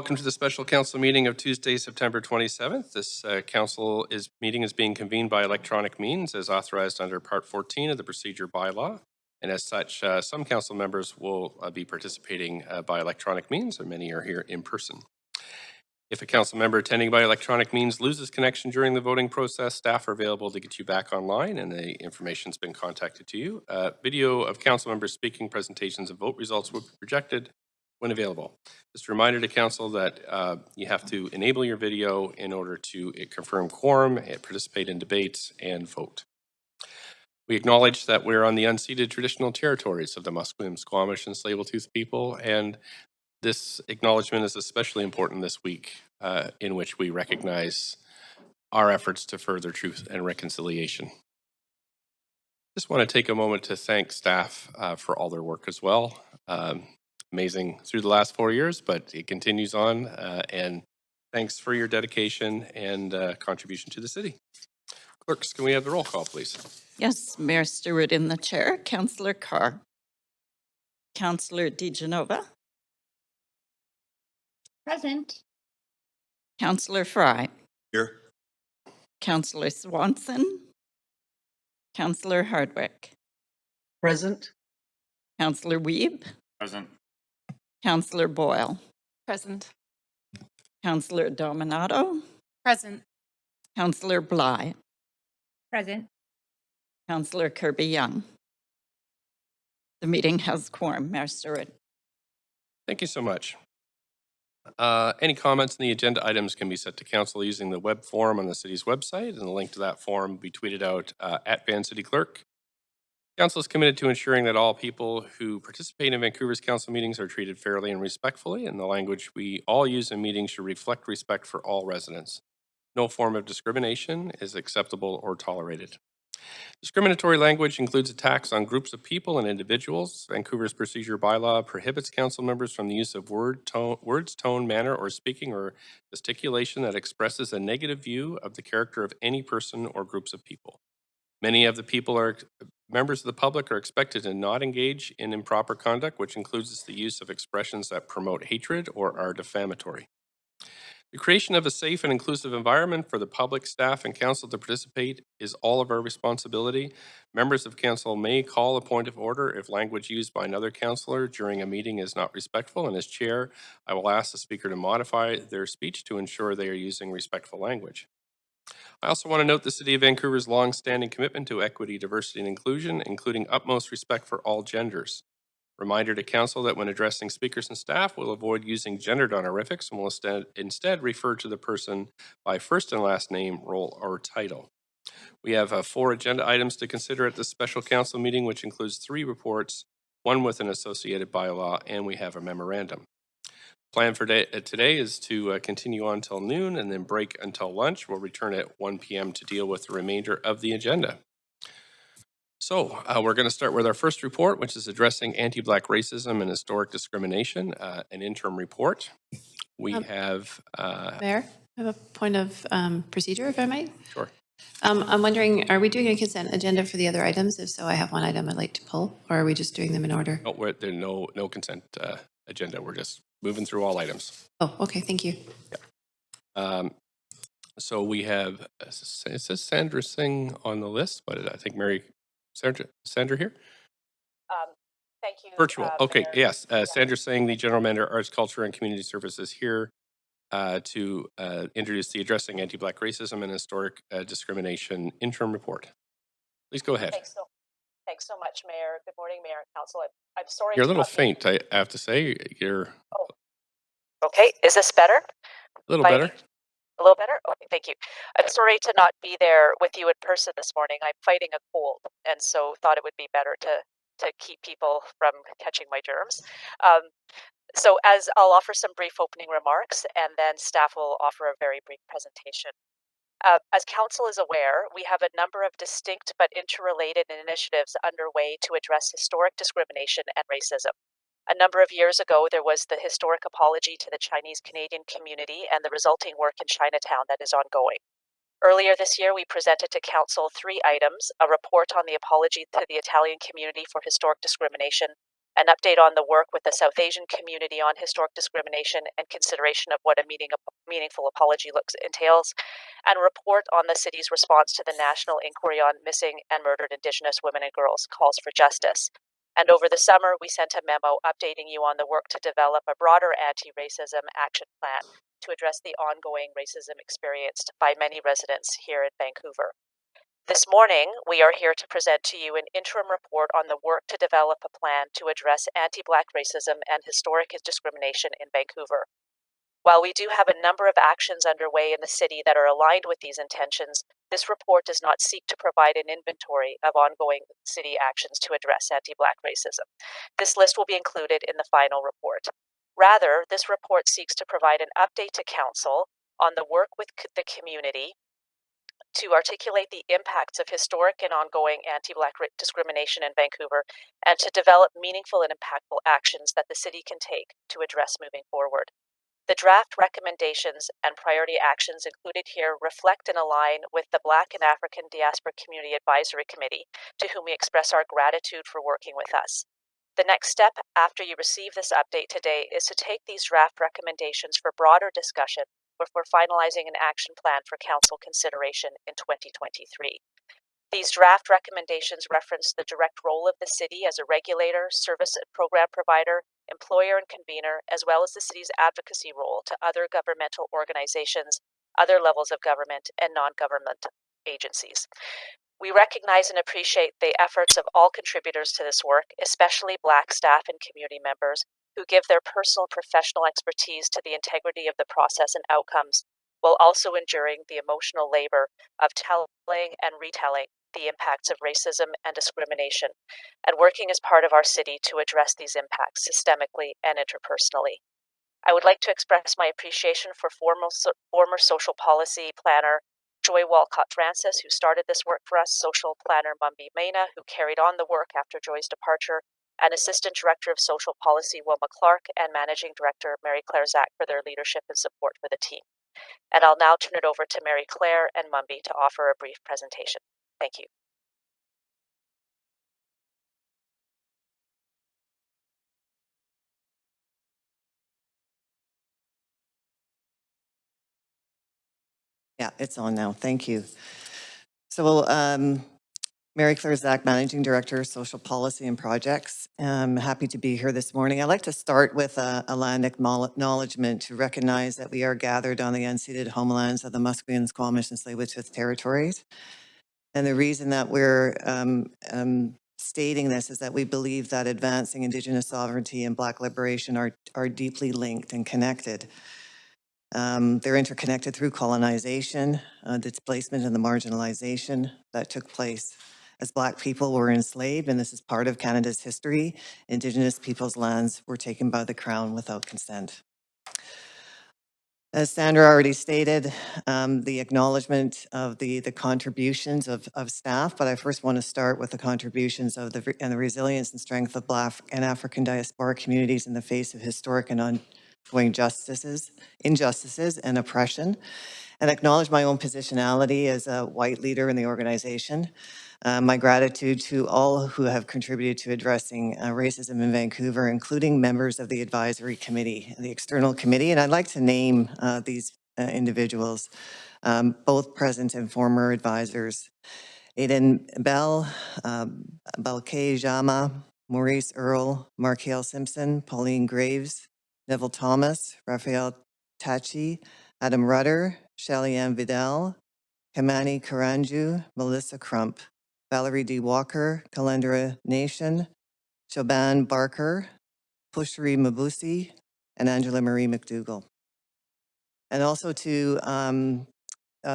Welcome to the special council meeting of Tuesday, September 27th. This meeting is being convened by electronic means as authorized under Part 14 of the Procedure Bylaw. And as such, some council members will be participating by electronic means, and many are here in person. If a council member attending by electronic means loses connection during the voting process, staff are available to get you back online, and the information's been contacted to you. Video of council members speaking, presentations, and vote results will be projected when available. Just a reminder to council that you have to enable your video in order to confirm quorum, participate in debates, and vote. We acknowledge that we're on the unceded traditional territories of the Musqueam, Squamish, and Tsleil-Waututh people, and this acknowledgement is especially important this week in which we recognize our efforts to further truth and reconciliation. Just want to take a moment to thank staff for all their work as well. Amazing through the last 4 years, but it continues on. And thanks for your dedication and contribution to the city. Clerks, can we have the roll call, please? Yes, Mayor Stewart in the chair, Councillor Carr, Councillor DeGenova. Present. Councillor Fry. Here. Councillor Swanson. Councillor Hardwick. Present. Councillor Wiebe. Present. Councillor Boyle. Present. Councillor Dominato. Present. Councillor Bly. Present. Councillor Kirby Young. The meeting has quorum. Mayor Stewart. Thank you so much. Any comments on the agenda items can be sent to council using the web form on the city's website, and the link to that form will be tweeted out at Van City Clerk. Council is committed to ensuring that all people who participate in Vancouver's council meetings are treated fairly and respectfully, and the language we all use in meetings should reflect respect for all residents. No form of discrimination is acceptable or tolerated. Discriminatory language includes attacks on groups of people and individuals. Vancouver's procedure bylaw prohibits council members from the use of words, tone, manner, or speaking or gesticulation that expresses a negative view of the character of any person or groups of people. Many of the members of the public are expected to not engage in improper conduct, which includes the use of expressions that promote hatred or are defamatory. The creation of a safe and inclusive environment for the public, staff, and council to participate is all of our responsibility. Members of council may call a point of order if language used by another councillor during a meeting is not respectful, and as chair, I will ask the speaker to modify their speech to ensure they are using respectful language. I also want to note the City of Vancouver's long-standing commitment to equity, diversity, and inclusion, including utmost respect for all genders. Reminder to council that when addressing speakers and staff, we'll avoid using gendered honorifics and will instead refer to the person by first and last name, role, or title. We have 4 agenda items to consider at this special council meeting, which includes 3 reports, 1 with an associated bylaw, and we have a memorandum. Plan for today is to continue on till noon and then break until lunch. We'll return at 1 p.m. to deal with the remainder of the agenda. So we're going to start with our first report, which is addressing anti-Black racism and historic discrimination, an interim report. We have... Mayor, I have a point of procedure, if I might. Sure. I'm wondering, are we doing a consent agenda for the other items? If so, I have one item I'd like to pull, or are we just doing them in order? No, there's no consent agenda. We're just moving through all items. Oh, okay, thank you. Yeah. So we have, it says Sandra Singh on the list, but I think Sandra here? Thank you. Virtual. Okay, Mayor. yes. Sandra Singh, the General Manager, Arts, Culture, and Community Services here to introduce the Addressing Anti-Black Racism and Historic Discrimination interim report. Please go ahead. Thanks so much, Mayor. Good morning, Mayor and Council. I'm sorry. You're a little faint, I have to say. You're... Oh. Okay, is this better? A little better. A little better? Okay, thank you. I'm sorry to not be there with you in person this morning. I'm fighting a cold, and so thought it would be better to keep people from catching my germs. So as I'll offer some brief opening remarks, and then staff will offer a very brief presentation. As Council is aware, we have a number of distinct but interrelated initiatives underway to address historic discrimination and racism. A number of years ago, there was the historic apology to the Chinese Canadian community and the resulting work in Chinatown that is ongoing. Earlier this year, we presented to Council 3 items: a report on the apology to the Italian community for historic discrimination, an update on the work with the South Asian community on historic discrimination and consideration of what a meaningful apology entails, and a report on the city's response to the National Inquiry on Missing and Murdered Indigenous Women and Girls Calls for Justice. And over the summer, we sent a memo updating you on the work to develop a broader anti-racism action plan to address the ongoing racism experienced by many residents here in Vancouver. This morning, we are here to present to you an interim report on the work to develop a plan to address anti-Black racism and historic discrimination in Vancouver. While we do have a number of actions underway in the city that are aligned with these intentions, this report does not seek to provide an inventory of ongoing city actions to address anti-Black racism. This list will be included in the final report. Rather, this report seeks to provide an update to Council on the work with the community to articulate the impacts of historic and ongoing anti-Black discrimination in Vancouver and to develop meaningful and impactful actions that the city can take to address moving forward. The draft recommendations and priority actions included here reflect and align with the Black and African Diaspora Community Advisory Committee, to whom we express our gratitude for working with us. The next step after you receive this update today is to take these draft recommendations for broader discussion before finalizing an action plan for Council consideration in 2023. These draft recommendations reference the direct role of the city as a regulator, service and program provider, employer and convener, as well as the city's advocacy role to other governmental organizations, other levels of government, and non-government agencies. We recognize and appreciate the efforts of all contributors to this work, especially Black staff and community members, who give their personal and professional expertise to the integrity of the process and outcomes, while also enduring the emotional labor of telling and retelling the impacts of racism and discrimination, and working as part of our city to address these impacts systemically and interpersonally. I would like to express my appreciation for former social policy planner Joy Walcott-Francis, who started this work for us, social planner Mumby Mena, who carried on the work after Joy's departure, and Assistant Director of Social Policy Wilma Clark, and Managing Director Mary Claire Zach for their leadership and support for the team. And I'll now turn it over to Mary Claire and Mumby to offer a brief presentation. Thank you. Yeah, it's on now. Thank you. So, Mary Claire Zach, Managing Director, Social Policy and Projects. I'm happy to be here this morning. I'd like to start with a land acknowledgement to recognize that we are gathered on the unceded homelands of the Musqueam, Squamish, and Tsleil-Waututh territories. And the reason that we're stating this is that we believe that advancing Indigenous sovereignty and Black liberation are deeply linked and connected. They're interconnected through colonization, displacement, and the marginalization that took place as Black people were enslaved, and this is part of Canada's history. Indigenous people's lands were taken by the Crown without consent. As Sandra already stated, the acknowledgement of the contributions of staff, but I first want to start with the contributions of the resilience and strength of Black and African diaspora communities in the face of historic and ongoing injustices and oppression, and acknowledge my own positionality as a white leader in the organization. My gratitude to all who have contributed to addressing racism in Vancouver, including members of the advisory committee, the external committee, and I'd like to name these individuals, both present and former advisors. Aiden Bell, Balkay Jama, Maurice Earle, Markale Simpson, Pauline Graves, Neville Thomas, Raphael Tachi, Adam Rudder, Shelly-Ann Vidal, Kamani Karanju, Melissa Crump, Valerie D. Walker, Kalendra Nation, Shaban Barker, Pushri Mabusi, and Angela Marie McDougall. And also to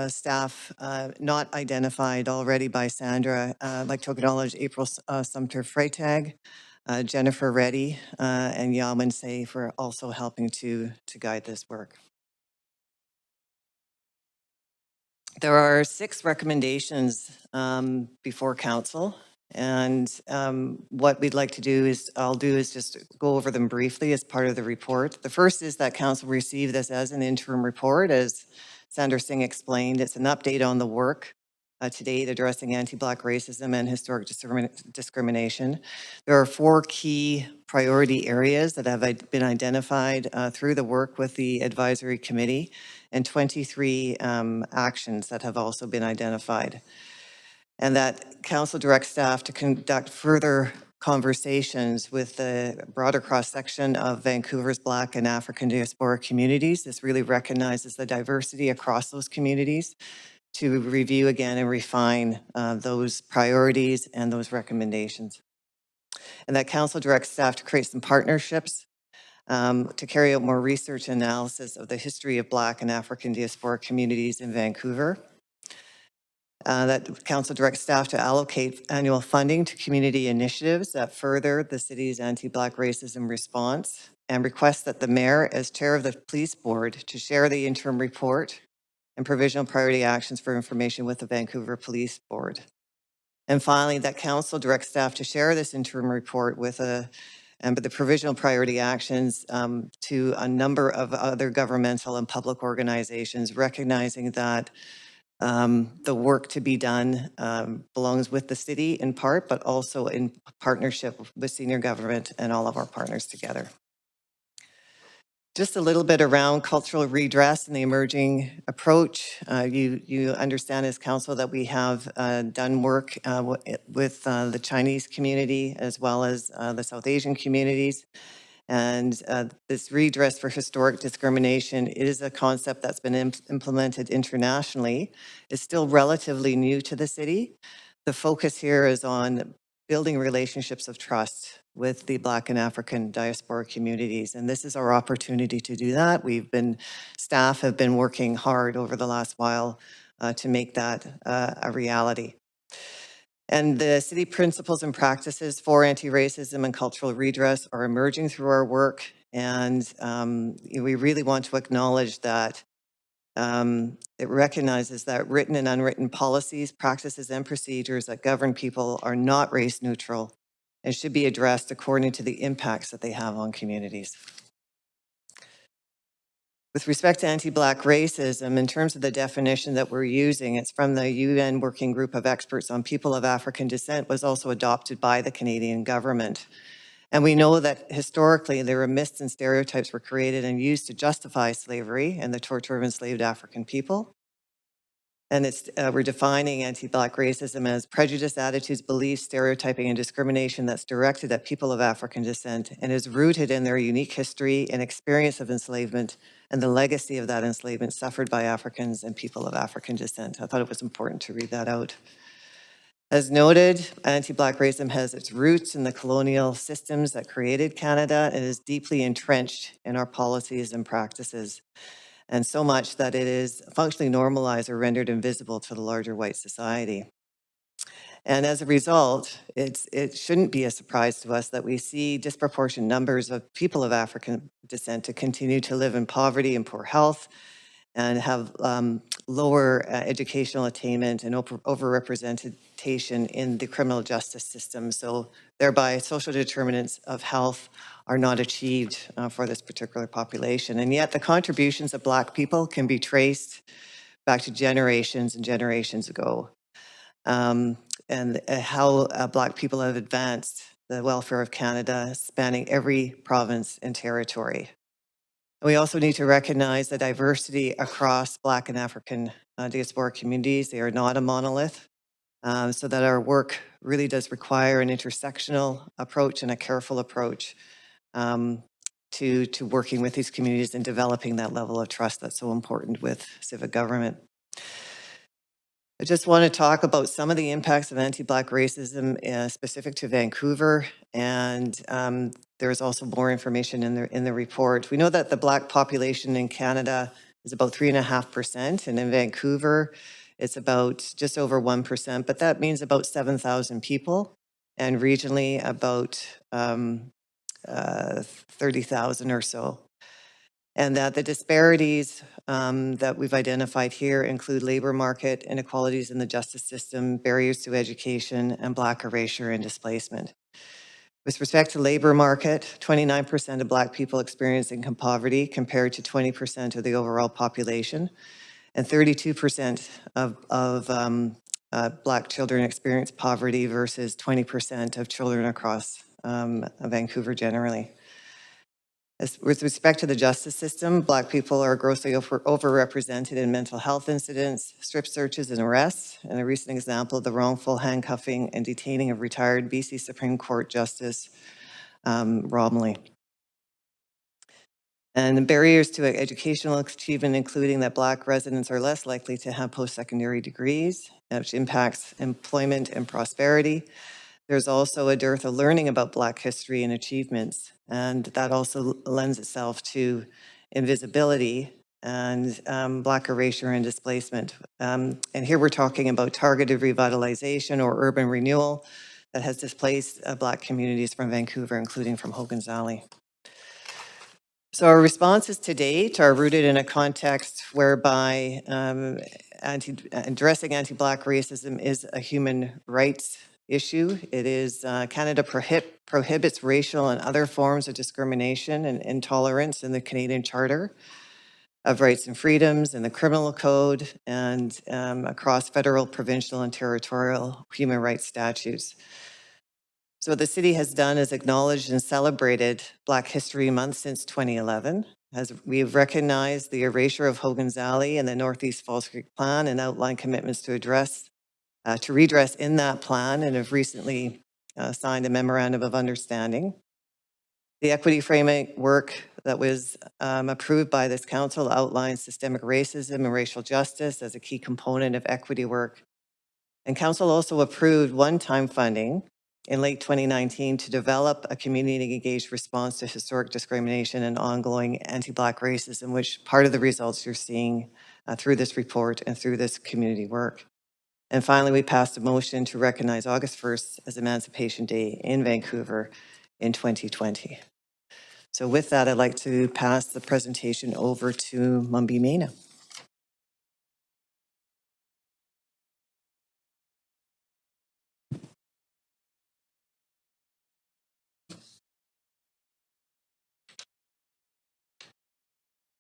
staff not identified already by Sandra, I'd like to acknowledge April Sumter Freitag, Jennifer Reddy, and Yaman Say for also helping to guide this work. There are 6 recommendations before Council, and what we'd like to do is, just go over them briefly as part of the report. The first is that Council received this as an interim report, as Sandra Singh explained. It's an update on the work to date addressing anti-Black racism and historic discrimination. There are 4 key priority areas that have been identified through the work with the advisory committee, and 23 actions that have also been identified. And that Council directs staff to conduct further conversations with the broader cross-section of Vancouver's Black and African diaspora communities. This really recognizes the diversity across those communities to review again and refine those priorities and those recommendations. And that Council directs staff to create some partnerships to carry out more research and analysis of the history of Black and African diaspora communities in Vancouver. That Council directs staff to allocate annual funding to community initiatives that further the city's anti-Black racism response, and requests that the mayor, as chair of the police board, to share the interim report and provisional priority actions for information with the Vancouver Police Board. And finally, that Council directs staff to share this interim report with the provisional priority actions to a number of other governmental and public organizations, recognizing that the work to be done belongs with the city in part, but also in partnership with senior government and all of our partners together. Just a little bit around cultural redress and the emerging approach. You understand as council that we have done work with the Chinese community as well as the South Asian communities. And this redress for historic discrimination is a concept that's been implemented internationally. It's still relatively new to the city. The focus here is on building relationships of trust with the Black and African diaspora communities. And this is our opportunity to do that. Staff have been working hard over the last while to make that a reality. And the city principles and practices for anti-racism and cultural redress are emerging through our work. And we really want to acknowledge that it recognizes that written and unwritten policies, practices, and procedures that govern people are not race neutral and should be addressed according to the impacts that they have on communities. With respect to anti-Black racism, in terms of the definition that we're using, it's from the UN Working Group of Experts on People of African Descent, was also adopted by the Canadian government. And we know that historically there were myths and stereotypes were created and used to justify slavery and the torture of enslaved African people. And we're defining anti-Black racism as prejudice, attitudes, beliefs, stereotyping, and discrimination that's directed at people of African descent and is rooted in their unique history and experience of enslavement and the legacy of that enslavement suffered by Africans and people of African descent. I thought it was important to read that out. As noted, anti-Black racism has its roots in the colonial systems that created Canada and is deeply entrenched in our policies and practices, and so much that it is functionally normalized or rendered invisible to the larger white society. And as a result, it shouldn't be a surprise to us that we see disproportionate numbers of people of African descent to continue to live in poverty and poor health, and have lower educational attainment and overrepresentation in the criminal justice system. So thereby social determinants of health are not achieved for this particular population. And yet the contributions of Black people can be traced back to generations and generations ago. And how Black people have advanced the welfare of Canada, spanning every province and territory. We also need to recognize the diversity across Black and African diaspora communities. They are not a monolith, so that our work really does require an intersectional approach and a careful approach to working with these communities and developing that level of trust that's so important with civic government. I just want to talk about some of the impacts of anti-Black racism specific to Vancouver, and there's also more information in the report. We know that the Black population in Canada is about 3.5%, and in Vancouver, it's about just over 1%, but that means about 7,000 people, and regionally about 30,000 or so. And that the disparities that we've identified here include labor market inequalities in the justice system, barriers to education, and Black erasure and displacement. With respect to labor market, 29% of Black people experience income poverty compared to 20% of the overall population, and 32% of Black children experience poverty versus 20% of children across Vancouver generally. With respect to the justice system, Black people are grossly overrepresented in mental health incidents, strip searches, and arrests. And a recent example of the wrongful handcuffing and detaining of retired BC Supreme Court Justice Romley. And the barriers to educational achievement, including that Black residents are less likely to have post-secondary degrees, which impacts employment and prosperity. There's also a dearth of learning about Black history and achievements, and that also lends itself to invisibility and Black erasure and displacement. And here we're talking about targeted revitalization or urban renewal that has displaced Black communities from Vancouver, including from Hogan's Alley. So our responses to date are rooted in a context whereby addressing anti-Black racism is a human rights issue. It is, Canada prohibits racial and other forms of discrimination and intolerance in the Canadian Charter of Rights and Freedoms and the Criminal Code and across federal, provincial, and territorial human rights statutes. So what the city has done is acknowledged and celebrated Black History Month since 2011. As we have recognized the erasure of Hogan's Alley and the Northeast Falls Creek Plan and outlined commitments to redress in that plan, and have recently signed a memorandum of understanding. The equity framework that was approved by this council outlines systemic racism and racial justice as a key component of equity work. And council also approved one-time funding in late 2019 to develop a community-engaged response to historic discrimination and ongoing anti-Black racism, which part of the results you're seeing through this report and through this community work. And finally, we passed a motion to recognize August 1st as Emancipation Day in Vancouver in 2020. So with that, I'd like to pass the presentation over to Mumbi Mena.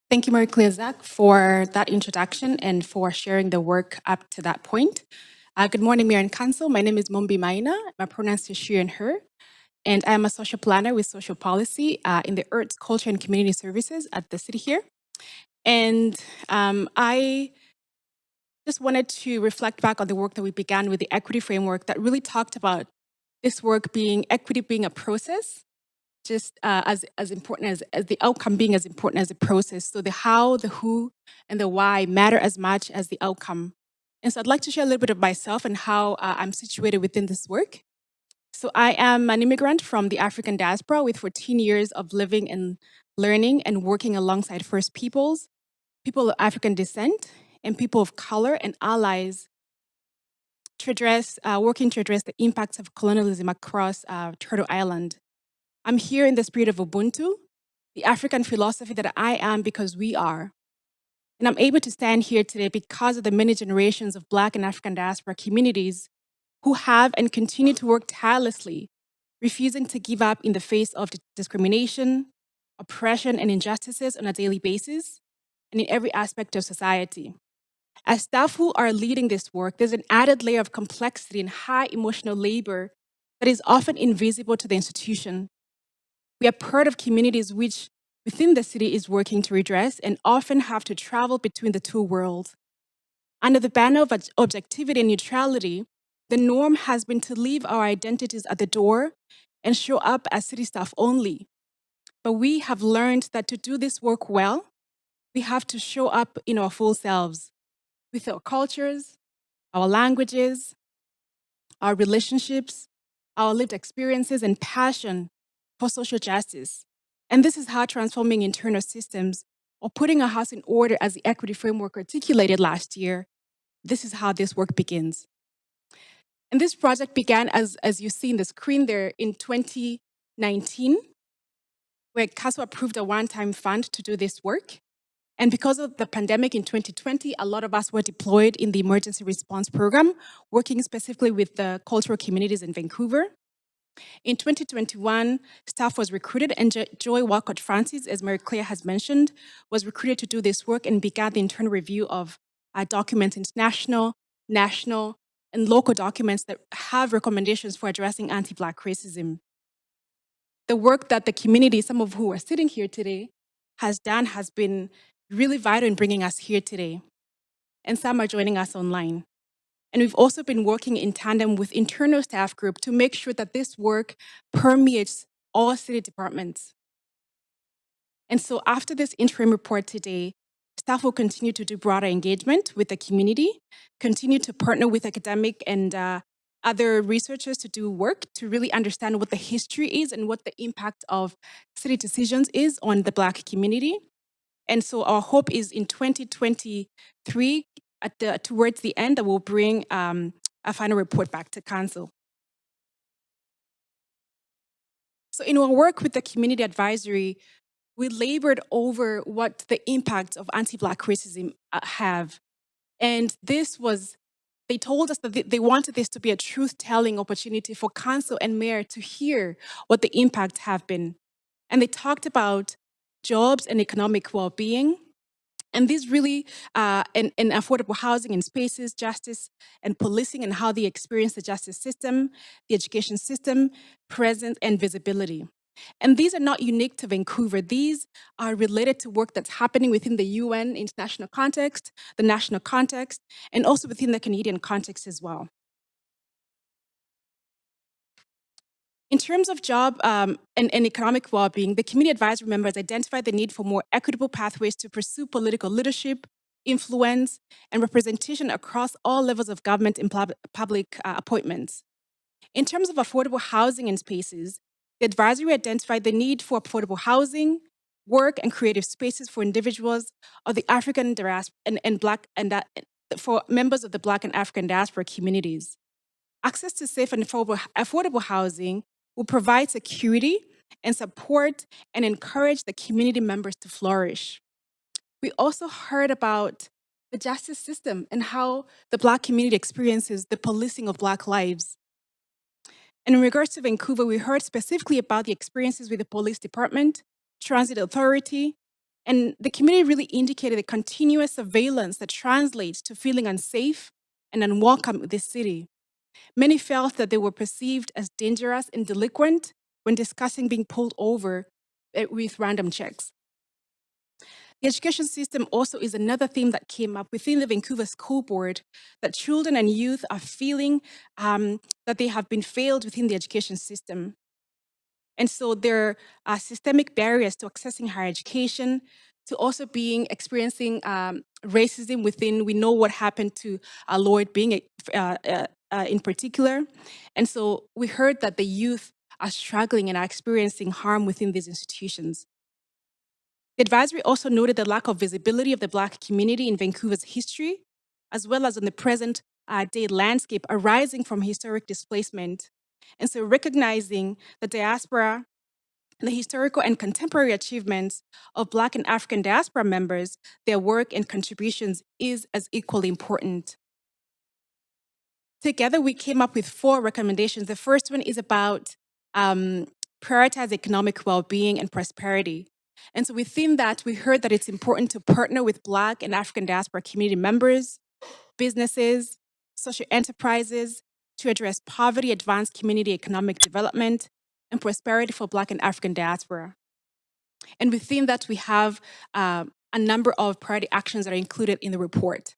Thank you, Marie-Claire Zach, for that introduction and for sharing the work up to that point. Good morning, Mayor and Council. My name is Mumbi Maina. My pronouns are she and her. And I am a social planner with social policy in the Arts, Culture, and Community Services at the city here. And I just wanted to reflect back on the work that we began with the equity framework that really talked about this work being, equity being a process, just as important as the outcome being as important as the process. So the how, the who, and the why matter as much as the outcome. And so I'd like to share a little bit of myself and how I'm situated within this work. So I am an immigrant from the African diaspora with 14 years of living and learning and working alongside First Peoples, people of African descent, and people of color and allies to address, working to address the impacts of colonialism across Turtle Island. I'm here in the spirit of Ubuntu, the African philosophy that I am because we are. And I'm able to stand here today because of the many generations of Black and African diaspora communities who have and continue to work tirelessly, refusing to give up in the face of discrimination, oppression, and injustices on a daily basis, and in every aspect of society. As staff who are leading this work, there's an added layer of complexity and high emotional labor that is often invisible to the institution. We are part of communities which within the city is working to redress and often have to travel between the two worlds. Under the banner of objectivity and neutrality, the norm has been to leave our identities at the door and show up as city staff only. But we have learned that to do this work well, we have to show up in our full selves with our cultures, our languages, our relationships, our lived experiences, and passion for social justice. And this is how transforming internal systems or putting a house in order, as the equity framework articulated last year, this is how this work begins. And this project began, as you see in the screen there, in 2019, where Council approved a one-time fund to do this work. And because of the pandemic in 2020, a lot of us were deployed in the emergency response program, working specifically with the cultural communities in Vancouver. In 2021, staff was recruited, and Joy Walcott Francis, as Mary Claire has mentioned, was recruited to do this work and began the internal review of documents, international, national, and local documents that have recommendations for addressing anti-Black racism. The work that the community, some of who are sitting here today, has done has been really vital in bringing us here today. And some are joining us online. And we've also been working in tandem with internal staff group to make sure that this work permeates all city departments. And so after this interim report today, staff will continue to do broader engagement with the community, continue to partner with academic and other researchers to do work to really understand what the history is and what the impact of city decisions is on the Black community. And so our hope is in 2023, towards the end, that we'll bring a final report back to Council. So in our work with the community advisory, we labored over what the impacts of anti-Black racism have. And they told us that they wanted this to be a truth-telling opportunity for council and mayor to hear what the impacts have been. And they talked about jobs and economic well-being, and these really, and affordable housing and spaces, justice and policing, and how they experience the justice system, the education system, presence, and visibility. And these are not unique to Vancouver. These are related to work that's happening within the UN international context, the national context, and also within the Canadian context as well. In terms of job and economic well-being, the community advisory members identified the need for more equitable pathways to pursue political leadership, influence, and representation across all levels of government and public appointments. In terms of affordable housing and spaces, the advisory identified the need for affordable housing, work, and creative spaces for individuals of the African diaspora and Black for members of the Black and African diaspora communities. Access to safe and affordable housing will provide security and support and encourage the community members to flourish. We also heard about the justice system and how the Black community experiences the policing of Black lives. And in regards to Vancouver, we heard specifically about the experiences with the police department, transit authority, and the community really indicated the continuous surveillance that translates to feeling unsafe and unwelcome in this city. Many felt that they were perceived as dangerous and delinquent when discussing being pulled over with random checks. The education system also is another theme that came up within the Vancouver School Board, that children and youth are feeling that they have been failed within the education system. And so there are systemic barriers to accessing higher education, to also experiencing racism within. We know what happened to Lloyd being in particular. And so we heard that the youth are struggling and are experiencing harm within these institutions. The advisory also noted the lack of visibility of the Black community in Vancouver's history, as well as on the present day landscape arising from historic displacement. And so recognizing the diaspora, the historical and contemporary achievements of Black and African diaspora members, their work and contributions is as equally important. Together, we came up with 4 recommendations. The first one is about prioritize economic well-being and prosperity. And so within that, we heard that it's important to partner with Black and African diaspora community members, businesses, social enterprises to address poverty, advance community economic development, and prosperity for Black and African diaspora. And within that, we have a number of priority actions that are included in the report.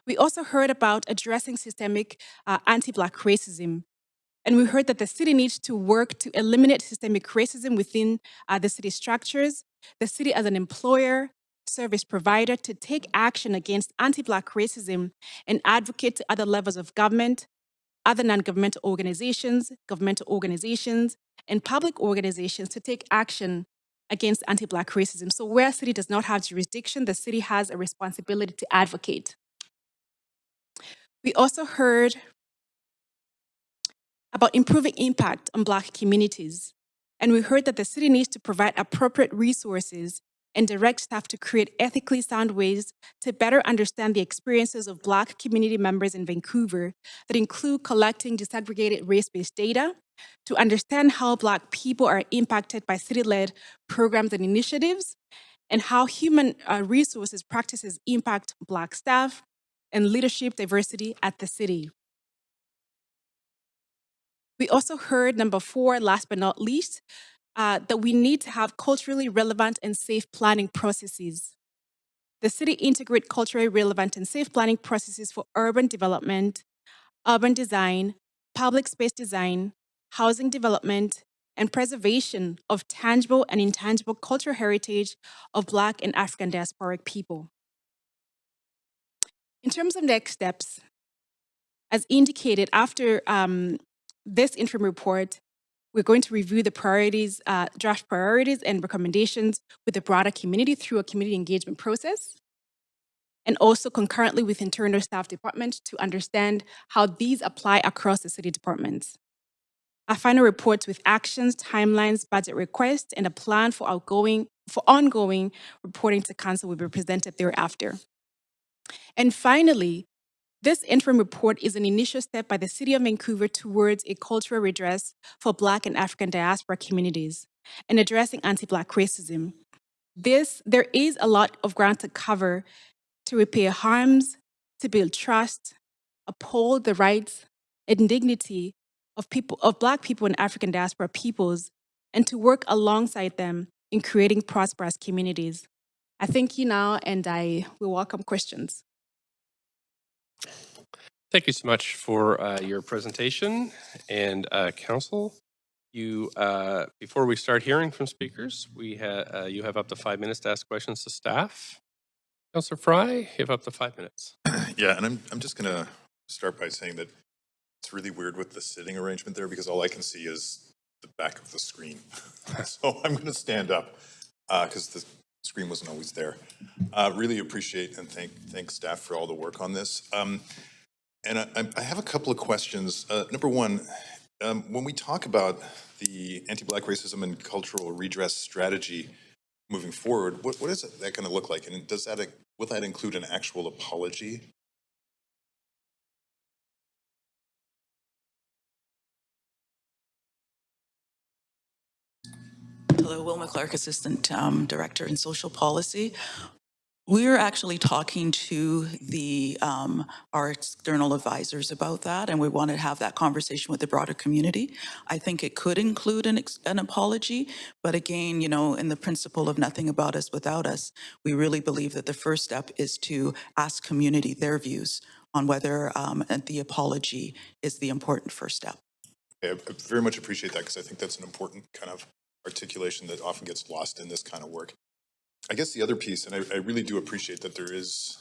We also heard about addressing systemic anti-Black racism. And we heard that the city needs to work to eliminate systemic racism within the city structures, the city as an employer, service provider, to take action against anti-Black racism and advocate to other levels of government, other non-governmental organizations, and public organizations to take action against anti-Black racism. So where a city does not have jurisdiction, the city has a responsibility to advocate. We also heard about improving impact on Black communities. And we heard that the city needs to provide appropriate resources and direct staff to create ethically sound ways to better understand the experiences of Black community members in Vancouver that include collecting disaggregated race-based data to understand how Black people are impacted by city-led programs and initiatives, and how human resources practices impact Black staff and leadership diversity at the city. We also heard, number 4, last but not least, that we need to have culturally relevant and safe planning processes. The city integrate culturally relevant and safe planning processes for urban development, urban design, public space design, housing development, and preservation of tangible and intangible cultural heritage of Black and African diasporic people. In terms of next steps, as indicated after this interim report, we're going to review the priorities, draft priorities and recommendations with the broader community through a community engagement process, and also concurrently with internal staff department to understand how these apply across the city departments. Our final reports with actions, timelines, budget requests, and a plan for ongoing reporting to Council will be presented thereafter. And finally, this interim report is an initial step by the City of Vancouver towards a cultural redress for Black and African diaspora communities and addressing anti-Black racism. There is a lot of ground to cover to repair harms, to build trust, uphold the rights and dignity of Black people and African diaspora peoples, and to work alongside them in creating prosperous communities. I thank you now, and I will welcome questions. Thank you so much for your presentation. And Counsel, before we start hearing from speakers, you have up to 5 minutes to ask questions to staff. Councillor Fry, you have up to 5 minutes. Yeah, and I'm just going to start by saying that it's really weird with the sitting arrangement there because all I can see is the back of the screen. So I'm going to stand up because the screen wasn't always there. Really appreciate and thank staff for all the work on this. And I have a couple of questions. Number one, when we talk about the anti-Black racism and cultural redress strategy moving forward, what is that going to look like? And will that include an actual apology? Hello, Wilma Clark, Assistant Director in Social Policy. We're actually talking to our external advisors about that, and we want to have that conversation with the broader community. I think it could include an apology, but again, in the principle of nothing about us without us, we really believe that the first step is to ask community their views on whether the apology is the important first step. Okay, I very much appreciate that because I think that's an important kind of articulation that often gets lost in this kind of work. I guess the other piece, and I really do appreciate that there is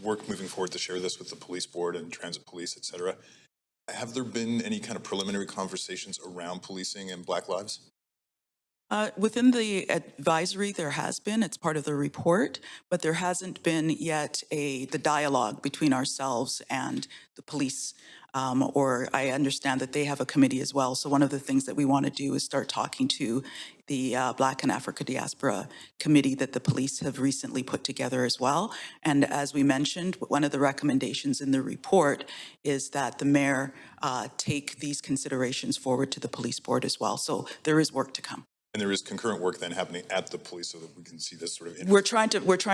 work moving forward to share this with the police board and transit police, et cetera. Have there been any kind of preliminary conversations around policing and Black lives? Within the advisory, there has been, it's part of the report, but there hasn't been yet the dialogue between ourselves and the police. Or I understand that they have a committee as well. So one of the things that we want to do is start talking to the Black and Africa Diaspora Committee that the police have recently put together as well. And as we mentioned, one of the recommendations in the report is that the mayor take these considerations forward to the police board as well. So there is work to come. And there is concurrent work then happening at the police so that we can see this sort of. We're trying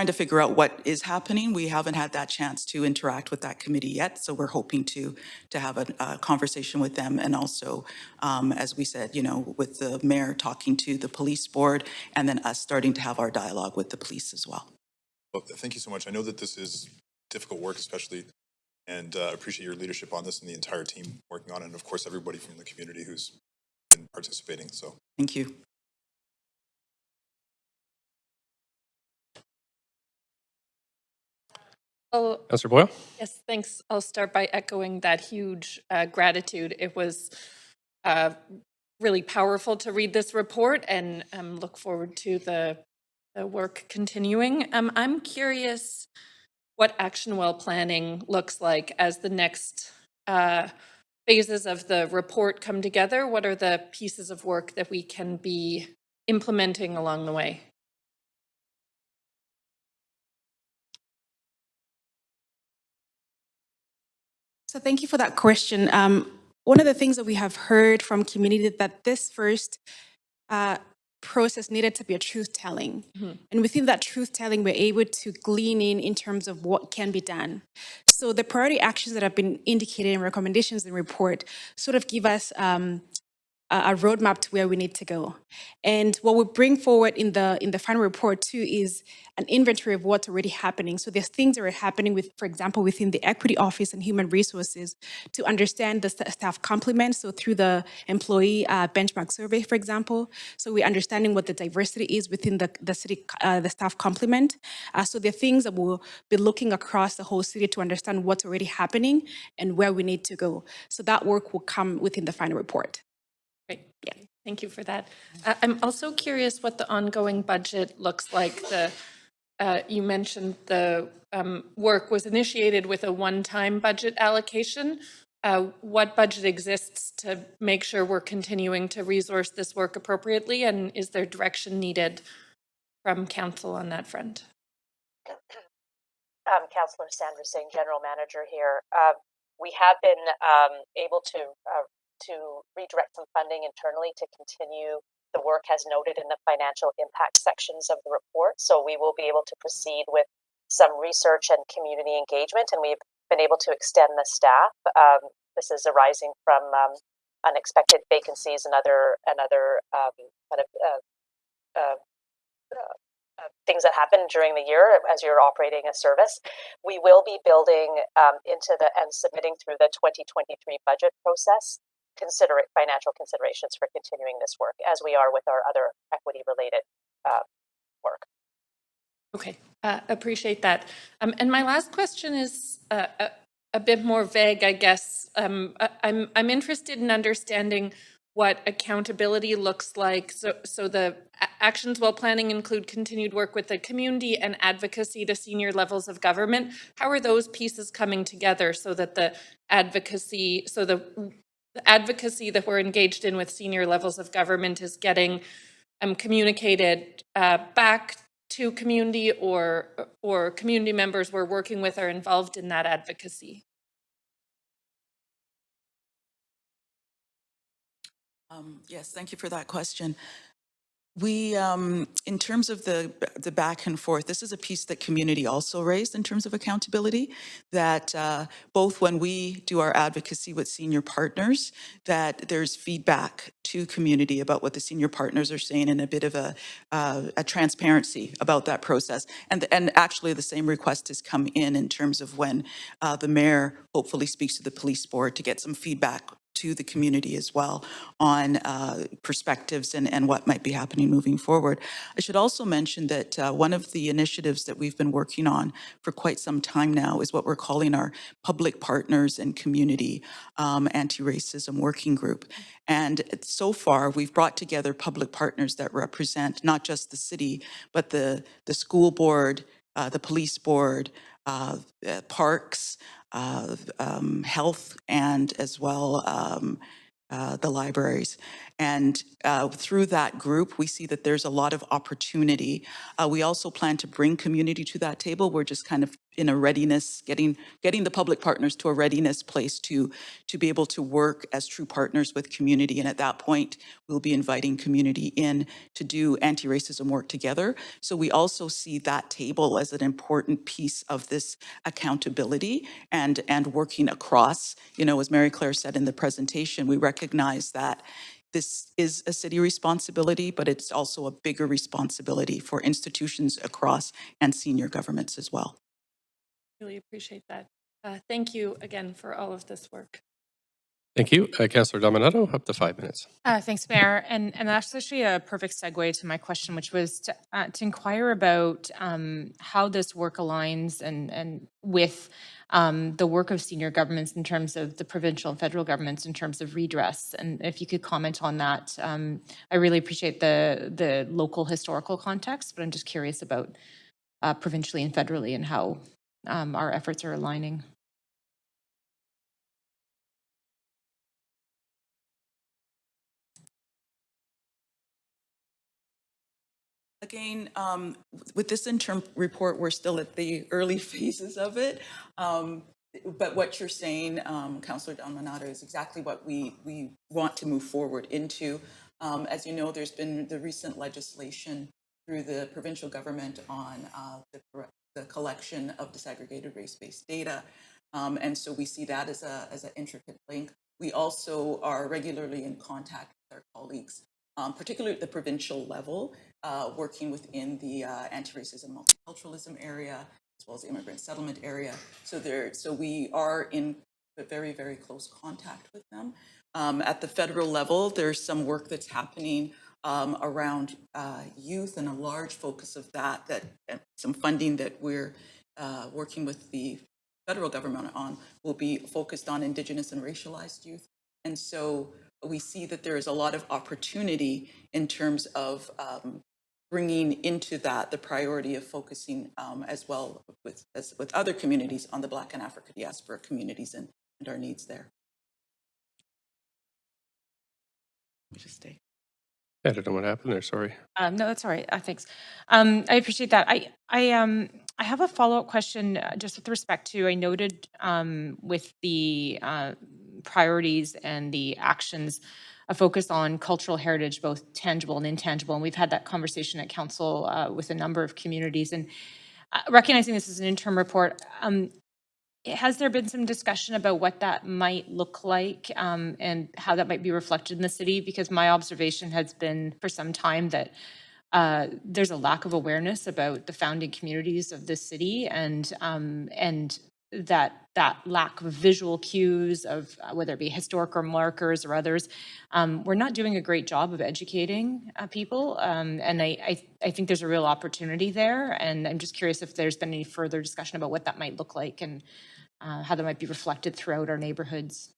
to figure out what is happening. We haven't had that chance to interact with that committee yet, so we're hoping to have a conversation with them, and also, as we said, with the mayor talking to the police board, and then us starting to have our dialogue with the police as well. Well, thank you so much. I know that this is difficult work, especially, and appreciate your leadership on this and the entire team working on it, and of course everybody from the community who's been participating. So thank you. Councillor Boyle? Yes, thanks. I'll start by echoing that huge gratitude. It was really powerful to read this report, and look forward to the work continuing. I'm curious what action well planning looks like as the next phases of the report come together. What are the pieces of work that we can be implementing along the way? So thank you for that question. One of the things that we have heard from community that this first process needed to be a truth-telling. And within that truth-telling, we're able to glean in terms of what can be done. So the priority actions that have been indicated in recommendations in the report sort of give us a roadmap to where we need to go. And what we bring forward in the final report too is an inventory of what's already happening. So there's things that are happening with, for example, within the Equity Office and Human Resources to understand the staff complement. So through the employee benchmark survey, for example, so we're understanding what the diversity is within the city, the staff complement. So there are things that we'll be looking across the whole city to understand what's already happening and where we need to go. So that work will come within the final report. Great. Yeah. Thank you for that. I'm also curious what the ongoing budget looks like. You mentioned the work was initiated with a one-time budget allocation. What budget exists to make sure we're continuing to resource this work appropriately, and is there direction needed from council on that front? Councillor Sandra Singh, General Manager here. We have been able to redirect some funding internally to continue the work as noted in the financial impact sections of the report. So we will be able to proceed with some research and community engagement, and we've been able to extend the staff. This is arising from unexpected vacancies and other things that happen during the year as you're operating a service. We will be building into and submitting through the 2023 budget process financial considerations for continuing this work, as we are with our other equity-related work. Okay, appreciate that. And my last question is a bit more vague, I guess. I'm interested in understanding what accountability looks like. So the actions while planning include continued work with the community and advocacy to senior levels of government. How are those pieces coming together so that the advocacy that we're engaged in with senior levels of government is getting communicated back to community, or community members we're working with are involved in that advocacy? Yes, thank you for that question. We, in terms of the back and forth, this is a piece that community also raised in terms of accountability, that both when we do our advocacy with senior partners, that there's feedback to community about what the senior partners are saying and a bit of a transparency about that process. And actually the same request has come in terms of when the mayor hopefully speaks to the police board to get some feedback to the community as well on perspectives and what might be happening moving forward. I should also mention that one of the initiatives that we've been working on for quite some time now is what we're calling our Public Partners and Community Anti-Racism Working Group. And so far, we've brought together public partners that represent not just the city, but the school board, the police board, parks, health, and as well the libraries. And through that group, we see that there's a lot of opportunity. We also plan to bring community to that table. We're just kind of in a readiness, getting the public partners to a readiness place to be able to work as true partners with community. And at that point, we'll be inviting community in to do anti-racism work together. So we also see that table as an important piece of this accountability and working across. You know, as Mary Claire said in the presentation, we recognize that this is a city responsibility, but it's also a bigger responsibility for institutions across and senior governments as well. Really appreciate that. Thank you again for all of this work. Thank you. Councillor Dominato, up to 5 minutes. Thanks, Mayor. And that's actually a perfect segue to my question, which was to inquire about how this work aligns and with the work of senior governments in terms of the provincial and federal governments in terms of redress. And if you could comment on that, I really appreciate the local historical context, but I'm just curious about provincially and federally and how our efforts are aligning. Again, with this interim report, we're still at the early phases of it. But what you're saying, Councillor Dominato, is exactly what we want to move forward into. As you know, there's been the recent legislation through the provincial government on the collection of disaggregated race-based data. And so we see that as an intricate link. We also are regularly in contact with our colleagues, particularly at the provincial level, working within the anti-racism, multiculturalism area, as well as the immigrant settlement area. So we are in a very, very close contact with them. At the federal level, there's some work that's happening around youth, and a large focus of that some funding that we're working with the federal government on will be focused on Indigenous and racialized youth. And so we see that there is a lot of opportunity in terms of bringing into that the priority of focusing as well with other communities on the Black and African diaspora communities and our needs there. Let me just stay. I don't know what happened there, sorry. No, that's all right. Thanks. I appreciate that. I have a follow-up question just with respect to, I noted with the priorities and the actions, a focus on cultural heritage, both tangible and intangible. And we've had that conversation at Council with a number of communities. And recognizing this is an interim report, has there been some discussion about what that might look like and how that might be reflected in the city? Because my observation has been for some time that there's a lack of awareness about the founding communities of this city, and that lack of visual cues of whether it be historical markers or others, we're not doing a great job of educating people, and I think there's a real opportunity there, and I'm just curious if there's been any further discussion about what that might look like and how that might be reflected throughout our neighborhoods.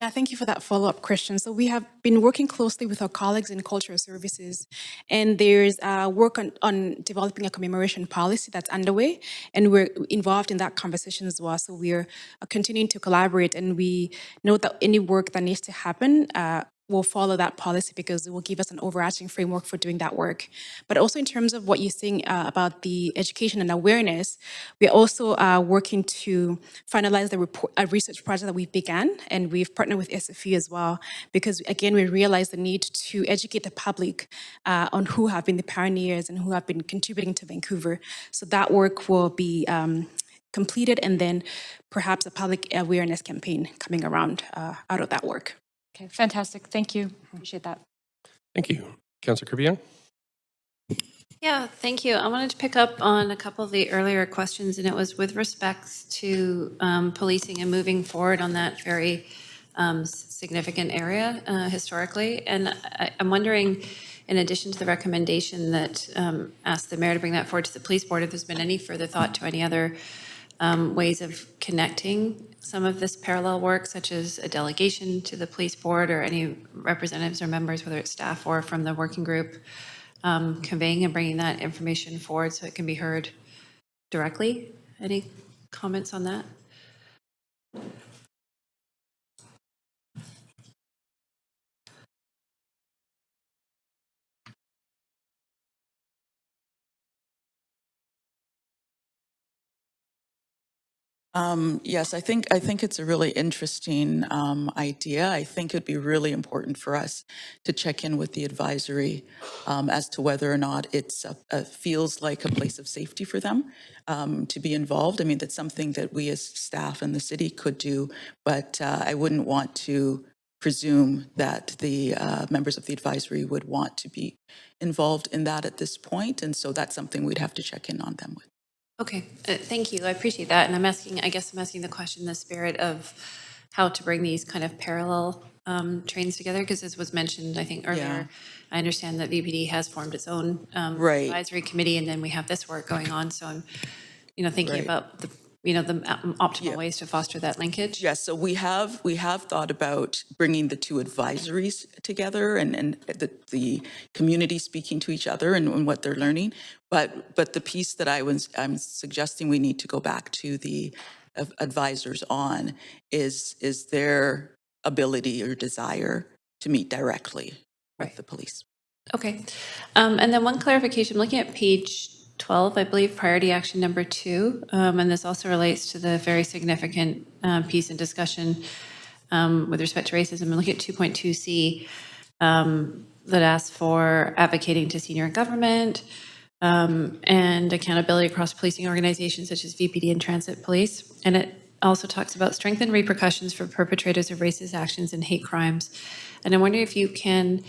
Yeah, thank you for that follow-up question. So we have been working closely with our colleagues in cultural services, and there's work on developing a commemoration policy that's underway, and we're involved in that conversation as well. So we're continuing to collaborate, and we know that any work that needs to happen will follow that policy because it will give us an overarching framework for doing that work. But also in terms of what you're saying about the education and awareness, we're also working to finalize the report, a research project that we've begun, and we've partnered with SFU as well, because again, we realize the need to educate the public on who have been the pioneers and who have been contributing to Vancouver. So that work will be completed, and then perhaps a public awareness campaign coming around out of that work. Okay, fantastic. Thank you. Appreciate that. Thank you. Councillor Kirby-Young? Yeah, thank you. I wanted to pick up on a couple of the earlier questions, and it was with respect to policing and moving forward on that very significant area historically. And I'm wondering, in addition to the recommendation that asked the mayor to bring that forward to the police board, if there's been any further thought to any other ways of connecting some of this parallel work, such as a delegation to the police board or any representatives or members, whether it's staff or from the working group, conveying and bringing that information forward so it can be heard directly. Any comments on that? Yes, I think it's a really interesting idea. I think it'd be really important for us to check in with the advisory as to whether or not it's feels like a place of safety for them to be involved. I mean, that's something that we as staff in the city could do, but I wouldn't want to presume that the members of the advisory would want to be involved in that at this point. And so that's something we'd have to check in on them with. Okay, thank you. I appreciate that. And I'm asking the question in the spirit of how to bring these kind of parallel trains together, because as was mentioned, I think earlier, I understand that VPD has formed its own advisory committee, and then we have this work going on. So I'm, thinking about the optimal ways to foster that linkage. Yes, so we have thought about bringing the two advisories together and the community speaking to each other and what they're learning. But the piece that I'm suggesting we need to go back to the advisors on is their ability or desire to meet directly with the police. Okay, and then one clarification, looking at page 12, I believe, priority action number 2, and this also relates to the very significant piece in discussion with respect to racism. I'm looking at 2.2C that asks for advocating to senior government and accountability across policing organizations such as VPD and transit police. And it also talks about strengthened repercussions for perpetrators of racist actions and hate crimes. And I'm wondering if you can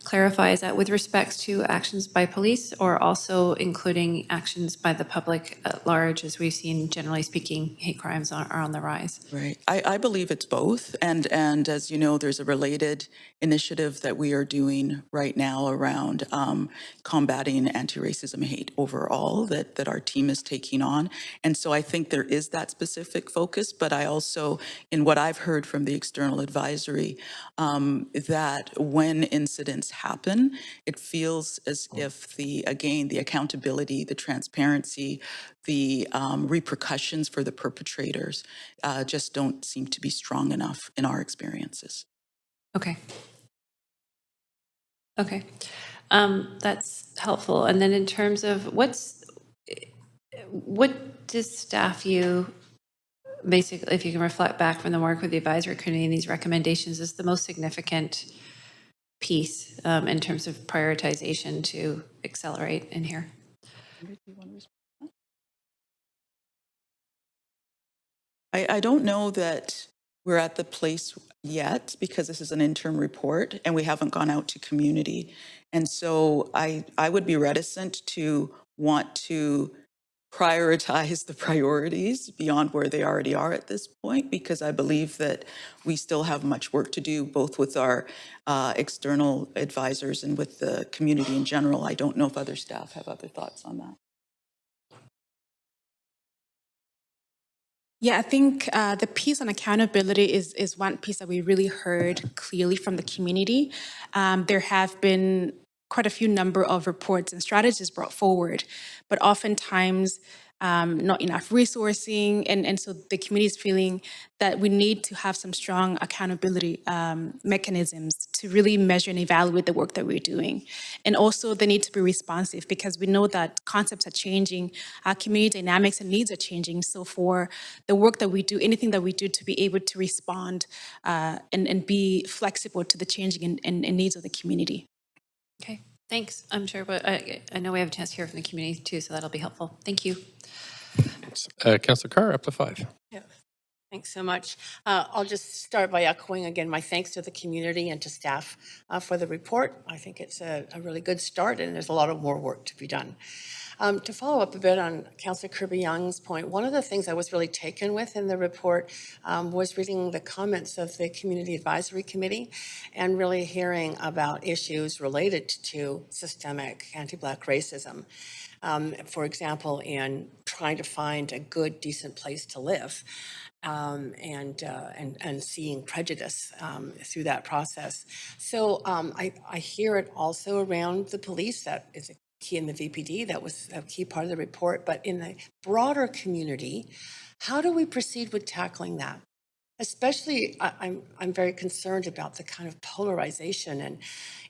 clarify, is that with respects to actions by police or also including actions by the public at large? As we've seen, generally speaking, hate crimes are on the rise. Right. I believe it's both. And as you know, there's a related initiative that we are doing right now around combating anti-racism hate overall that our team is taking on. And so I think there is that specific focus, but I also, in what I've heard from the external advisory, that when incidents happen, it feels as if the accountability, the transparency, the repercussions for the perpetrators just don't seem to be strong enough in our experiences. Okay. Okay. That's helpful. And then in terms of what does staff view, basically, if you can reflect back from the work with the advisory committee and these recommendations, is the most significant piece in terms of prioritization to accelerate in here? I don't know that we're at the place yet because this is an interim report and we haven't gone out to community. And so I would be reticent to want to prioritize the priorities beyond where they already are at this point, because I believe that we still have much work to do, both with our external advisors and with the community in general. I don't know if other staff have other thoughts on that. Yeah, I think the piece on accountability is one piece that we really heard clearly from the community. There have been quite a few number of reports and strategies brought forward, but oftentimes not enough resourcing. And so the community is feeling that we need to have some strong accountability mechanisms to really measure and evaluate the work that we're doing. And also they need to be responsive because we know that concepts are changing, our community dynamics and needs are changing. So for the work that we do, anything that we do to be able to respond and be flexible to the changing and needs of the community. Okay, thanks. I'm sure, but I know we have a chance to hear from the community too, so that'll be helpful. Thank you. Councillor Carr, up to 5. Yeah, thanks so much. I'll just start by echoing again my thanks to the community and to staff for the report. I think it's a really good start and there's a lot of more work to be done. To follow up a bit on Councillor Kirby-Young's point, one of the things I was really taken with in the report was reading the comments of the Community Advisory Committee and really hearing about issues related to systemic anti-Black racism. For example, in trying to find a good, decent place to live. And seeing prejudice through that process. So I hear it also around the police. That is a key in the VPD. That was a key part of the report. But in the broader community, how do we proceed with tackling that? Especially, I'm very concerned about the kind of polarization and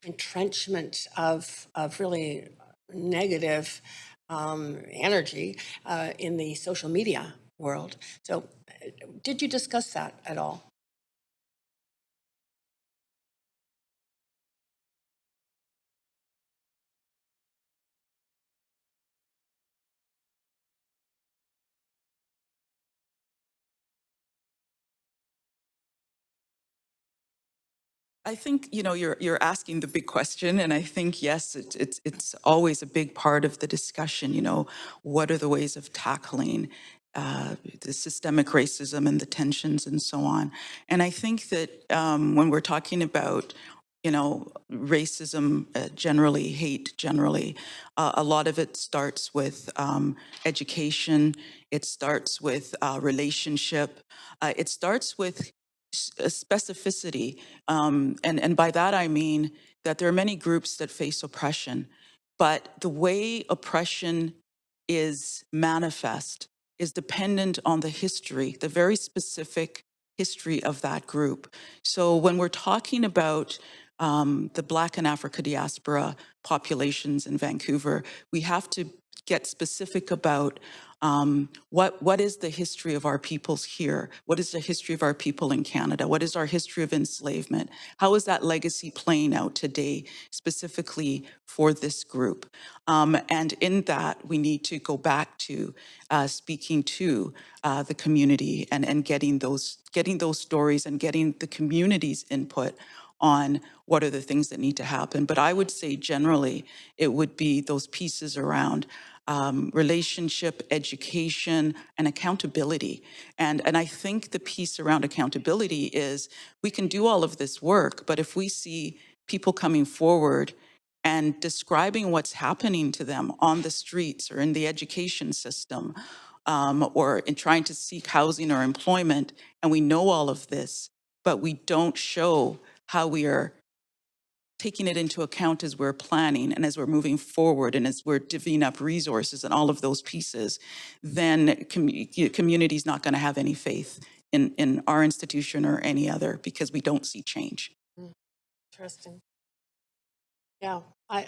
entrenchment of really negative energy in the social media world. So did you discuss that at all? I think, you know, you're asking the big question, and I think, yes, it's always a big part of the discussion, you know, what are the ways of tackling the systemic racism and the tensions and so on. And I think that when we're talking about, you know, racism generally, hate generally, a lot of it starts with education, it starts with relationship, it starts with specificity. And by that I mean that there are many groups that face oppression, but the way oppression is manifest is dependent on the history, the very specific history of that group. So when we're talking about the Black and Africa diaspora populations in Vancouver, we have to get specific about what is the history of our peoples here? What is the history of our people in Canada? What is our history of enslavement? How is that legacy playing out today, specifically for this group? And in that, we need to go back to speaking to the community and getting those stories and getting the community's input on what are the things that need to happen. But I would say generally, it would be those pieces around relationship, education, and accountability. And I think the piece around accountability is we can do all of this work, but if we see people coming forward and describing what's happening to them on the streets or in the education system, or in trying to seek housing or employment, and we know all of this, but we don't show how we are taking it into account as we're planning and as we're moving forward and as we're divvying up resources and all of those pieces, then community's not going to have any faith in our institution or any other because we don't see change. Interesting. Yeah, I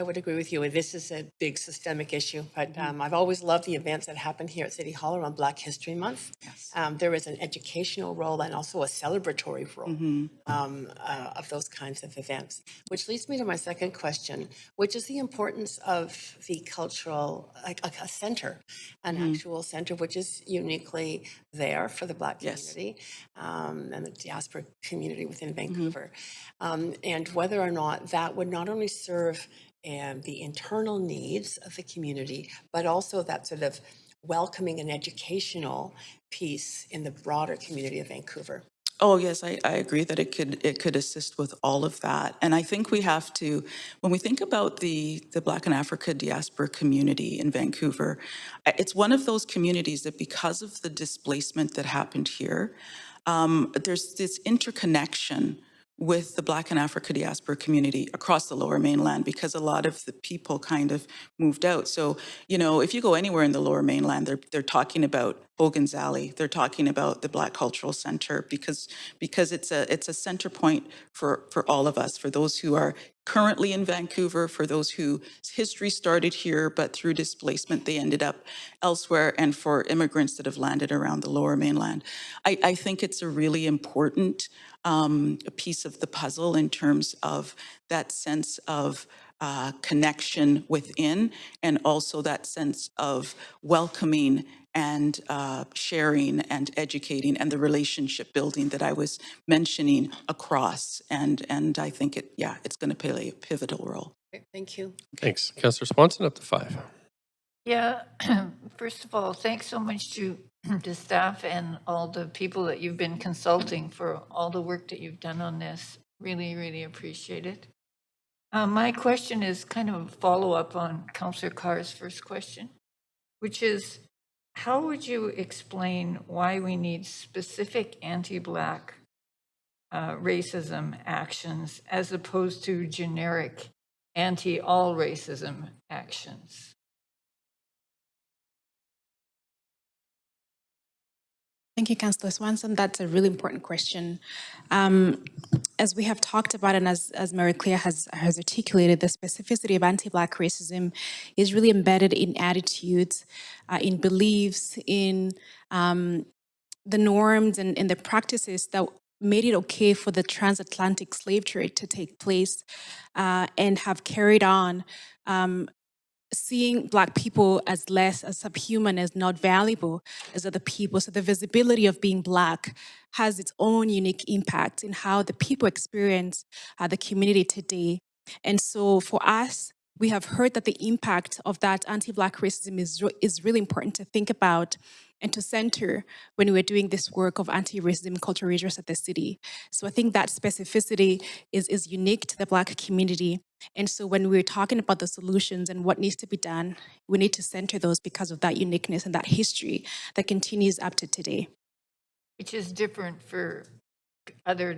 would agree with you. This is a big systemic issue, but I've always loved the events that happen here at City Hall around Black History Month. Yes. There is an educational role and also a celebratory role of those kinds of events, which leads me to my second question, which is the importance of the cultural, like a center, an actual center, which is uniquely there for the Black community and the diaspora community within Vancouver. And whether or not that would not only serve the internal needs of the community, but also that sort of welcoming and educational piece in the broader community of Vancouver. Oh, yes, I agree that it could assist with all of that. And I think we have to, when we think about the Black and Africa diaspora community in Vancouver, it's one of those communities that because of the displacement that happened here, there's this interconnection with the Black and Africa diaspora community across the Lower Mainland because a lot of the people kind of moved out. So, you know, if you go anywhere in the Lower Mainland, they're talking about Hogan's Alley, they're talking about the Black Cultural Center because it's a center point for all of us, for those who are currently in Vancouver, for those whose history started here, but through displacement, they ended up elsewhere, and for immigrants that have landed around the Lower Mainland. I think it's a really important a piece of the puzzle in terms of that sense of connection within, and also that sense of welcoming and sharing and educating and the relationship building that I was mentioning across. And I think it's going to play a pivotal role. Great, thank you. Thanks. Councillor Swanson, up to 5. Yeah, first of all, thanks so much to staff and all the people that you've been consulting for all the work that you've done on this. Really, really appreciate it. My question is kind of a follow-up on Councillor Carr's first question, which is, how would you explain why we need specific anti-Black racism actions as opposed to generic anti-all racism actions? Thank you, Councillor Swanson. That's a really important question. As we have talked about and as Mary Claire has articulated, the specificity of anti-Black racism is really embedded in attitudes, in beliefs, in the norms and the practices that made it okay for the transatlantic slave trade to take place and have carried on seeing Black people as less, as subhuman, as not valuable as other people. So the visibility of being Black has its own unique impact in how the people experience the community today. And so for us, we have heard that the impact of that anti-Black racism is really important to think about and to center when we're doing this work of anti-racism cultural redress at the city. So I think that specificity is unique to the Black community. And so when we're talking about the solutions and what needs to be done, we need to center those because of that uniqueness and that history that continues up to today. Which is different for other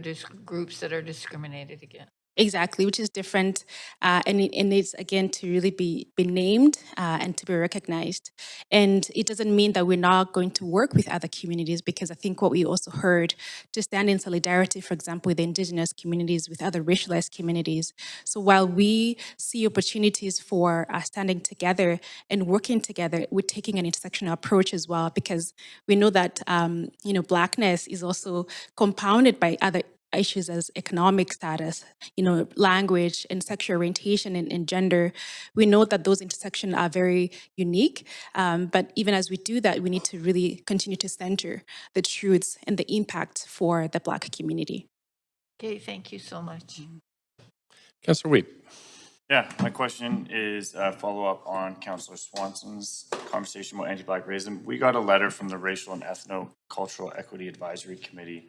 groups that are discriminated against. Exactly, which is different, and it needs again to really be named and to be recognized. And it doesn't mean that we're not going to work with other communities, because I think what we also heard, to stand in solidarity, for example, with the Indigenous communities, with other racialized communities. So while we see opportunities for standing together and working together, we're taking an intersectional approach as well, because we know that Blackness is also compounded by other issues as economic status, language and sexual orientation and gender. We know that those intersections are very unique, but even as we do that, we need to really continue to center the truths and the impact for the Black community. Okay, thank you so much. Councillor Weep. Yeah, my question is a follow-up on Councillor Swanson's conversation about anti-Black racism. We got a letter from the Racial and Ethno-Cultural Equity Advisory Committee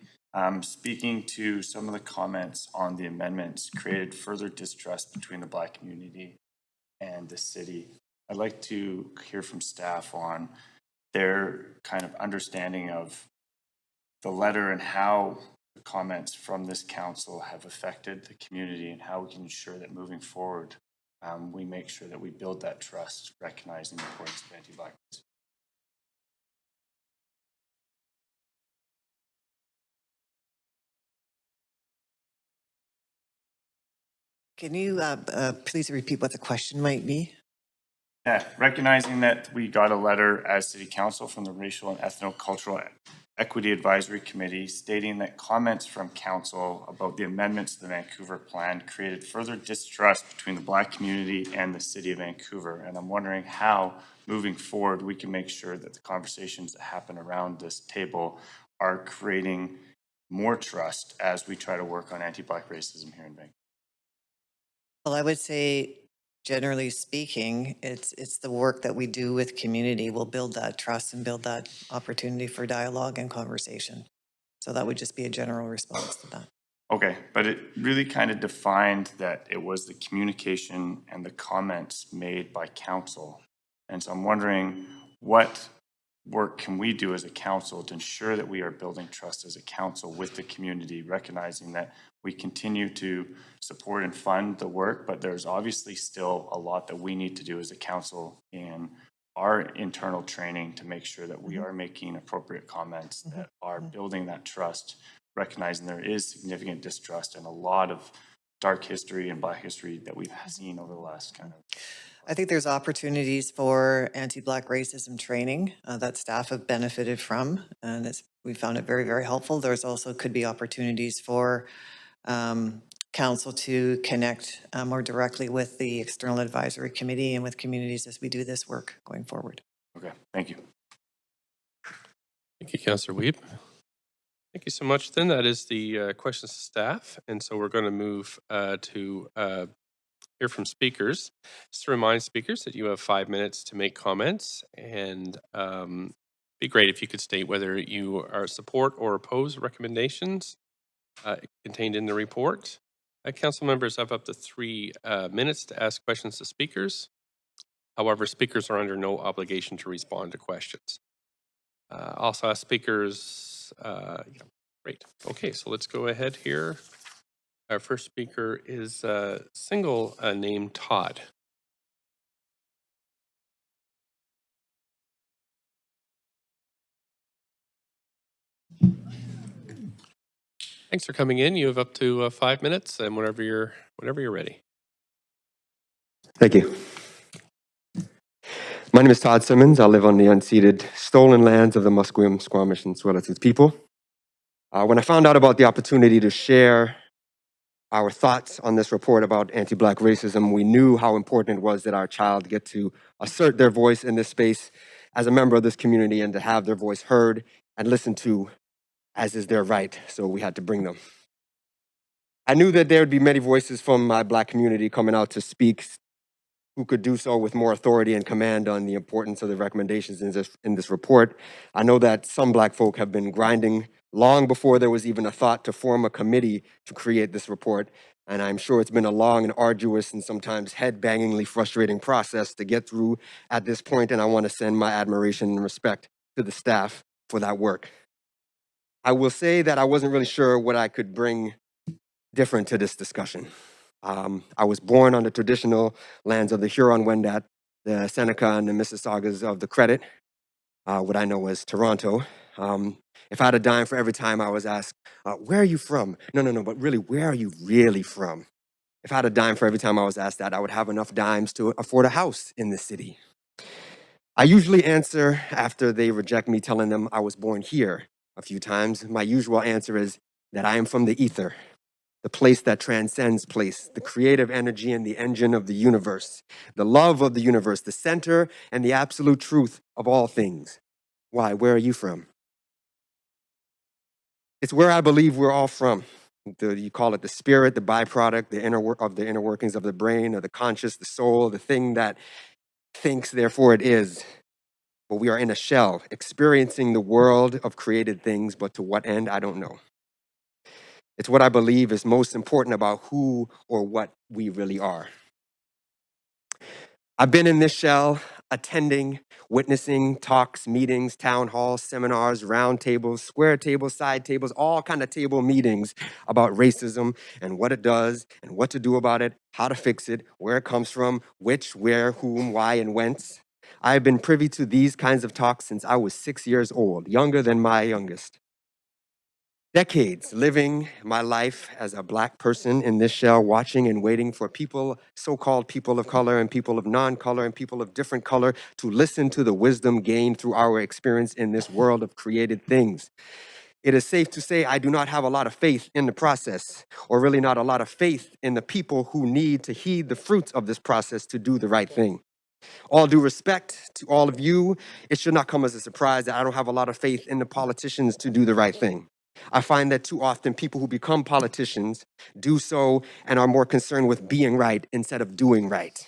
speaking to some of the comments on the amendments created further distrust between the Black community and the city. I'd like to hear from staff on their kind of understanding of the letter and how the comments from this council have affected the community, and how we can ensure that moving forward, we make sure that we build that trust, recognizing the importance of anti-Black racism. Can you please repeat what the question might be? Yeah, recognizing that we got a letter as City Council from the Racial and Ethno-Cultural Equity Advisory Committee stating that comments from Council about the amendments to the Vancouver Plan created further distrust between the Black community and the City of Vancouver. And I'm wondering how, moving forward, we can make sure that the conversations that happen around this table are creating more trust as we try to work on anti-Black racism here in Vancouver. Well, I would say, generally speaking, it's the work that we do with community will build that trust and build that opportunity for dialogue and conversation. So that would just be a general response to that. Okay, but it really kind of defined that it was the communication and the comments made by council. And so I'm wondering, what work can we do as a council to ensure that we are building trust as a council with the community, recognizing that we continue to support and fund the work, but there's obviously still a lot that we need to do as a council in our internal training to make sure that we are making appropriate comments that are building that trust, recognizing there is significant distrust and a lot of dark history and Black history that we've seen over the last kind of. I think there's opportunities for anti-Black racism training that staff have benefited from, and we found it very, very helpful. There's also could be opportunities for council to connect more directly with the External Advisory Committee and with communities as we do this work going forward. Okay, thank you. Thank you, Councillor Weep. Thank you so much. Then that is the questions to staff. And so we're going to move to hear from speakers. Just to remind speakers that you have 5 minutes to make comments, and be great if you could state whether you are support or oppose recommendations contained in the report. Council members have up to 3 minutes to ask questions to speakers. However, speakers are under no obligation to respond to questions. Also ask speakers, yeah, great. Okay, so let's go ahead here. Our first speaker is single name Todd. Thanks for coming in. You have up to 5 minutes, and whenever you're ready. Thank you. My name is Todd Simmons. I live on the unceded, stolen lands of the Musqueam, Squamish, and Tsleil-Waututh people. When I found out about the opportunity to share our thoughts on this report about anti-Black racism, we knew how important it was that our child get to assert their voice in this space as a member of this community and to have their voice heard and listened to, as is their right, so we had to bring them. I knew that there would be many voices from my Black community coming out to speak who could do so with more authority and command on the importance of the recommendations in this report. I know that some Black folk have been grinding long before there was even a thought to form a committee to create this report, and I'm sure it's been a long and arduous and sometimes head-bangingly frustrating process to get through at this point, and I want to send my admiration and respect to the staff for that work. I will say that I wasn't really sure what I could bring different to this discussion. I was born on the traditional lands of the Huron-Wendat, the Seneca and the Mississaugas of the Credit, what I know as Toronto. If I had a dime for every time I was asked, where are you from? No, but really, where are you really from? If I had a dime for every time I was asked that, I would have enough dimes to afford a house in this city. I usually answer after they reject me telling them I was born here a few times. My usual answer is that I am from the ether, the place that transcends place, the creative energy and the engine of the universe, the love of the universe, the center and the absolute truth of all things. Why? Where are you from? It's where I believe we're all from. You call it the spirit, the byproduct, the inner workings of the brain, or the conscious, the soul, the thing that thinks, therefore it is. But we are in a shell, experiencing the world of created things, but to what end, I don't know. It's what I believe is most important about who or what we really are. I've been in this shell, attending, witnessing talks, meetings, town halls, seminars, round tables, square tables, side tables, all kind of table meetings about racism and what it does and what to do about it, how to fix it, where it comes from, which, where, whom, why, and whence. I have been privy to these kinds of talks since I was 6 years old, younger than my youngest. Decades living my life as a Black person in this shell, watching and waiting for people, so-called people of color and people of non-color and people of different color to listen to the wisdom gained through our experience in this world of created things. It is safe to say I do not have a lot of faith in the process, or really not a lot of faith in the people who need to heed the fruits of this process to do the right thing. All due respect to all of you, it should not come as a surprise that I don't have a lot of faith in the politicians to do the right thing. I find that too often people who become politicians do so and are more concerned with being right instead of doing right.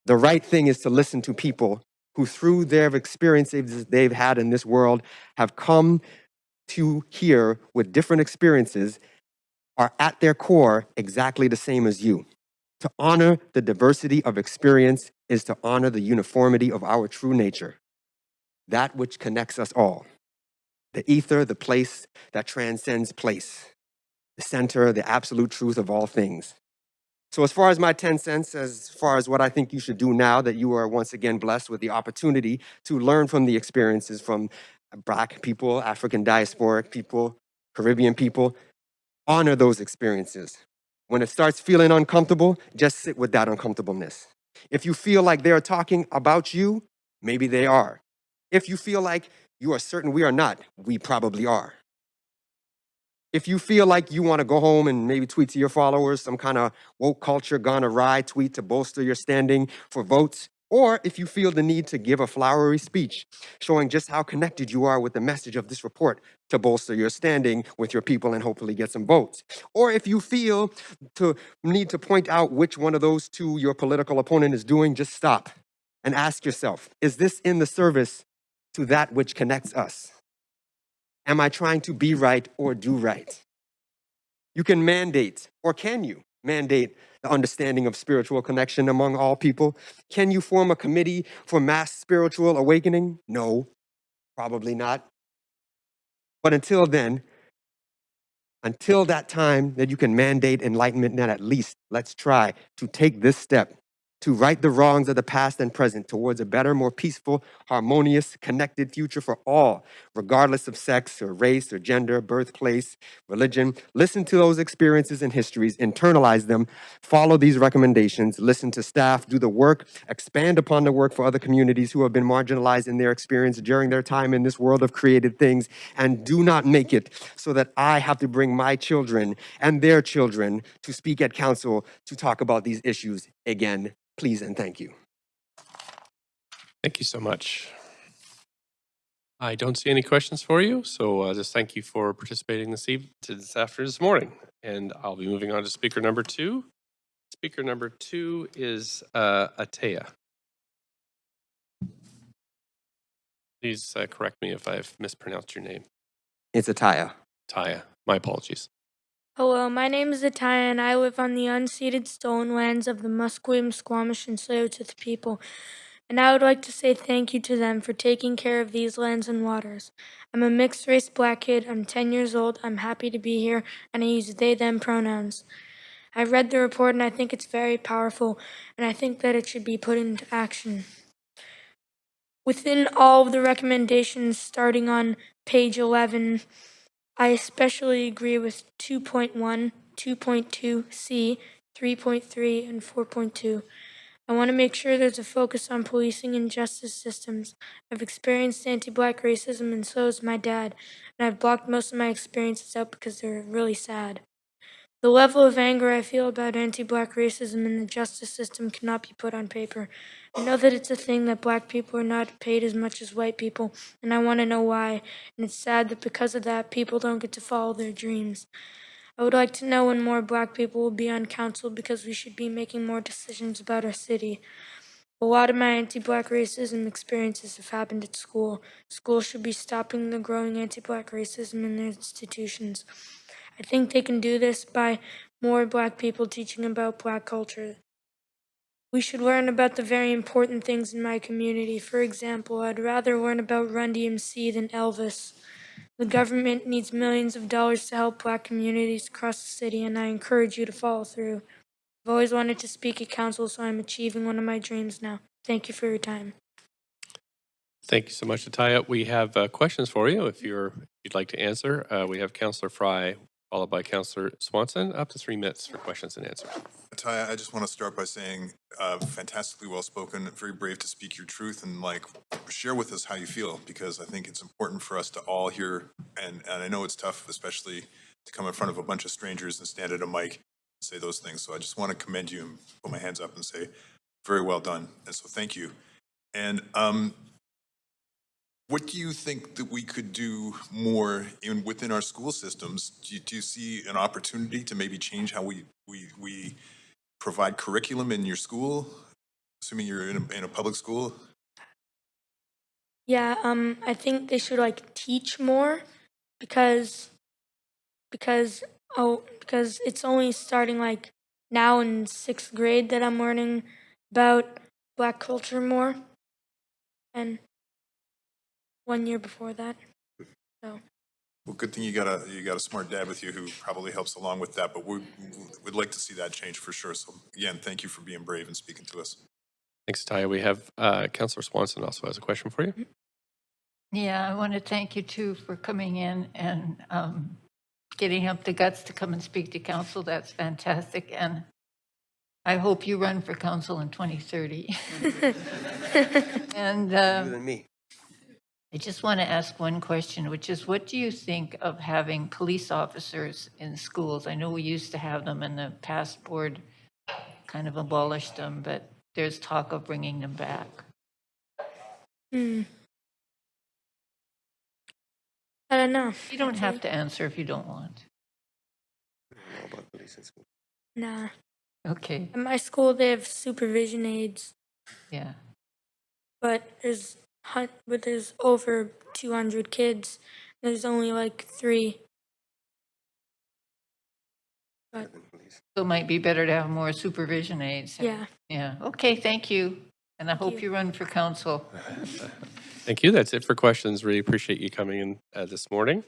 The right thing is to listen to people who, through their experiences they've had in this world, have come to here with different experiences, are at their core exactly the same as you. To honor the diversity of experience is to honor the uniformity of our true nature, that which connects us all. The ether, the place that transcends place, the center, the absolute truth of all things. So as far as my 10 cents, as far as what I think you should do now that you are once again blessed with the opportunity to learn from the experiences from Black people, African diasporic people, Caribbean people, honor those experiences. When it starts feeling uncomfortable, just sit with that uncomfortableness. If you feel like they're talking about you, maybe they are. If you feel like you are certain we are not, we probably are. If you feel like you want to go home and maybe tweet to your followers some kind of woke culture gone awry tweet to bolster your standing for votes, or if you feel the need to give a flowery speech showing just how connected you are with the message of this report to bolster your standing with your people and hopefully get some votes, or if you feel to need to point out which one of those two your political opponent is doing, just stop and ask yourself, is this in the service to that which connects us? Am I trying to be right or do right? You can mandate, or can you mandate the understanding of spiritual connection among all people? Can you form a committee for mass spiritual awakening? No, probably not. But until then, until that time that you can mandate enlightenment, then at least let's try to take this step to right the wrongs of the past and present towards a better, more peaceful, harmonious, connected future for all, regardless of sex or race or gender, birthplace, religion. Listen to those experiences and histories, internalize them, follow these recommendations, listen to staff, do the work, expand upon the work for other communities who have been marginalized in their experience during their time in this world of created things, and do not make it so that I have to bring my children and their children to speak at council to talk about these issues again. Please and thank you. Thank you so much. I don't see any questions for you, so just thank you for participating this morning. And I'll be moving on to speaker number 2. Speaker number 2 is Atea. Please correct me if I've mispronounced your name. It's Ataya. Taya, my apologies. Hello, my name is Ataya, and I live on the unceded stolen lands of the Musqueam, Squamish, and Tsleil-Waututh people, and I would like to say thank you to them for taking care of these lands and waters. I'm a mixed-race Black kid. I'm 10 years old. I'm happy to be here, and I use they/them pronouns. I read the report and I think it's very powerful, and I think that it should be put into action. Within all of the recommendations starting on page 11, I especially agree with 2.1, 2.2C, 3.3, and 4.2. I want to make sure there's a focus on policing and justice systems. I've experienced anti-Black racism, and so has my dad, and I've blocked most of my experiences out because they're really sad. The level of anger I feel about anti-Black racism in the justice system cannot be put on paper. I know that it's a thing that Black people are not paid as much as white people, and I want to know why, and it's sad that because of that, people don't get to follow their dreams. I would like to know when more Black people will be on council because we should be making more decisions about our city. A lot of my anti-Black racism experiences have happened at school. Schools should be stopping the growing anti-Black racism in their institutions. I think they can do this by more Black people teaching about Black culture. We should learn about the very important things in my community. For example, I'd rather learn about Run DMC than Elvis. The government needs millions of dollars to help Black communities across the city, and I encourage you to follow through. I've always wanted to speak at council, so I'm achieving one of my dreams now. Thank you for your time. Thank you so much, Ataya. We have questions for you if you'd like to answer. We have Councillor Fry, followed by Councillor Swanson. Up to 3 minutes for questions and answers. Ataya, I just want to start by saying, fantastically well spoken, very brave to speak your truth and share with us how you feel, because I think it's important for us to all hear, and I know it's tough, especially to come in front of a bunch of strangers and stand at a mic and say those things. So I just want to commend you and put my hands up and say, very well done. And so thank you. And what do you think that we could do more within our school systems? Do you see an opportunity to maybe change how we provide curriculum in your school, assuming you're in a public school? Yeah, I think they should teach more because it's only starting now in 6th grade that I'm learning about Black culture more, and 1 year before that. So Well, good thing you got a smart dad with you who probably helps along with that, but we'd like to see that change for sure. So again, thank you for being brave and speaking to us. Thanks, Ataya. We have Councillor Swanson also has a question for you. Yeah, I want to thank you too for coming in and getting up the guts to come and speak to council. That's fantastic. And I hope you run for council in 2030. And Better than me. I just want to ask one question, which is, what do you think of having police officers in schools? I know we used to have them, and the past board kind of abolished them, but there's talk of bringing them back. I don't know. You don't have to answer if you don't want. I don't know about police in school. Nah. Okay, At my school, they have supervision aides, yeah. but there's over 200 kids. There's only 3. But So it might be better to have more supervision aides. yeah. Yeah, okay, thank you. And I hope you. you run for council. Thank you. That's it for questions. Really appreciate you coming in this morning.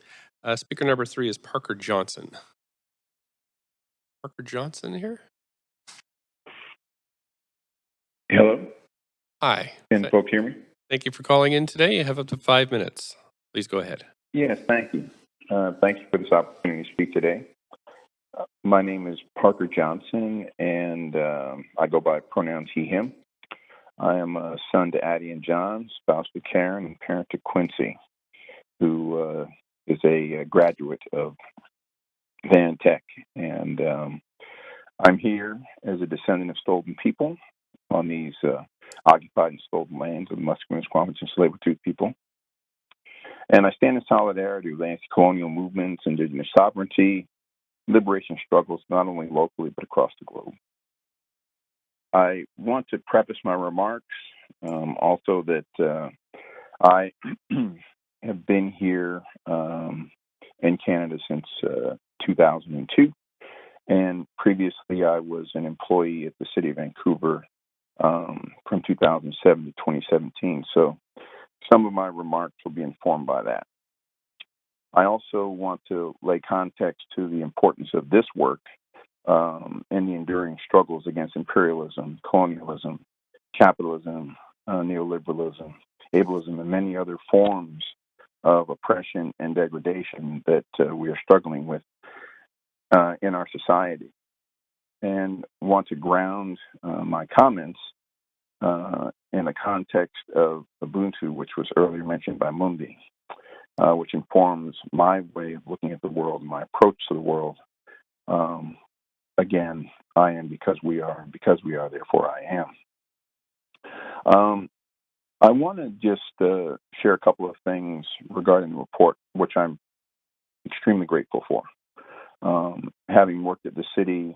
Speaker number 3 is Parker Johnson. Parker Johnson here? Hello, Hi. can folks hear me? Thank you for calling in today. You have up to 5 minutes. Please go ahead. Yes, thank you. Thank you for this opportunity to speak today. My name is Parker Johnson, and I go by pronouns he, him. I am a son to Addie and John, spouse to Karen, and parent to Quincy, who is a graduate of Van Tech. And I'm here as a descendant of stolen people on these occupied and stolen lands of the Musqueam, Squamish, and Tsleil-Waututh people. And I stand in solidarity with anti-colonial movements, indigenous sovereignty, liberation struggles, not only locally, but across the globe. I want to preface my remarks also that I have been here in Canada since 2002. And previously, I was an employee at the City of Vancouver from 2007 to 2017. So some of my remarks will be informed by that. I also want to lay context to the importance of this work and the enduring struggles against imperialism, colonialism, capitalism, neoliberalism, ableism, and many other forms of oppression and degradation that we are struggling with in our society. And want to ground my comments in the context of Ubuntu, which was earlier mentioned by Mundi, which informs my way of looking at the world, my approach to the world. Again, I am because we are, therefore I am. I want to just share a couple of things regarding the report, which I'm extremely grateful for. Having worked at the city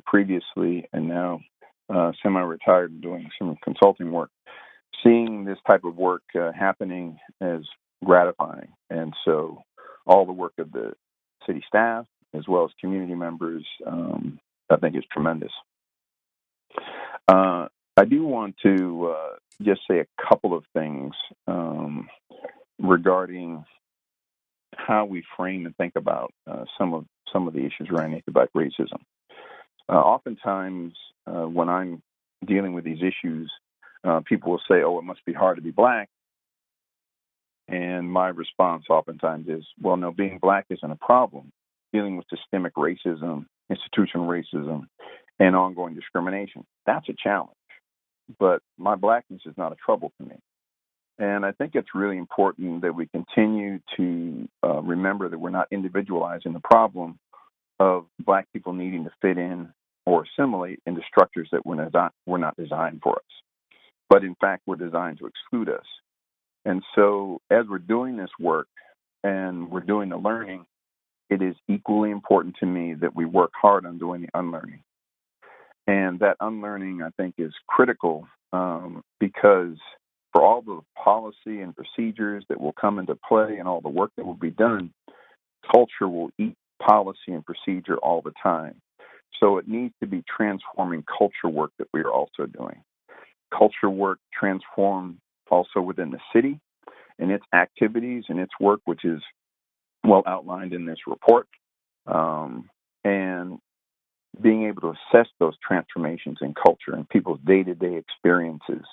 previously and now semi-retired and doing some consulting work, seeing this type of work happening is gratifying. And so all the work of the city staff as well as community members, I think is tremendous. I do want to just say a couple of things regarding how we frame and think about some of the issues around anti-Black racism. Oftentimes, when I'm dealing with these issues, people will say, "Oh, it must be hard to be Black," and my response oftentimes is, "Well, no, being Black isn't a problem. Dealing with systemic racism, institutional racism, and ongoing discrimination, that's a challenge. But my Blackness is not a trouble to me." And I think it's really important that we continue to remember that we're not individualizing the problem of Black people needing to fit in or assimilate into structures that were not designed for us, but in fact were designed to exclude us. And so as we're doing this work and we're doing the learning, it is equally important to me that we work hard on doing the unlearning. And that unlearning, I think, is critical because for all the policy and procedures that will come into play and all the work that will be done, culture will eat policy and procedure all the time. So it needs to be transforming culture work that we are also doing. Culture work transformed also within the city and its activities and its work, which is well outlined in this report, and being able to assess those transformations in culture and people's day-to-day experiences.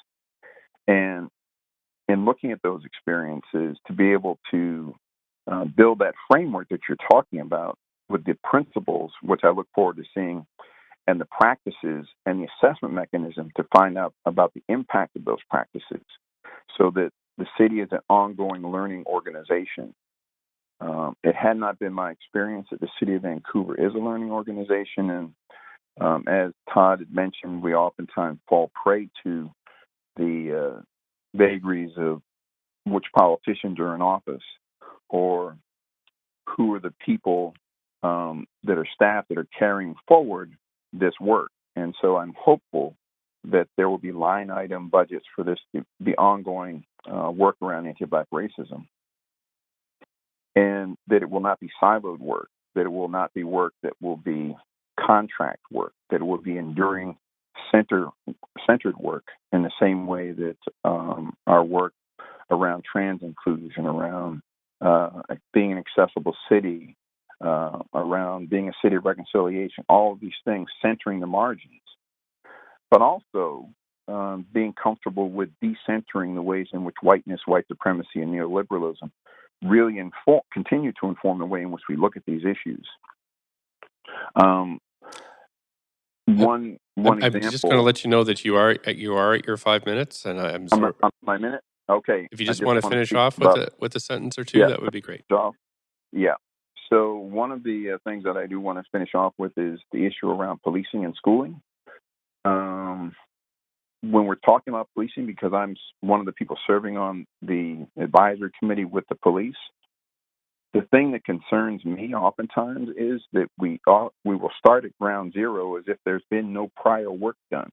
And in looking at those experiences, to be able to build that framework that you're talking about with the principles, which I look forward to seeing, and the practices and the assessment mechanism to find out about the impact of those practices so that the city is an ongoing learning organization. It had not been my experience that the city of Vancouver is a learning organization. And as Todd had mentioned, we oftentimes fall prey to the vagaries of which politicians are in office or who are the people that are staff that are carrying forward this work. And so I'm hopeful that there will be line item budgets for this to be ongoing work around anti-Black racism, and that it will not be siloed work, that it will not be work that will be contract work, that it will be enduring centered work in the same way that our work around trans inclusion, around being an accessible city, around being a city of reconciliation, all of these things centering the margins, but also being comfortable with decentering the ways in which whiteness, white supremacy, and neoliberalism really continue to inform the way in which we look at these issues. One example. I'm just going to let you know that you are at your 5 minutes, and I'm sorry. My minute. Okay. If you just want to finish off with a sentence or two, yeah, that would be great. Yeah. So one of the things that I do want to finish off with is the issue around policing and schooling. When we're talking about policing, because I'm one of the people serving on the advisory committee with the police, the thing that concerns me oftentimes is that we will start at ground zero as if there's been no prior work done.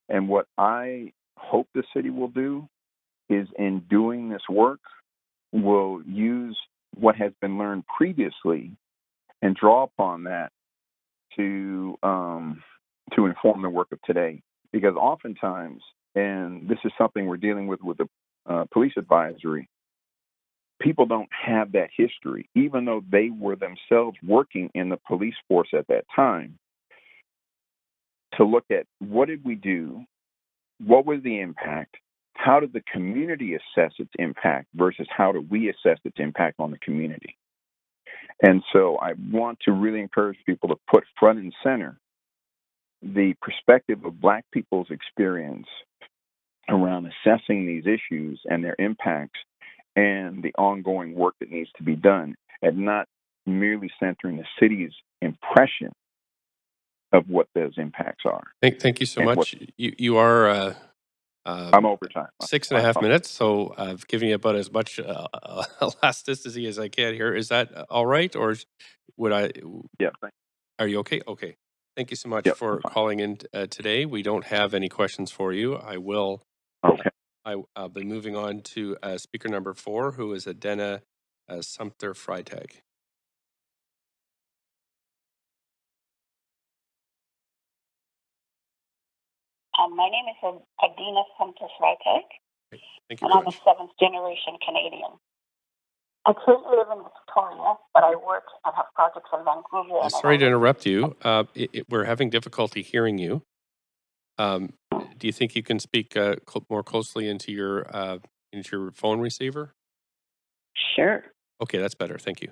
And what I hope the city will do is, in doing this work, will use what has been learned previously and draw upon that to inform the work of today. Because oftentimes, and this is something we're dealing with the police advisory, people don't have that history, even though they were themselves working in the police force at that time. to look at what did we do, what was the impact, how did the community assess its impact versus how do we assess its impact on the community. And so I want to really encourage people to put front and center the perspective of Black people's experience around assessing these issues and their impacts and the ongoing work that needs to be done, and not merely centering the city's impression of what those impacts are. Thank you so And much. You are I'm over time. 6.5 minutes, so I've given you about as much elasticity as I can here. Is that all right, or would I? Yeah. Are you okay? Okay. Thank you so much Yep, for I'm fine. calling in today. We don't have any questions for you. I will. Okay. I'll be moving on to speaker number 4, who is Adena Sumter Freitag. My name is Adena Sumter Freitag, Thank you and very I'm a much. 7th generation Canadian. I currently live in Victoria, but I work and have projects in Vancouver. And Sorry to interrupt you. We're having difficulty hearing you. Do you think you can speak more closely into your phone receiver? Sure. Okay, that's better. Thank you.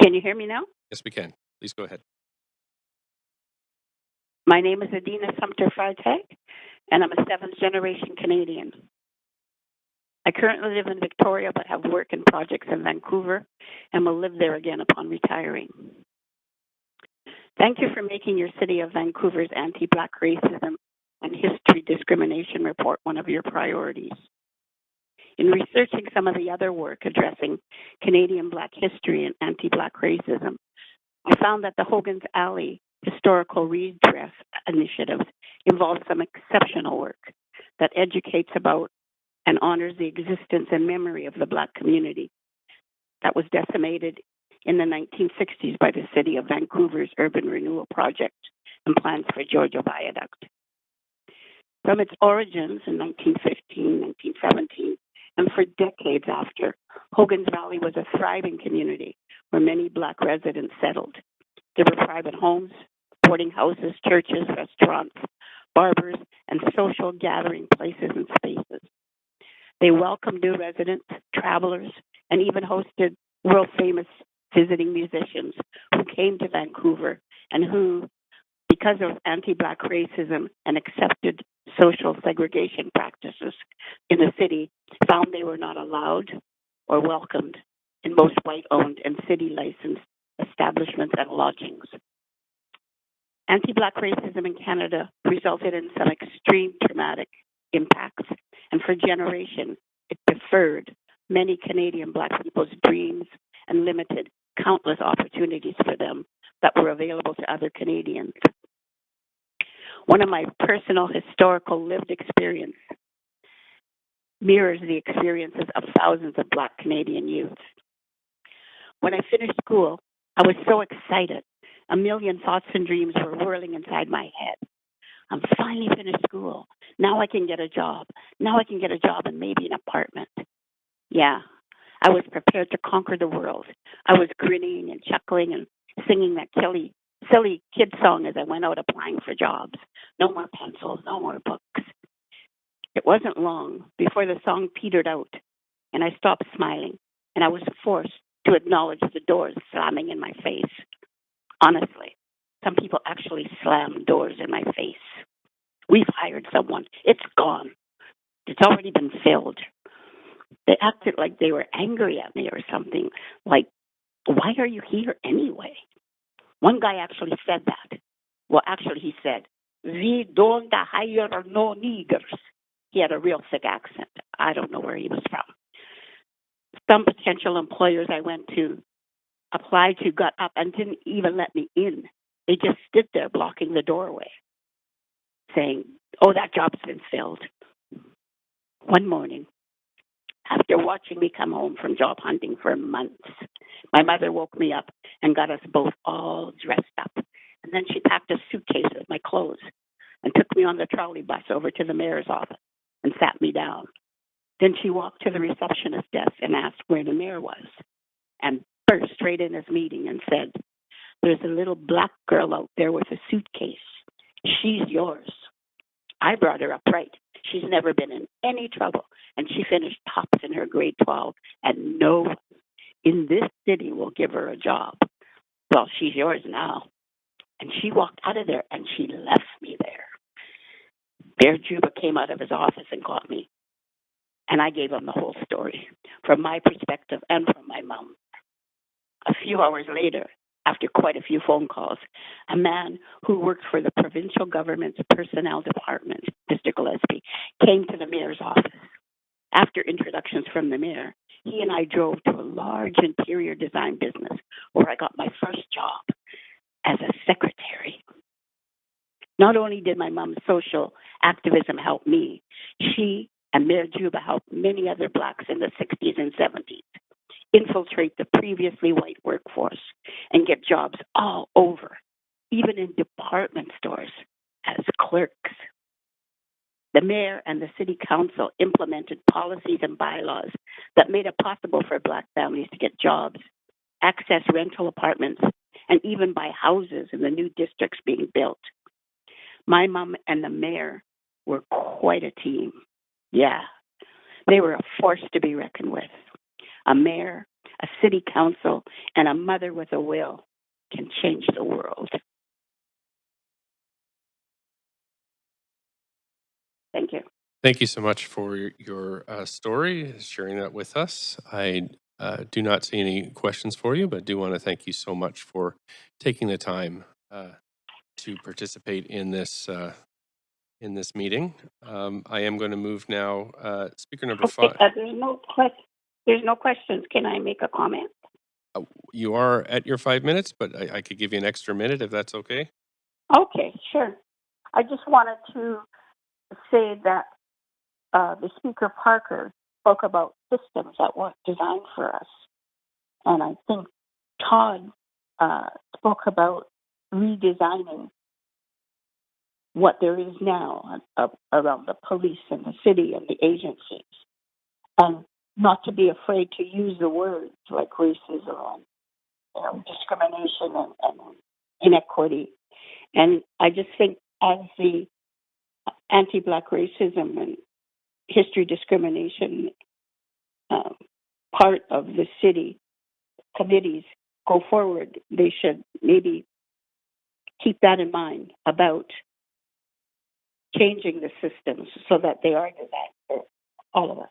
Can you hear me now? Yes, we can. Please go ahead. My name is Adena Sumter Freitag, and I'm a 7th generation Canadian. I currently live in Victoria, but have work and projects in Vancouver, and will live there again upon retiring. Thank you for making your City of Vancouver's anti-Black racism and history discrimination report one of your priorities. In researching some of the other work addressing Canadian Black history and anti-Black racism, I found that the Hogan's Alley Historical Redress Initiative involves some exceptional work that educates about and honors the existence and memory of the Black community that was decimated in the 1960s by the City of Vancouver's Urban Renewal Project and plans for Georgia Viaduct. From its origins in 1915, 1917, and for decades after, Hogan's Valley was a thriving community where many Black residents settled. There were private homes, boarding houses, churches, restaurants, barbers, and social gathering places and spaces. They welcomed new residents, travelers, and even hosted world-famous visiting musicians who came to Vancouver and who, because of anti-Black racism and accepted social segregation practices in the city, found they were not allowed or welcomed in most white-owned and city-licensed establishments and lodgings. Anti-Black racism in Canada resulted in some extreme traumatic impacts, and for generations, it deferred many Canadian Black people's dreams and limited countless opportunities for them that were available to other Canadians. One of my personal historical lived experience mirrors the experiences of thousands of Black Canadian youth. When I finished school, I was so excited. A million thoughts and dreams were whirling inside my head. I'm finally finished school. Now I can get a job. Now I can get a job and maybe an apartment. Yeah, I was prepared to conquer the world. I was grinning and chuckling and singing that silly kid song as I went out applying for jobs. No more pencils, no more books. It wasn't long before the song petered out and I stopped smiling, and I was forced to acknowledge the doors slamming in my face. Honestly, some people actually slam doors in my face. We've hired someone. It's gone. It's already been filled. They acted like they were angry at me or something, like, why are you here anyway? One guy actually said that. Well, actually, he said, we don't hire no niggers. He had a real thick accent. I don't know where he was from. Some potential employers I went to applied to got up and didn't even let me in. They just stood there blocking the doorway, saying, oh, that job's been filled. One morning, after watching me come home from job hunting for months, my mother woke me up and got us both all dressed up. And then she packed a suitcase with my clothes and took me on the trolley bus over to the mayor's office and sat me down. Then she walked to the receptionist desk and asked where the mayor was, and burst straight in his meeting and said, there's a little Black girl out there with a suitcase. She's yours. I brought her up right. She's never been in any trouble, and she finished tops in her grade 12, and no one in this city will give her a job. Well, she's yours now. And she walked out of there, and she left me there. Mayor Juba came out of his office and got me, and I gave him the whole story from my perspective and from my mom. A few hours later, after quite a few phone calls, a man who worked for the provincial government's personnel department, Mr. Gillespie, came to the mayor's office. After introductions from the mayor, he and I drove to a large interior design business where I got my first job as a secretary. Not only did my mom's social activism help me, she and Mayor Juba helped many other blacks in the 60s and 70s infiltrate the previously white workforce and get jobs all over, even in department stores as clerks. The mayor and the city council implemented policies and bylaws that made it possible for black families to get jobs, access rental apartments, and even buy houses in the new districts being built. My mom and the mayor were quite a team. Yeah, they were a force to be reckoned with. A mayor, a city council, and a mother with a will can change the world. Thank you. Thank you so much for your story, sharing that with us. I do not see any questions for you, but do want to thank you so much for taking the time to participate in this meeting. I am going to move now. Speaker number Okay, 5. there's no questions. Can I make a comment? You are at your 5 minutes, but I could give you an extra minute if that's okay. Okay, sure. I just wanted to say that the Speaker Parker spoke about systems that weren't designed for us. And I think Todd spoke about redesigning what there is now around the police and the city and the agencies. And not to be afraid to use the words like racism and discrimination and inequity. And I just think as the anti-Black racism and history discrimination part of the city committees go forward, they should maybe keep that in mind about changing the systems so that they are designed for all of us.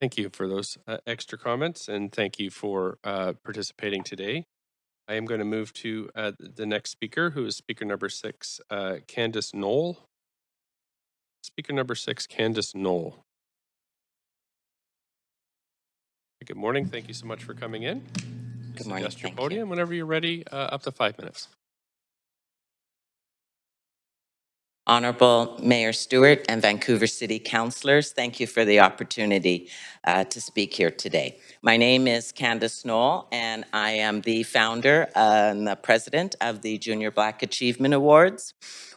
Thank you for those extra comments, and thank you for participating today. I am going to move to the next speaker, who is speaker number 6, Candace Knoll. Speaker number 6, Candace Knoll. Good morning. Thank you so much for coming in. Good morning. Adjust your Thank podium whenever you're ready, up to 5 minutes. Honorable Mayor Stewart and Vancouver City Councillors, thank you for the opportunity to speak here today. My name is Candace Knoll, and I am the founder and the president of the Junior Black Achievement Awards.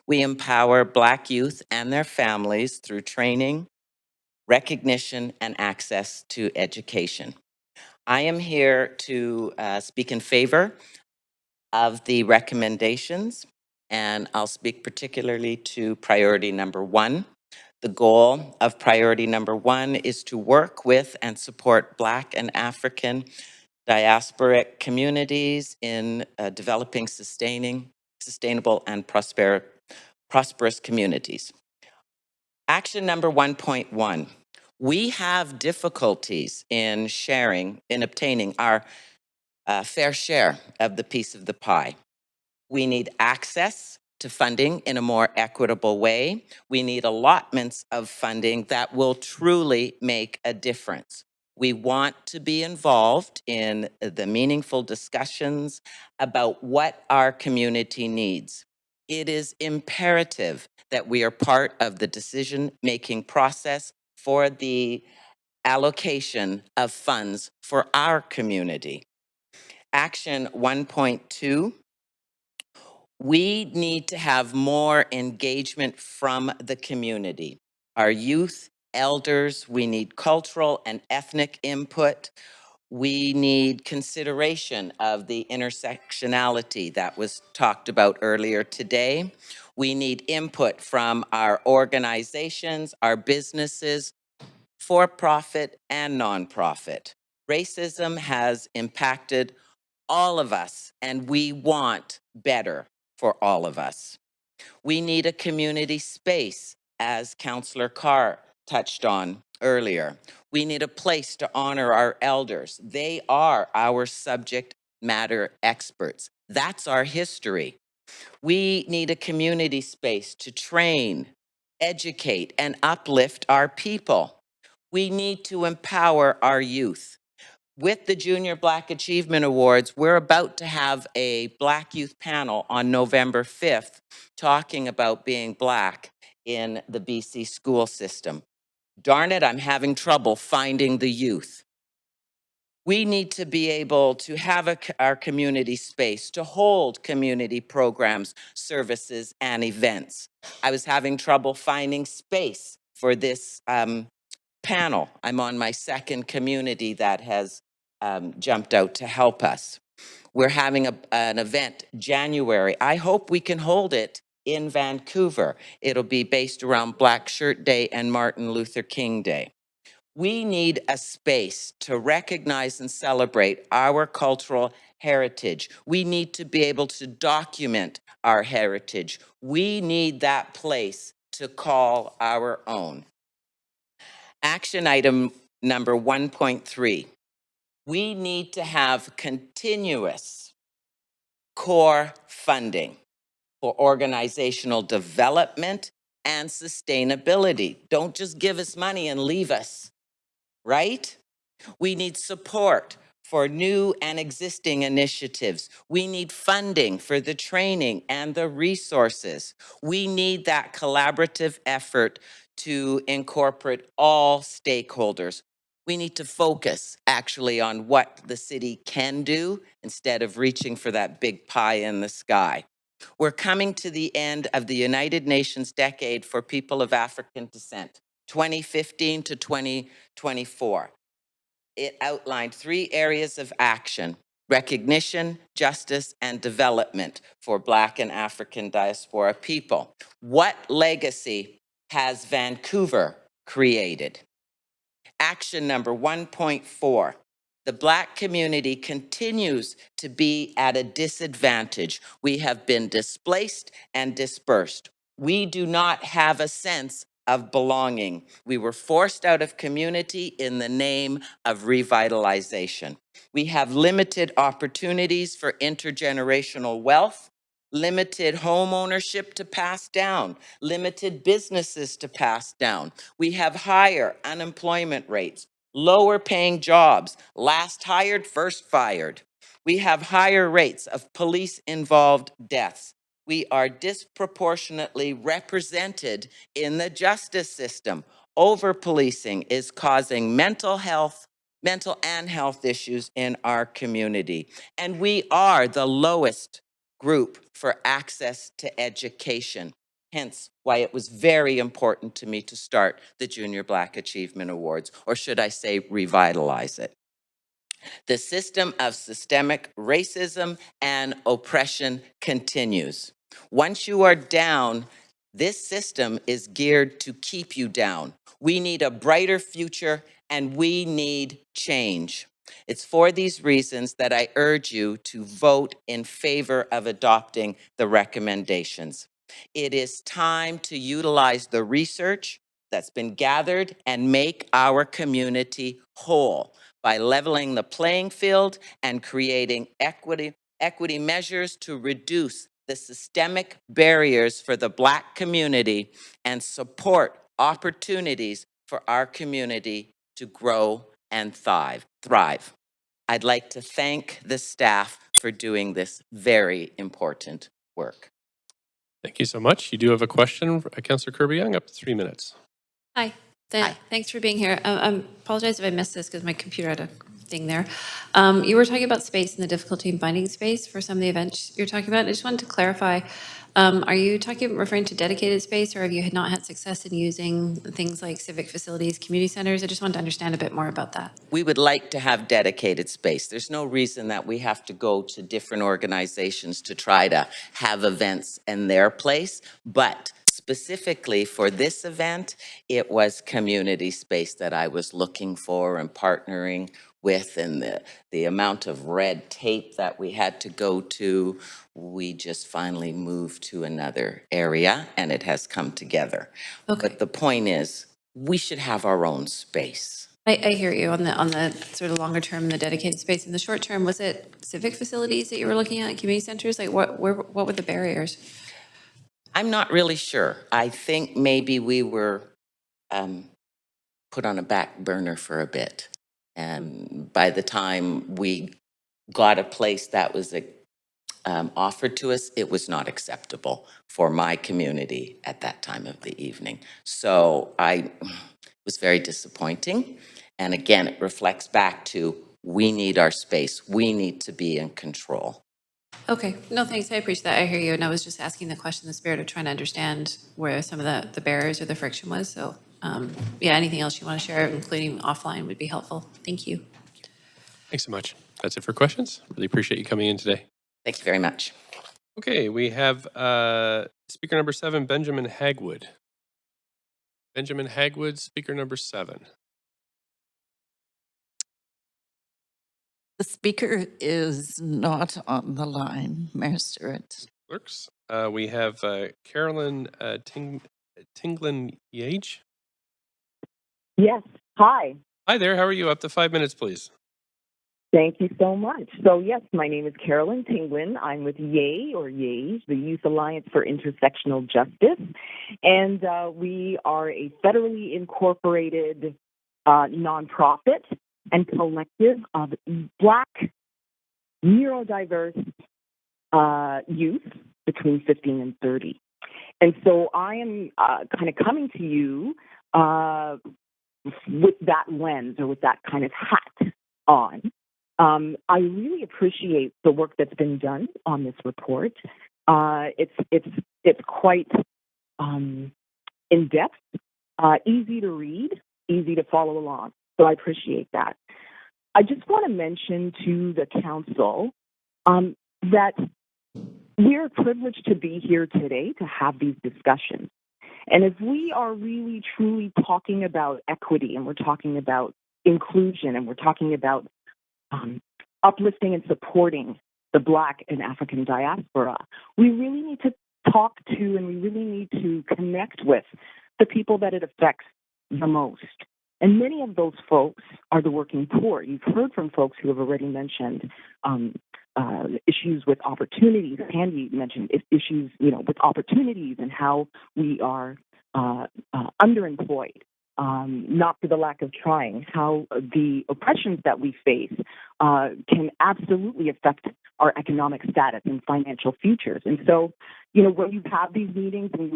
We empower Black youth and their families through training, recognition, and access to education. I am here to speak in favor of the recommendations, and I'll speak particularly to priority number 1. The goal of priority number 1 is to work with and support Black and African diasporic communities in developing sustainable and prosperous communities. Action number 1.1. We have difficulties in obtaining our fair share of the piece of the pie. We need access to funding in a more equitable way. We need allotments of funding that will truly make a difference. We want to be involved in the meaningful discussions about what our community needs. It is imperative that we are part of the decision-making process for the allocation of funds for our community. Action 1.2, we need to have more engagement from the community. Our youth, elders, we need cultural and ethnic input. We need consideration of the intersectionality that was talked about earlier today. We need input from our organizations, our businesses, for-profit and nonprofit. Racism has impacted all of us, and we want better for all of us. We need a community space, as Councillor Carr touched on earlier. We need a place to honor our elders. They are our subject matter experts. That's our history. We need a community space to train, educate, and uplift our people. We need to empower our youth. With the Junior Black Achievement Awards, we're about to have a Black Youth panel on November 5th talking about being Black in the BC school system. Darn it, I'm having trouble finding the youth. We need to be able to have our community space to hold community programs, services, and events. I was having trouble finding space for this panel. I'm on my second community that has jumped out to help us. We're having an event January. I hope we can hold it in Vancouver. It'll be based around Black Shirt Day and Martin Luther King Day. We need a space to recognize and celebrate our cultural heritage. We need to be able to document our heritage. We need that place to call our own. Action item number 1.3. We need to have continuous core funding for organizational development and sustainability. Don't just give us money and leave us, right? We need support for new and existing initiatives. We need funding for the training and the resources. We need that collaborative effort to incorporate all stakeholders. We need to focus actually on what the city can do instead of reaching for that big pie in the sky. We're coming to the end of the United Nations Decade for People of African Descent, 2015 to 2024. It outlined 3 areas of action: recognition, justice, and development for Black and African diaspora people. What legacy has Vancouver created? Action number 1.4. The Black community continues to be at a disadvantage. We have been displaced and dispersed. We do not have a sense of belonging. We were forced out of community in the name of revitalization. We have limited opportunities for intergenerational wealth, limited home ownership to pass down, limited businesses to pass down. We have higher unemployment rates, lower paying jobs, last hired, first fired. We have higher rates of police-involved deaths. We are disproportionately represented in the justice system. Over-policing is causing mental and health issues in our community. And we are the lowest group for access to education. Hence why it was very important to me to start the Junior Black Achievement Awards, or should I say revitalize it. The system of systemic racism and oppression continues. Once you are down, this system is geared to keep you down. We need a brighter future and we need change. It's for these reasons that I urge you to vote in favor of adopting the recommendations. It is time to utilize the research that's been gathered and make our community whole by leveling the playing field and creating equity measures to reduce the systemic barriers for the Black community and support opportunities for our community to grow and thrive. I'd like to thank the staff for doing this very important work. Thank you so much. You do have a question, Councillor Kirby-Young, up to 3 minutes. Hi. Thanks for being here. I apologize if I missed this because my computer had a thing there. You were talking about space and the difficulty in finding space for some of the events you're talking about. I just wanted to clarify, Are you referring to dedicated space, or have you not had success in using things like civic facilities, community centers? I just wanted to understand a bit more about that. We would like to have dedicated space. There's no reason that we have to go to different organizations to try to have events in their place, but specifically for this event, it was community space that I was looking for and partnering with, and the amount of red tape that we had to go to, we just finally moved to another area and it has come together. Okay. But the point is, we should have our own space. I hear you on the sort of longer term, the dedicated space. In the short term, was it civic facilities that you were looking at, community centers? Like what were the barriers? I'm not really sure. I think maybe we were put on a back burner for a bit. And by the time we got a place that was offered to us, it was not acceptable for my community at that time of the evening. So it was very disappointing. And again, it reflects back to we need our space. We need to be in control. Okay, no, thanks. I appreciate that. I hear you. And I was just asking the question in the spirit of trying to understand where some of the barriers or the friction was. So yeah, anything else you want to share, including offline, would be helpful. Thank you. Thanks so much. That's it for questions. Really appreciate you coming in today. Thank you very much. Okay, we have speaker number 7, Benjamin Hagwood. Benjamin Hagwood, speaker number 7. The speaker is not on the line, Mayor Stewart. Clerks. We have Carolyn Tinglin Yage. Yes. Hi. Hi there. How are you? Up to 5 minutes, please. Thank you so much. So, yes, my name is Carolyn Tinglin. I'm with YAGE, the Youth Alliance for Intersectional Justice. And we are a federally incorporated nonprofit and collective of Black neurodiverse youth between 15 and 30. And so I am kind of coming to you with that lens or with that kind of hat on. I really appreciate the work that's been done on this report. It's quite in depth, easy to read, easy to follow along. So I appreciate that. I just want to mention to the council that we're privileged to be here today to have these discussions. And if we are really, truly talking about equity and we're talking about inclusion and we're talking about uplifting and supporting the Black and African diaspora, we really need to talk to and we really need to connect with the people that it affects the most. And many of those folks are the working poor. You've heard from folks who have already mentioned issues with opportunities. Candy mentioned issues, with opportunities and how we are underemployed, not for the lack of trying, how the oppressions that we face can absolutely affect our economic status and financial futures. And so, when you have these meetings and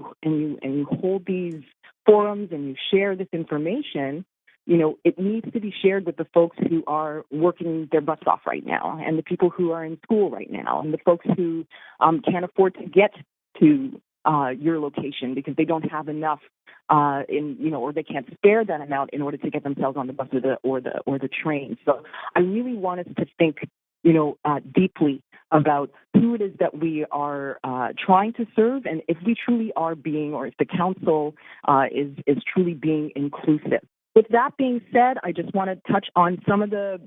you hold these forums and you share this information, it needs to be shared with the folks who are working their butts off right now, and the people who are in school right now, and the folks who can't afford to get to your location because they don't have enough or they can't spare that amount in order to get themselves on the bus or the train. So I really want us to think, deeply about who it is that we are trying to serve, and if we truly are being, or if the council is truly being inclusive. With that being said, I just want to touch on some of the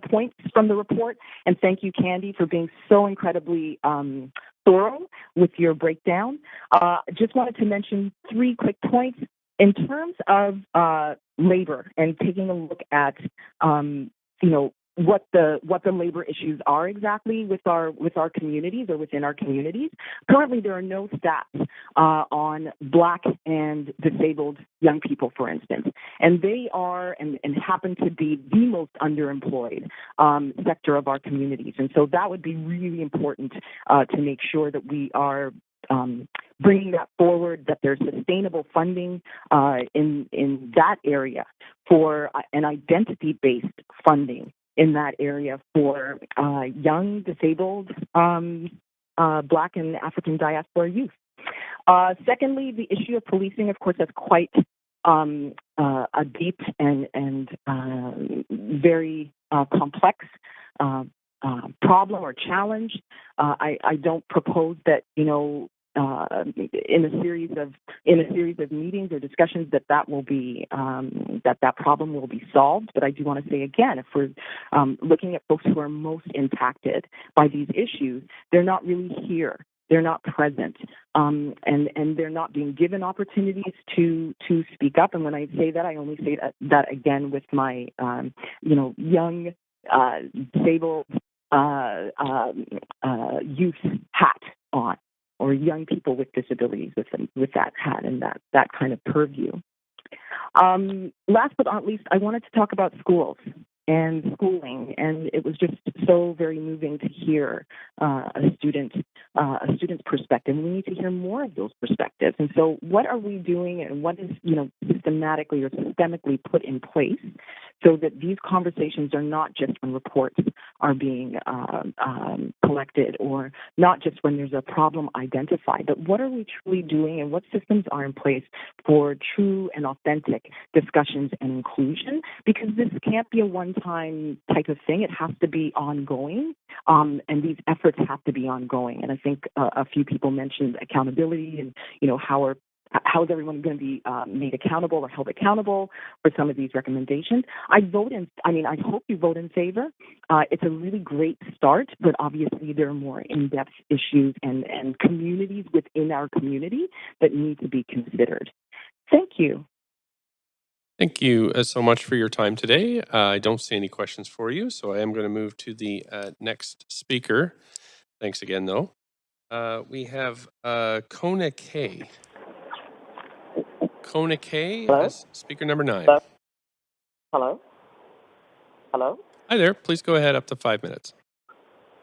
points from the report, and thank you, Candy, for being so incredibly thorough with your breakdown. Just wanted to mention 3 quick points in terms of labor and taking a look at what the labor issues are exactly with our communities or within our communities. Currently, there are no stats on Black and disabled young people, for instance, and they are and happen to be the most underemployed sector of our communities. And so that would be really important to make sure that we are bringing that forward, that there's sustainable funding in that area for an identity-based funding in that area for young, disabled Black and African diaspora youth. Secondly, the issue of policing, of course, that's quite a deep and very complex problem or challenge. I don't propose that, in a series of meetings or discussions that will be that problem will be solved. But I do want to say again, if we're looking at folks who are most impacted by these issues, they're not really here. They're not present, and they're not being given opportunities to speak up. And when I say that, I only say that again with my young disabled youth hat on, or young people with disabilities with that hat and that kind of purview. Last but not least, I wanted to talk about schools and schooling, and it was just so very moving to hear a student's perspective. We need to hear more of those perspectives. And so, what are we doing, and what is systematically or systemically put in place so that these conversations are not just when reports are being collected, or not just when there's a problem identified, but what are we truly doing, and what systems are in place for true and authentic discussions and inclusion? Because this can't be a one-time type of thing. It has to be ongoing, and these efforts have to be ongoing. And I think a few people mentioned accountability, and how is everyone going to be made accountable or held accountable for some of these recommendations? I hope you vote in favor. It's a really great start, but obviously there are more in-depth issues and communities within our community that need to be considered. Thank you. Thank you so much for your time today. I don't see any questions for you, so I am going to move to the next speaker. Thanks again, though. We have Kona K. Kona K as speaker number 9. Hello? Hello? Hi there. Please go ahead, up to 5 minutes.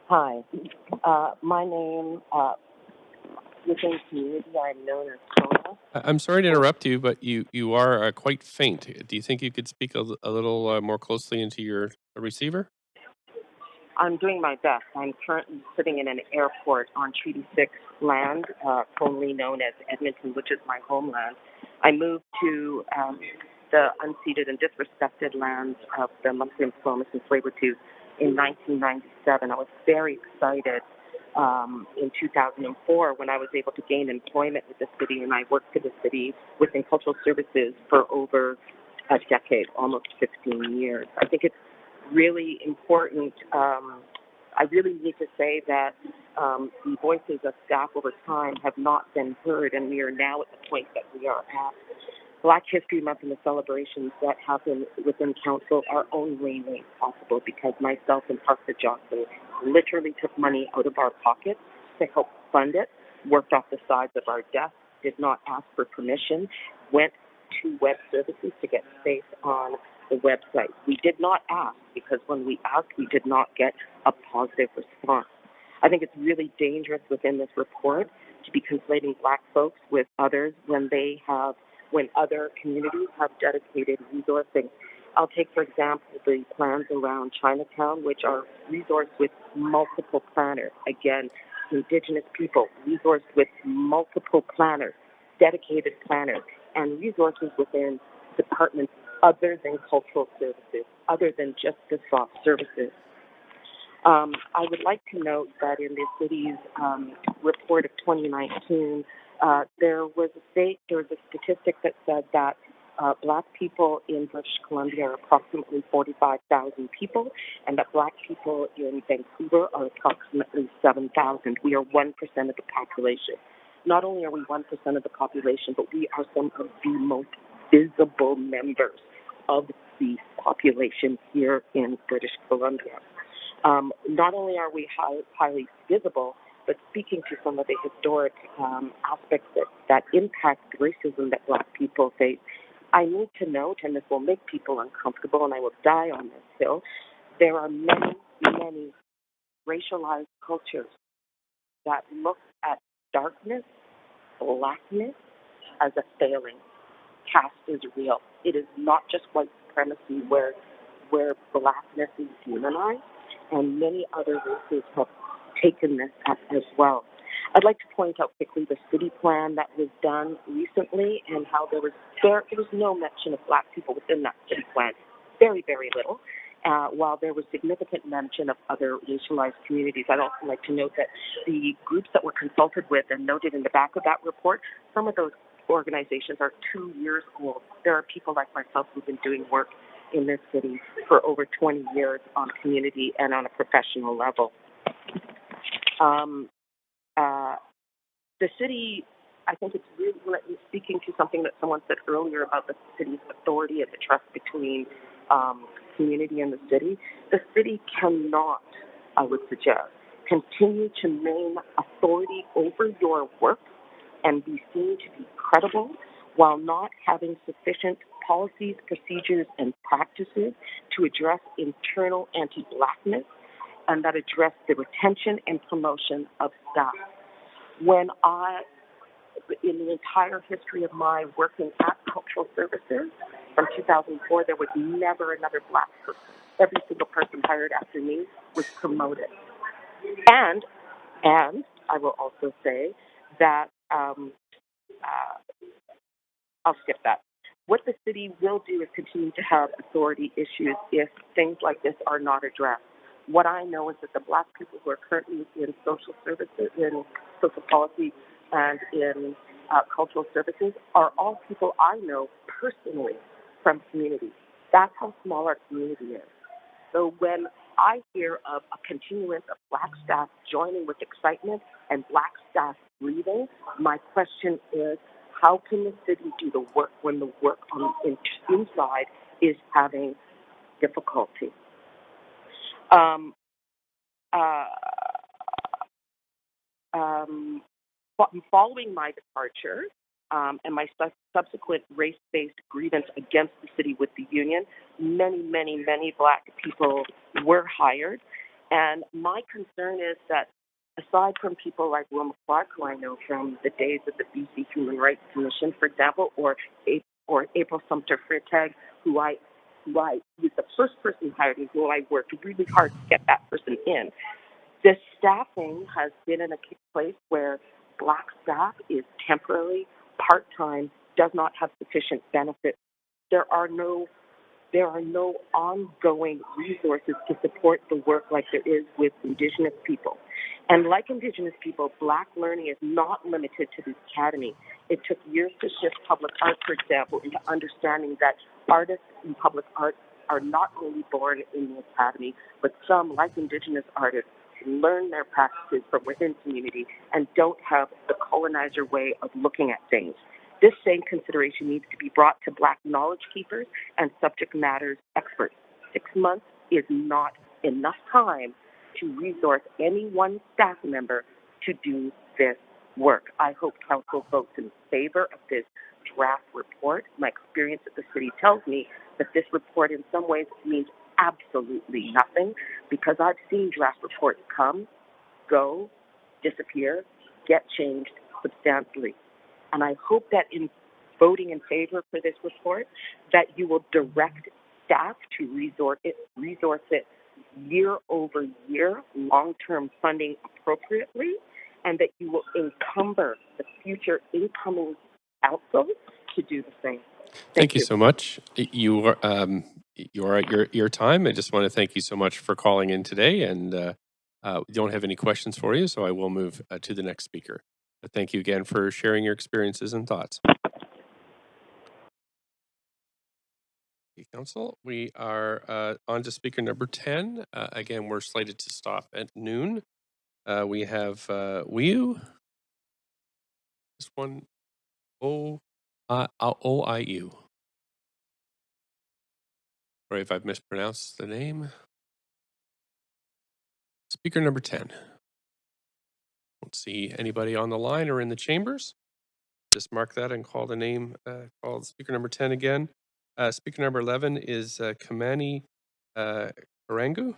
Hi. My name, within community, I'm known as Kona. I'm sorry to interrupt you, but you are quite faint. Do you think you could speak a little more closely into your receiver? I'm doing my best. I'm currently sitting in an airport on Treaty 6 land, formerly known as Edmonton, which is my homeland. I moved to the unceded and disrespected lands of the Musqueam, Squamish, and Tsleil-Waututh in 1997. I was very excited in 2004 when I was able to gain employment with the city, and I worked for the city within cultural services for over a decade, almost 15 years. I think it's really important. I really need to say that the voices of staff over time have not been heard, and we are now at the point that we are at. Black History Month and the celebrations that happen within Council are only made possible because myself and Parker Johnson literally took money out of our pockets to help fund it, worked off the sides of our desks, did not ask for permission, went to web services to get space on the website. We did not ask because when we asked, we did not get a positive response. I think it's really dangerous within this report to be conflating Black folks with others when other communities have dedicated resourcing. I'll take, for example, the plans around Chinatown, which are resourced with multiple planners. Again, Indigenous people resourced with multiple planners, dedicated planners, and resources within departments other than cultural services, other than just the soft services. I would like to note that in the city's report of 2019, there was a statistic that said that Black people in British Columbia are approximately 45,000 people, and that Black people in Vancouver are approximately 7,000. We are 1% of the population. Not only are we 1% of the population, but we are some of the most visible members of the population here in British Columbia. Not only are we highly visible, but speaking to some of the historic aspects that impact racism that Black people face, I need to note, and this will make people uncomfortable, and I will die on this hill, there are many, many racialized cultures that look at darkness, Blackness, as a failing. Caste is real. It is not just white supremacy where Blackness is demonized, and many other races have taken this up as well. I'd like to point out quickly the city plan that was done recently and how there was no mention of Black people within that city plan. Very, very little. While there was significant mention of other racialized communities, I'd also like to note that the groups that were consulted with and noted in the back of that report, some of those organizations are 2 years old. There are people like myself who've been doing work in this city for over 20 years on community and on a professional level. The city, I think it's really speaking to something that someone said earlier about the city's authority and the trust between community and the city cannot, I would suggest, continue to main authority over your work and be seen to be credible while not having sufficient policies, procedures, and practices to address internal anti-Blackness and that address the retention and promotion of staff. When in the entire history of my working at cultural services, from 2004, there was never another Black person. Every single person hired after me was promoted. And I will also say that, I'll skip that. What the city will do is continue to have authority issues if things like this are not addressed. What I know is that the Black people who are currently in social services, in social policy, and in cultural services are all people I know personally from community. That's how small our community is. So when I hear of a continuance of Black staff joining with excitement and Black staff breathing, my question is, how can the city do the work when the work on the inside is having difficulty? Following my departure and my subsequent race-based grievance against the city with the union, many Black people were hired. And my concern is that aside from people like Wilma Clark, who I know from the days of the BC Human Rights Commission, for example, or April Sumter Freitag, who was the first person hired and who I worked really hard to get that person in. The staffing has been in a place where Black staff is temporary, part-time, does not have sufficient benefits. There are no ongoing resources to support the work like there is with Indigenous people. And like Indigenous people, Black learning is not limited to the academy. It took years to shift public art, for example, into understanding that artists in public art are not only born in the academy, but some, like Indigenous artists, learn their practices from within community and don't have the colonizer way of looking at things. This same consideration needs to be brought to Black knowledge keepers and subject matters experts. 6 months is not enough time to resource any one staff member to do this work. I hope Council votes in favor of this draft report. My experience at the city tells me that this report in some ways means absolutely nothing, because I've seen draft reports come, go, disappear, get changed substantially. And I hope that in voting in favor for this report, that you will direct staff to resource it year over year, long-term funding appropriately, and that you will encumber the future incoming council to do the same. Thank you so much. You are at your time. I just want to thank you so much for calling in today, and we don't have any questions for you, so I will move to the next speaker. But thank you again for sharing your experiences and thoughts. Council, we are on to speaker number 10. Again, we're slated to stop at noon. We have OIU. This one, OIU. Sorry if I've mispronounced the name. Speaker number 10. Don't see anybody on the line or in the chambers. Just mark that and call the name, call speaker number 10 again. Speaker number 11 is Kamani Karangu.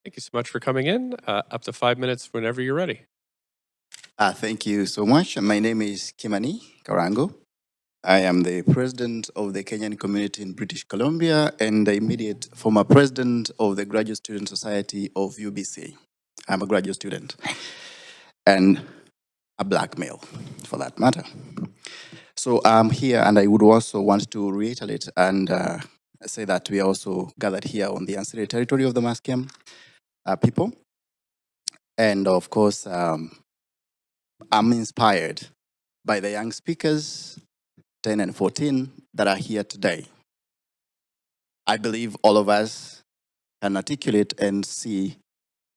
Thank you so much for coming in. Up to 5 minutes whenever you're ready. Thank you so much. My name is Kimani Karangu. I am the president of the Kenyan community in British Columbia and the immediate former president of the Graduate Student Society of UBC. I'm a graduate student and a black male, for that matter. So I'm here, and I would also want to reiterate and say that we are also gathered here on the ancillary territory of the Musqueam people. And of course, I'm inspired by the young speakers, 10 and 14, that are here today. I believe all of us can articulate and see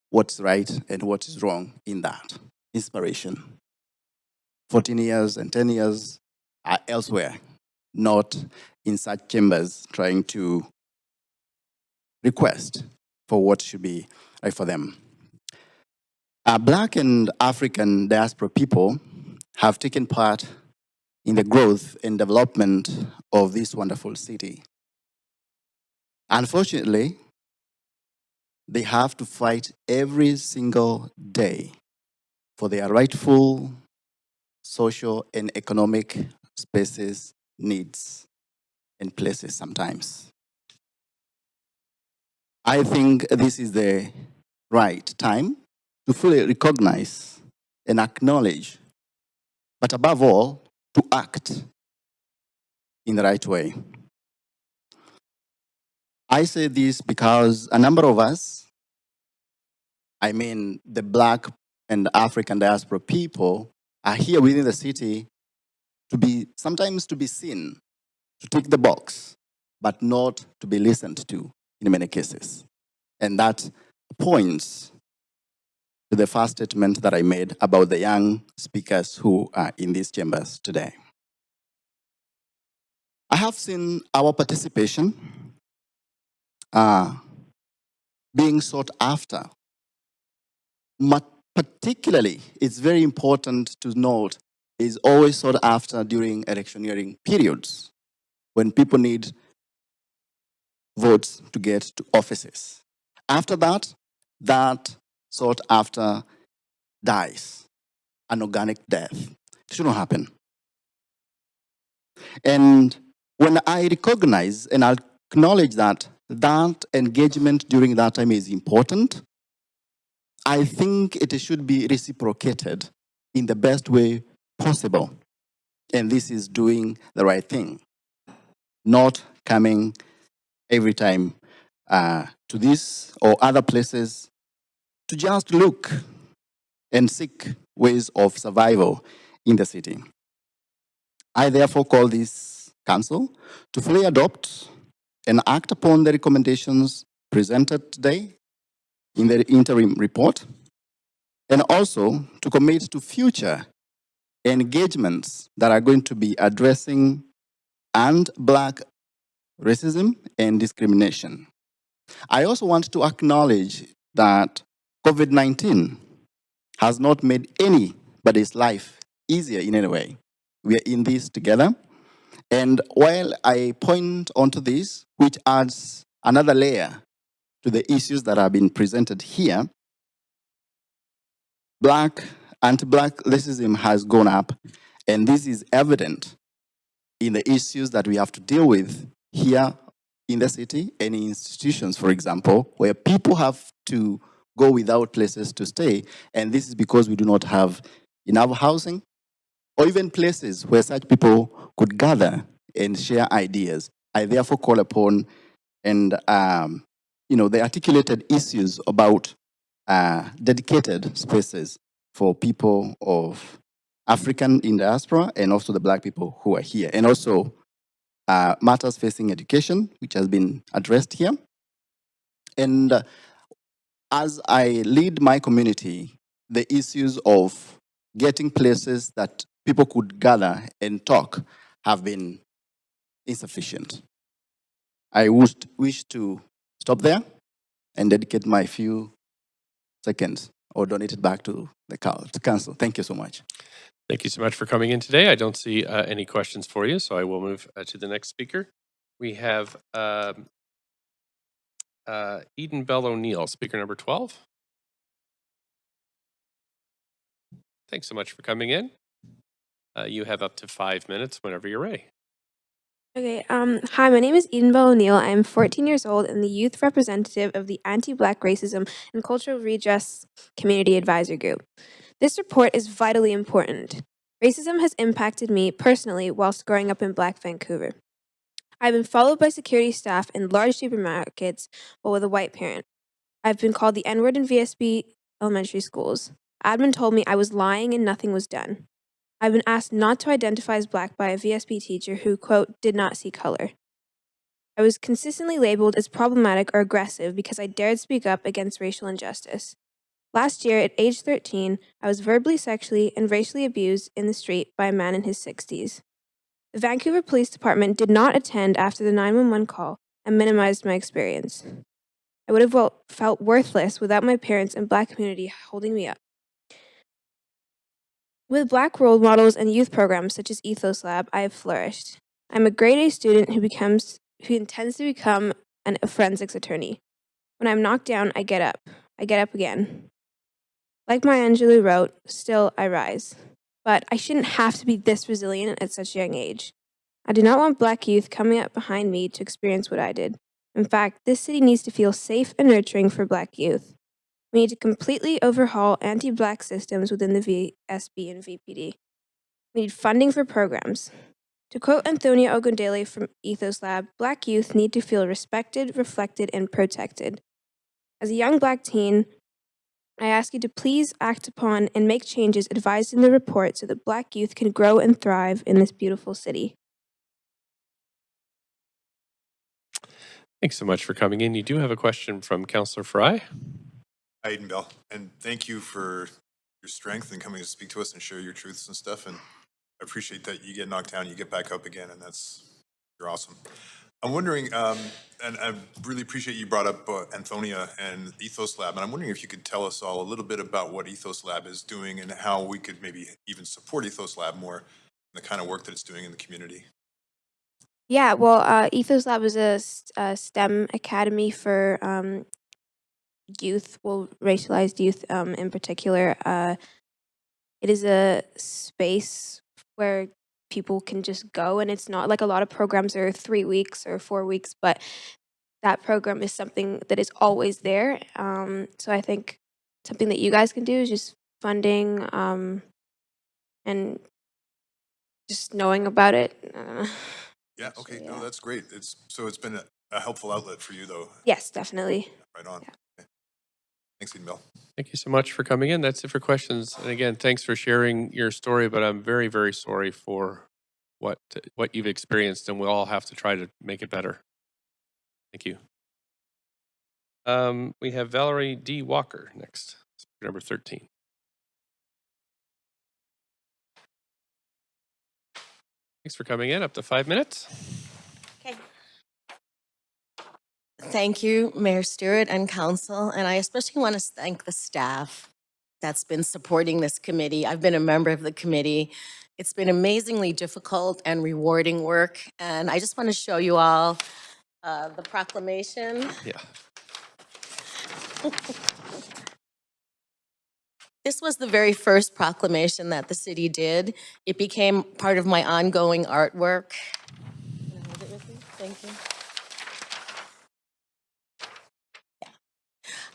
what's right and what is wrong in that. Inspiration. 14 years and 10 years are elsewhere, not in such chambers trying to request for what should be right for them. Black and African diaspora people have taken part in the growth and development of this wonderful city. Unfortunately, they have to fight every single day for their rightful social and economic spaces, needs, and places sometimes. I think this is the right time to fully recognize and acknowledge, but above all, to act in the right way. I say this because a number of us, I mean the Black and African diaspora people, are here within the city to be, sometimes to be seen, to tick the box, but not to be listened to in many cases. And that points to the first statement that I made about the young speakers who are in these chambers today. I have seen our participation being sought after. Particularly, it's very important to note, is always sought after during electioneering periods when people need votes to get to offices. After that, that sought after dies, an organic death. It shouldn't happen. And when I recognize and acknowledge that that engagement during that time is important, I think it should be reciprocated in the best way possible. And this is doing the right thing, not coming every time to this or other places to just look and seek ways of survival in the city. I therefore call this council to fully adopt and act upon the recommendations presented today in the interim report, and also to commit to future engagements that are going to be addressing Black racism and discrimination. I also want to acknowledge that COVID-19 has not made anybody's life easier in any way. We are in this together. And while I point onto this, which adds another layer to the issues that have been presented here, anti-Black racism has gone up, and this is evident in the issues that we have to deal with here in the city and in institutions, for example, where people have to go without places to stay, and this is because we do not have enough housing or even places where such people could gather and share ideas. I therefore call upon and the articulated issues about dedicated spaces for people of African in diaspora and also the Black people who are here, and also matters facing education, which has been addressed here. And as I lead my community, the issues of getting places that people could gather and talk have been insufficient. I wish to stop there and dedicate my few seconds or donate it back to the council. Thank you so much. Thank you so much for coming in today. I don't see any questions for you, so I will move to the next speaker. We have Eden Bell O'Neill, speaker number 12. Thanks so much for coming in. You have up to 5 minutes whenever you're ready. Okay, hi, my name is Edenbell O'Neill. I am 14 years old and the youth representative of the Anti-Black Racism and Cultural Redress Community Advisory Group. This report is vitally important. Racism has impacted me personally whilst growing up in Black Vancouver. I've been followed by security staff in large supermarkets while with a white parent. I've been called the N-word in VSB elementary schools. Admin told me I was lying and nothing was done. I've been asked not to identify as Black by a VSB teacher who, quote, did not see color. I was consistently labeled as problematic or aggressive because I dared speak up against racial injustice. Last year, at age 13, I was verbally, sexually, and racially abused in the street by a man in his 60s. The Vancouver Police Department did not attend after the 911 call and minimized my experience. I would have felt worthless without my parents and Black community holding me up. With Black role models and youth programs such as Ethos Lab, I have flourished. I'm a grade A student who intends to become a forensics attorney. When I'm knocked down, I get up. I get up again. Like Maya Angelou wrote, still I rise. But I shouldn't have to be this resilient at such a young age. I do not want Black youth coming up behind me to experience what I did. In fact, this city needs to feel safe and nurturing for Black youth. We need to completely overhaul anti-Black systems within the VSB and VPD. We need funding for programs. To quote Antonia Ogundele from Ethos Lab, Black youth need to feel respected, reflected, and protected. As a young Black teen, I ask you to please act upon and make changes advised in the report so that Black youth can grow and thrive in this beautiful city. Thanks so much for coming in. You do have a question from Councillor Fry. Hi, Edenbell, and thank you for your strength and coming to speak to us and share your truths and stuff. And I appreciate that you get knocked down, you get back up again, and you're awesome. I'm wondering, and I really appreciate you brought up Antonia and Ethos Lab, and I'm wondering if you could tell us all a little bit about what Ethos Lab is doing and how we could maybe even support Ethos Lab more in the kind of work that it's doing in the community. Yeah, well, Ethos Lab is a STEM academy for youth, well, racialized youth in particular. It is a space where people can just go, and it's not like a lot of programs are 3 weeks or 4 weeks, but that program is something that is always there. So I think something that you guys can do is just funding and just knowing about it. Yeah, okay, no, that's great. It's been a helpful outlet for you, though. Yes, definitely. Right on. Okay. Thanks, Edenbell. Thank you so much for coming in. That's it for questions. And again, thanks for sharing your story, but I'm very, very sorry for what you've experienced, and we'll all have to try to make it better. Thank you. We have Valerie D. Walker next, number 13. Thanks for coming in, up to 5 minutes. Okay. Thank you, Mayor Stewart and Council, and I especially want to thank the staff that's been supporting this committee. I've been a member of the committee. It's been amazingly difficult and rewarding work, and I just want to show you all the proclamation. Yeah. This was the very first proclamation that the city did. It became part of my ongoing artwork. Can I hold it with you? Thank you.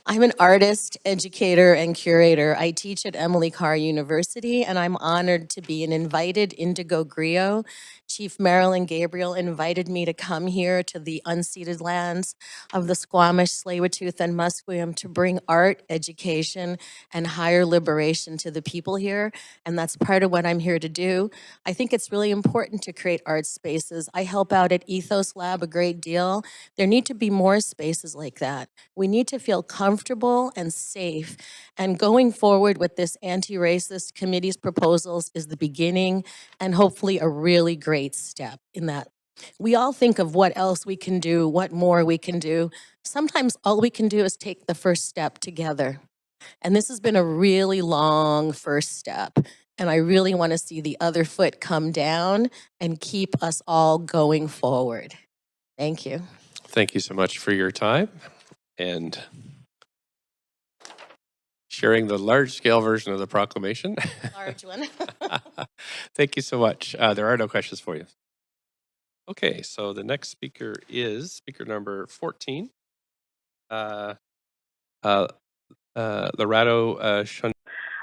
I'm an artist, educator, and curator. I teach at Emily Carr University, and I'm honored to be an invited Indigo Griot. Chief Marilyn Gabriel invited me to come here to the unceded lands of the Squamish, Tsleil-Waututh, and Musqueam to bring art, education, and higher liberation to the people here, and that's part of what I'm here to do. I think it's really important to create art spaces. I help out at Ethos Lab a great deal. There need to be more spaces like that. We need to feel comfortable and safe. And going forward with this anti-racist committee's proposals is the beginning and hopefully a really great step in that. We all think of what else we can do, what more we can do. Sometimes all we can do is take the first step together. And this has been a really long first step. And I really want to see the other foot come down and keep us all going forward. Thank you. Thank you so much for your time and sharing the large-scale version of the proclamation. Large one. Thank you so much. There are no questions for you. Okay, so the next speaker is speaker number 14. Lorado Shun.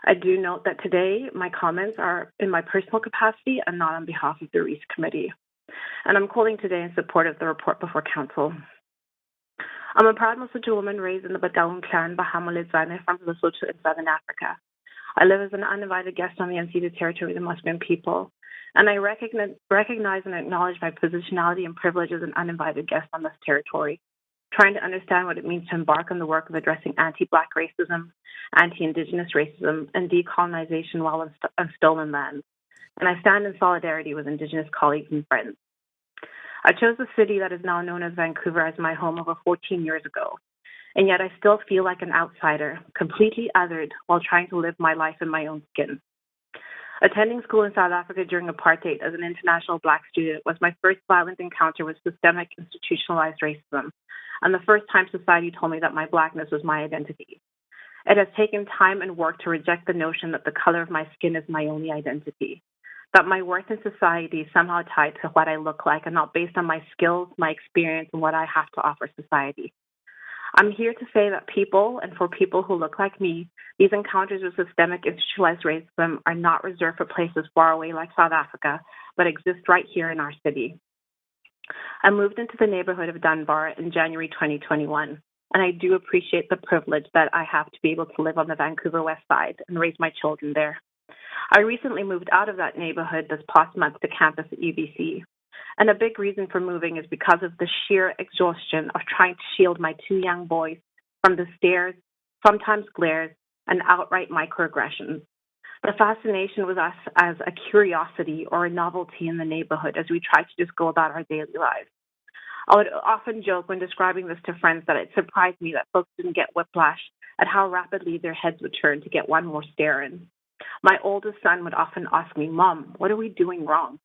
I do note that today my comments are in my personal capacity and not on behalf of the Reese Committee. And I'm calling today in support of the report before Council. I'm a proud Lesotho woman raised in the Bataung clan, Bahamulizane from Lesotho in Southern Africa. I live as an uninvited guest on the unceded territory of the Musqueam people, and I recognize and acknowledge my positionality and privilege as an uninvited guest on this territory, trying to understand what it means to embark on the work of addressing anti-Black racism, anti-Indigenous racism, and decolonization while on stolen lands. And I stand in solidarity with Indigenous colleagues and friends. I chose the city that is now known as Vancouver as my home over 14 years ago, and yet I still feel like an outsider, completely othered while trying to live my life in my own skin. Attending school in South Africa during apartheid as an international Black student was my first violent encounter with systemic institutionalized racism, and the first time society told me that my Blackness was my identity. It has taken time and work to reject the notion that the color of my skin is my only identity, that my worth in society is somehow tied to what I look like and not based on my skills, my experience, and what I have to offer society. I'm here to say that people, and for people who look like me, these encounters with systemic institutionalized racism are not reserved for places far away like South Africa, but exist right here in our city. I moved into the neighborhood of Dunbar in January 2021, and I do appreciate the privilege that I have to be able to live on the Vancouver West Side and raise my children there. I recently moved out of that neighborhood this past month to campus at UBC. And a big reason for moving is because of the sheer exhaustion of trying to shield my two young boys from the stares, sometimes glares, and outright microaggressions. The fascination with us as a curiosity or a novelty in the neighborhood as we try to just go about our daily lives. I would often joke when describing this to friends that it surprised me that folks didn't get whiplash at how rapidly their heads would turn to get one more stare in. My oldest son would often ask me, "Mom, what are we doing wrong?"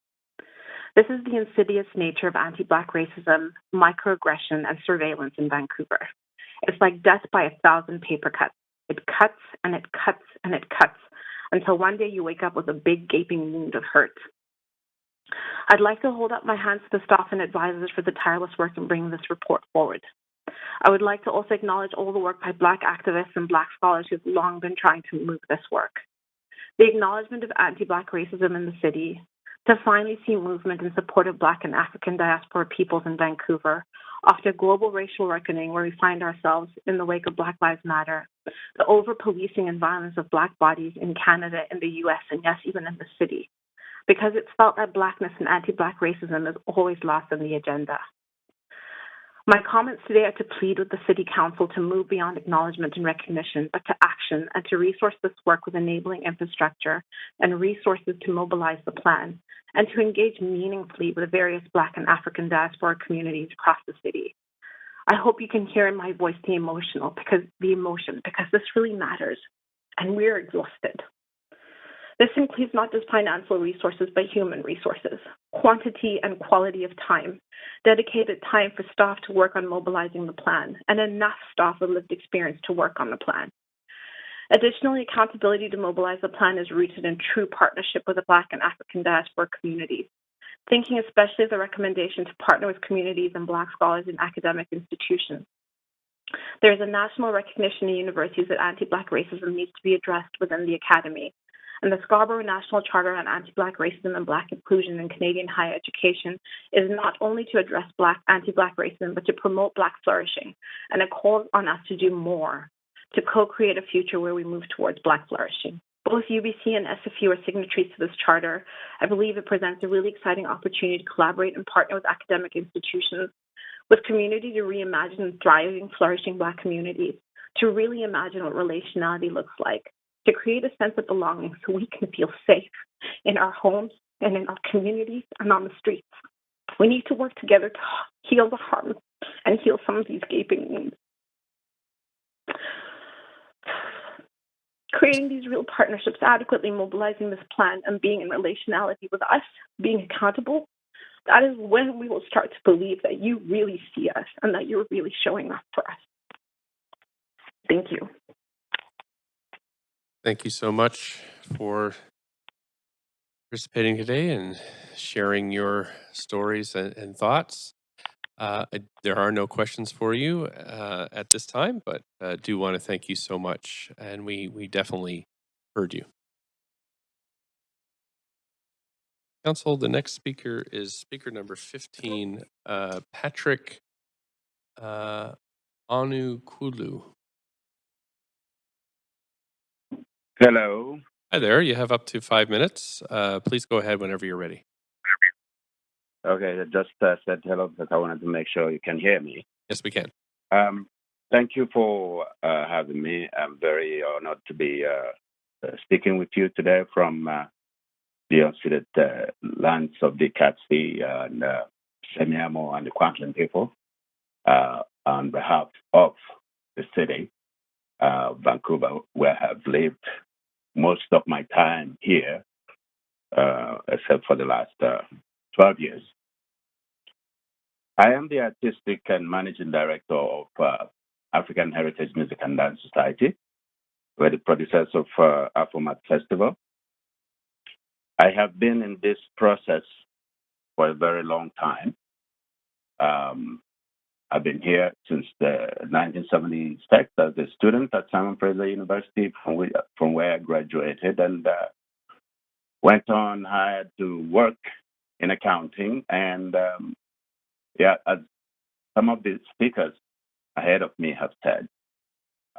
This is the insidious nature of anti-Black racism, microaggression, and surveillance in Vancouver. It's like death by 1,000 paper cuts. It cuts and it cuts and it cuts until one day you wake up with a big gaping wound of hurt. I'd like to hold up my hands to the staff and advisors for the tireless work in bringing this report forward. I would like to also acknowledge all the work by Black activists and Black scholars who've long been trying to move this work. The acknowledgement of anti-Black racism in the city, to finally see movement in support of Black and African diaspora peoples in Vancouver, after global racial reckoning where we find ourselves in the wake of Black Lives Matter, the over-policing and violence of Black bodies in Canada, in the US, and yes, even in the city, because it's felt that Blackness and anti-Black racism is always lost on the agenda. My comments today are to plead with the City Council to move beyond acknowledgement and recognition, but to action and to resource this work with enabling infrastructure and resources to mobilize the plan, and to engage meaningfully with various Black and African diaspora communities across the city. I hope you can hear in my voice the emotion, because this really matters, and we're exhausted. This includes not just financial resources, but human resources, quantity and quality of time, dedicated time for staff to work on mobilizing the plan, and enough staff with lived experience to work on the plan. Additionally, accountability to mobilize the plan is rooted in true partnership with the Black and African diaspora communities, thinking especially of the recommendation to partner with communities and Black scholars in academic institutions. There is a national recognition in universities that anti-Black racism needs to be addressed within the academy, and the Scarborough National Charter on Anti-Black Racism and Black Inclusion in Canadian Higher Education is not only to address anti-Black racism, but to promote Black flourishing, and it calls on us to do more, to co-create a future where we move towards Black flourishing. Both UBC and SFU are signatories to this charter. I believe it presents a really exciting opportunity to collaborate and partner with academic institutions, with community to reimagine thriving, flourishing Black communities, to really imagine what relationality looks like, to create a sense of belonging so we can feel safe in our homes and in our communities and on the streets. We need to work together to heal the harm and heal some of these gaping wounds. Creating these real partnerships, adequately mobilizing this plan, and being in relationality with us, being accountable, that is when we will start to believe that you really see us and that you're really showing up for us. Thank you. Thank you so much for participating today and sharing your stories and thoughts. There are no questions for you at this time, but do want to thank you so much, and we definitely heard you. Council, the next speaker is speaker number 15, Patrick Anukulu. Hello. Hi there, you have up to 5 minutes. Please go ahead whenever you're ready. Okay, I just said hello because I wanted to make sure you can hear me. Yes, we can. Thank you for having me. I'm very honored to be speaking with you today from the unceded lands of the Catsi and Semiamo and the Kwantlen people on behalf of the city of Vancouver, where I have lived most of my time here, except for the last 12 years. I am the artistic and managing director of African Heritage Music and Dance Society. We're the producers of Afromat Festival. I have been in this process for a very long time. I've been here since the 1976 as a student at Simon Fraser University, from where I graduated, and went on hired to work in accounting. And as some of the speakers ahead of me have said,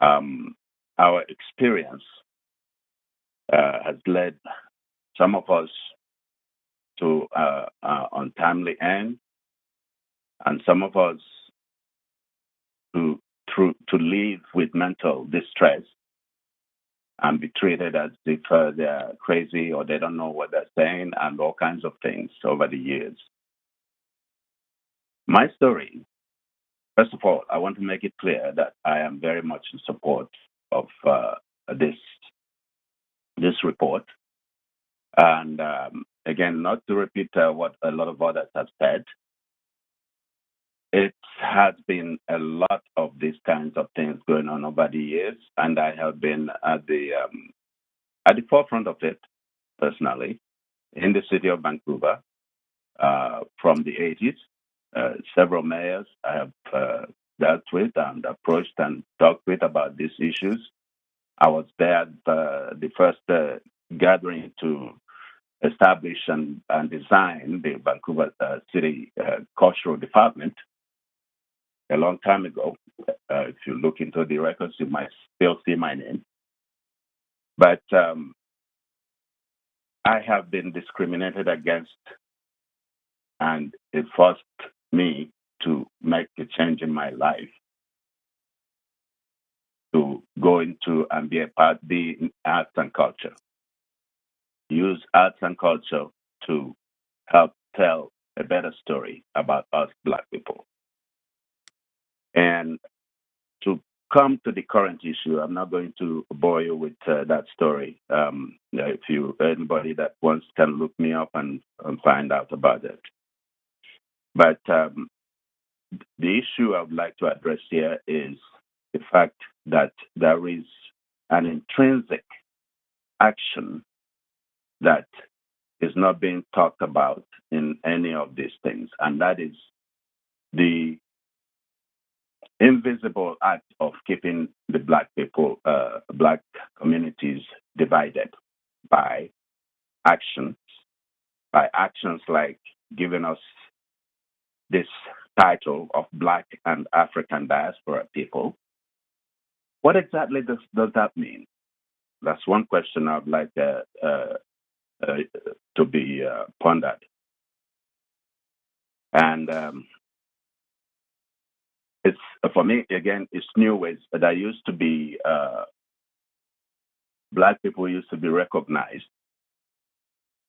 our experience has led some of us to untimely end, and some of us to live with mental distress and be treated as if they're crazy or they don't know what they're saying, and all kinds of things over the years. My story, first of all, I want to make it clear that I am very much in support of this report. And again, not to repeat what a lot of others have said, it has been a lot of these kinds of things going on over the years, and I have been at the forefront of it personally in the city of Vancouver from the 80s. Several mayors I have dealt with and approached and talked with about these issues. I was there at the first gathering to establish and design the Vancouver City Cultural Department a long time ago. If you look into the records, you might still see my name. But I have been discriminated against, and it forced me to make a change in my life, to go into and be in arts and culture. Use arts and culture to help tell a better story about us Black people. And to come to the current issue, I'm not going to bore you with that story. If anybody that wants can look me up and find out about it. But the issue I would like to address here is the fact that there is an intrinsic action that is not being talked about in any of these things, and that is the invisible act of keeping the Black people, Black communities divided by actions like giving us this title of Black and African diaspora people. What exactly does that mean? That's one question I'd like to be pondered. And it's, for me, again, it's new ways. There used to be, Black people used to be recognized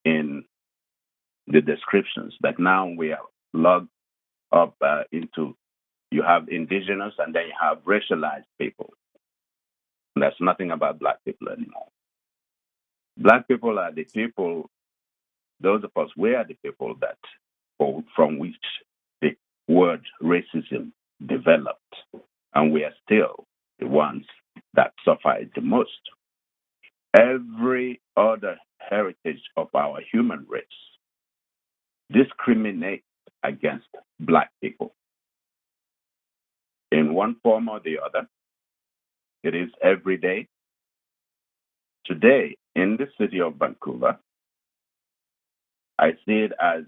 in the descriptions, but now we are logged up into, you have indigenous and then you have racialized people. And there's nothing about Black people anymore. Black people are the people, those of us, we are the people that, from which the word racism developed. And we are still the ones that suffer the most. Every other heritage of our human race discriminates against Black people in one form or the other. It is every day. Today, in the city of Vancouver, I see it as,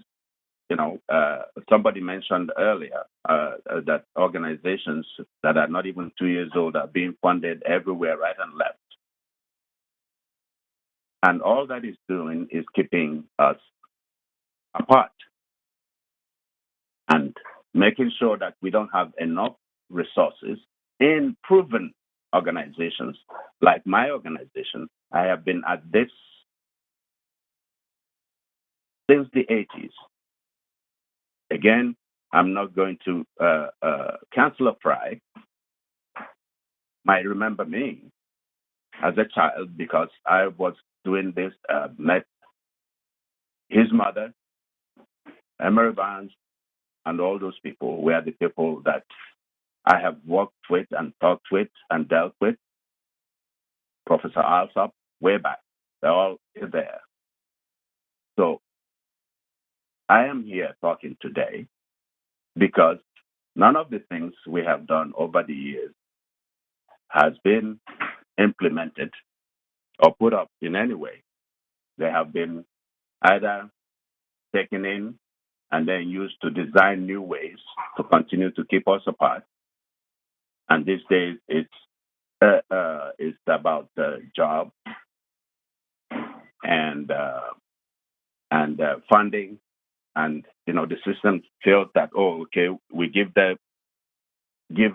somebody mentioned earlier that organizations that are not even 2 years old are being funded everywhere, right and left. And all that is doing is keeping us apart and making sure that we don't have enough resources in proven organizations like my organization. I have been at this since the 80s. Again, I'm not going to Councilor Fry might remember me as a child because I was doing this, met his mother, Emery Barnes, and all those people were the people that I have worked with and talked with and dealt with. Professor Alsop, way back. They're all there. So I am here talking today because none of the things we have done over the years has been implemented or put up in any way. They have been either taken in and then used to design new ways to continue to keep us apart. And these days, it's about job and funding, and the system feels that we give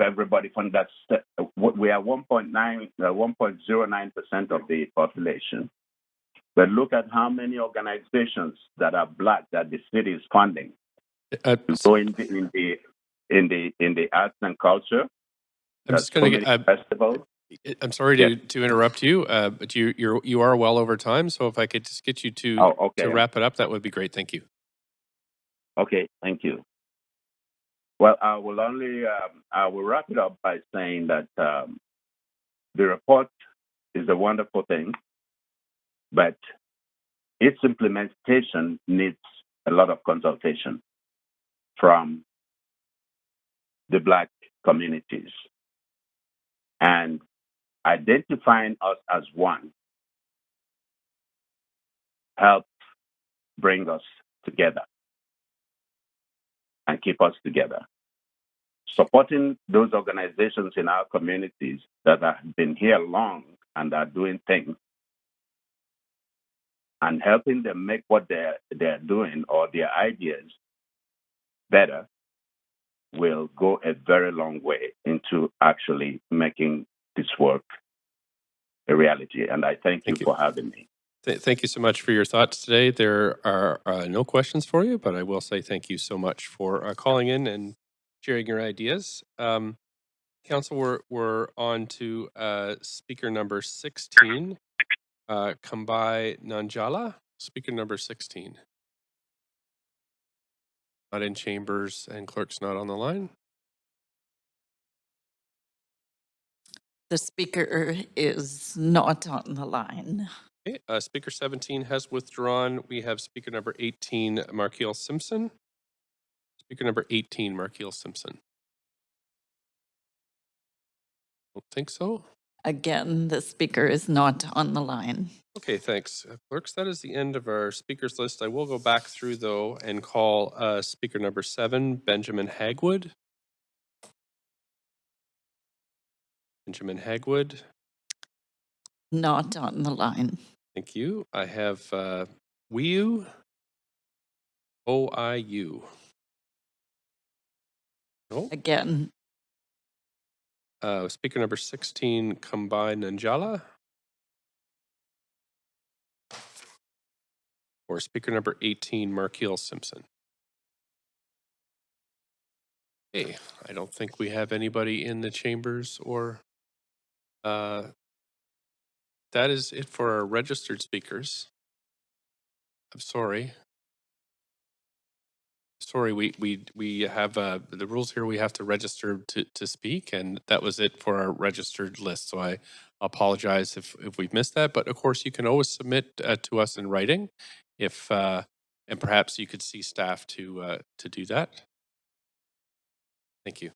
everybody fund. That's we are 1.09% of the population. But look at how many organizations that are Black that the city is funding. So in the arts and culture, I'm just going to festivals. I'm sorry to interrupt you, but you are well over time. So if I could just get you to wrap it up, that would be great. Thank you. Okay, thank you. Well, I will wrap it up by saying that the report is a wonderful thing, but its implementation needs a lot of consultation from the Black communities. And identifying us as one helps bring us together and keep us together. Supporting those organizations in our communities that have been here long and are doing things and helping them make what they're doing or their ideas better will go a very long way into actually making this work a reality. And I thank you for having me. Thank you so much for your thoughts today. There are no questions for you, but I will say thank you so much for calling in and sharing your ideas. Council, we're on to speaker number 16, Kambai Nanjala, speaker number 16. Not in chambers and clerk's not on the line. The speaker is not on the line. Okay, speaker 17 has withdrawn. We have speaker number 18, Markeel Simpson. Speaker number 18, Markeel Simpson. Don't think so. Again, the speaker is not on the line. Okay, thanks. Clerks, that is the end of our speakers list. I will go back through, though, and call speaker number 7, Benjamin Hagwood. Benjamin Hagwood. Not on the line. Thank you. I have Wiu. OIU. No. Again. Speaker number 16, Kambai Nanjala. Or speaker number 18, Markeel Simpson. Hey, I don't think we have anybody in the chambers or that is it for our registered speakers. I'm sorry. Sorry, we have the rules here. We have to register to speak, and that was it for our registered list. So apologize if we've missed that. But of course, you can always submit to us in writing, if and perhaps you could see staff to do that. Thank you.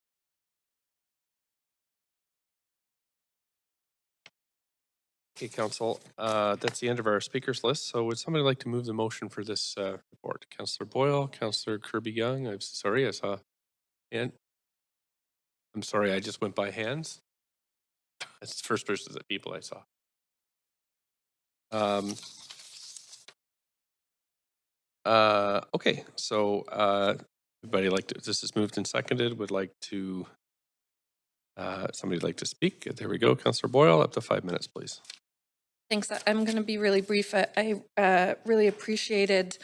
Okay, Council, that's the end of our speakers list. So would somebody like to move the motion for this report? Councillor Boyle, Councillor Kirby-Young. I'm sorry, I saw hand. I'm sorry, I just went by hands. That's the first person that people I saw. Okay, so everybody like to, this is moved and seconded, would like to, somebody like to speak? There we go, Councillor Boyle, up to 5 minutes, please. Thanks. I'm going to be really brief. I really appreciated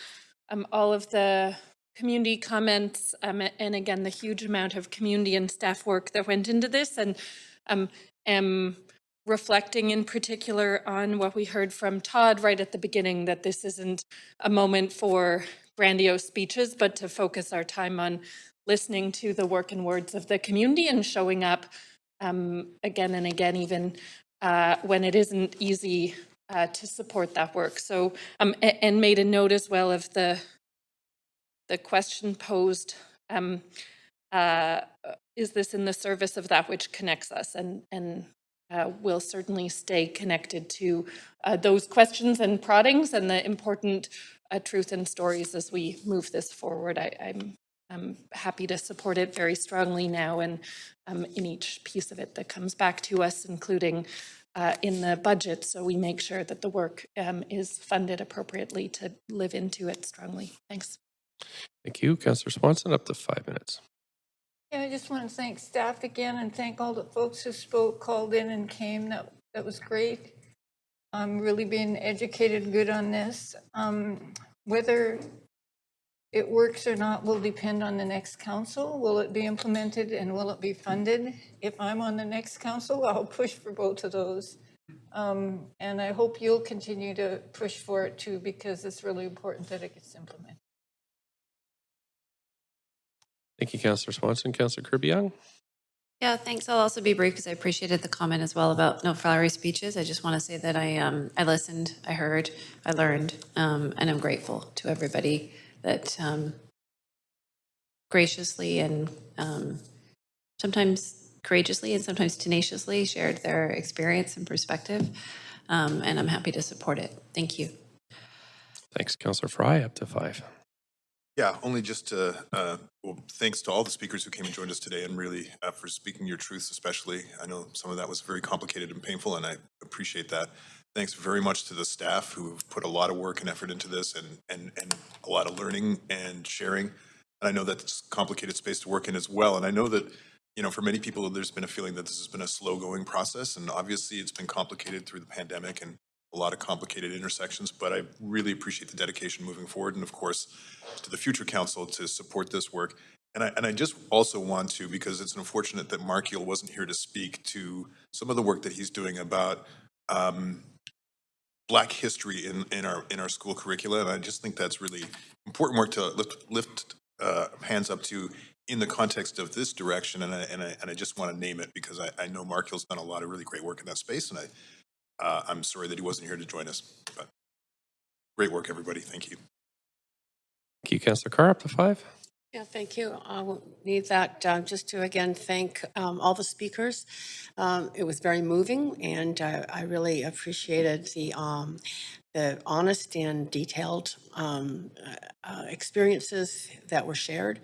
all of the community comments and again, the huge amount of community and staff work that went into this, and am reflecting in particular on what we heard from Todd right at the beginning, that this isn't a moment for grandiose speeches, but to focus our time on listening to the work and words of the community and showing up again and again, even when it isn't easy to support that work. So, and made a note as well of the question posed, is this in the service of that which connects us? And we'll certainly stay connected to those questions and proddings and the important truth and stories as we move this forward. I'm happy to support it very strongly now, and in each piece of it that comes back to us, including in the budget, so we make sure that the work is funded appropriately to live into it strongly. Thanks. Thank you. Councillor Swanson, up to 5 minutes. Yeah, I just want to thank staff again and thank all the folks who spoke, called in and came. That was great. I'm really being educated good on this. Whether it works or not will depend on the next council. Will it be implemented and will it be funded? If I'm on the next council, I'll push for both of those. And I hope you'll continue to push for it too, because it's really important that it gets implemented. Thank you, Councillor Swanson. Councillor Kirby-Young. Yeah, thanks. I'll also be brief because I appreciated the comment as well about no flowery speeches. I just want to say that I listened, I heard, I learned, and I'm grateful to everybody that graciously and sometimes courageously and sometimes tenaciously shared their experience and perspective, and I'm happy to support it. Thank you. Thanks, Councillor Fry, up to 5. Yeah, only just to, well, thanks to all the speakers who came and joined us today, and really for speaking your truths especially. I know some of that was very complicated and painful, and I appreciate that. Thanks very much to the staff who've put a lot of work and effort into this, and a lot of learning and sharing. And I know that's a complicated space to work in as well. And I know that, you know, for many people, there's been a feeling that this has been a slow going process, and obviously it's been complicated through the pandemic and a lot of complicated intersections, but I really appreciate the dedication moving forward, and of course, to the future council to support this work. And I just also want to, because it's unfortunate that Mark Yule wasn't here to speak to some of the work that he's doing about Black history in our school curricula, and I just think that's really important work to lift hands up to in the context of this direction, and I just want to name it because I know Mark Yule's done a lot of really great work in that space, and I'm sorry that he wasn't here to join us, but great work, everybody. Thank you. Thank you, Councillor Carr, up to 5. Yeah, thank you. I will need that just to again thank all the speakers. It was very moving, and I really appreciated the honest and detailed experiences that were shared.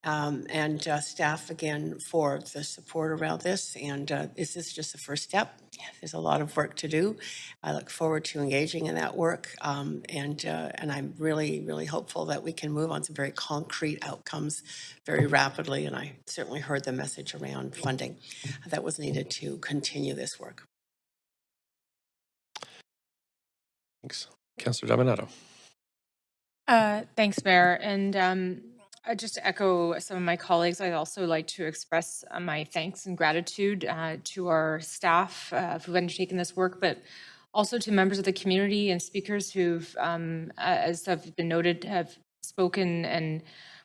And staff again for the support around this. And this is just the first step. There's a lot of work to do. I look forward to engaging in that work. And I'm really, really hopeful that we can move on some very concrete outcomes very rapidly. And I certainly heard the message around funding that was needed to continue this work. Thanks. Councillor Dominato. Thanks, Mayor. And just to echo some of my colleagues, I'd also like to express my thanks and gratitude to our staff who've undertaken this work, but also to members of the community and speakers who've, as have been noted, have spoken and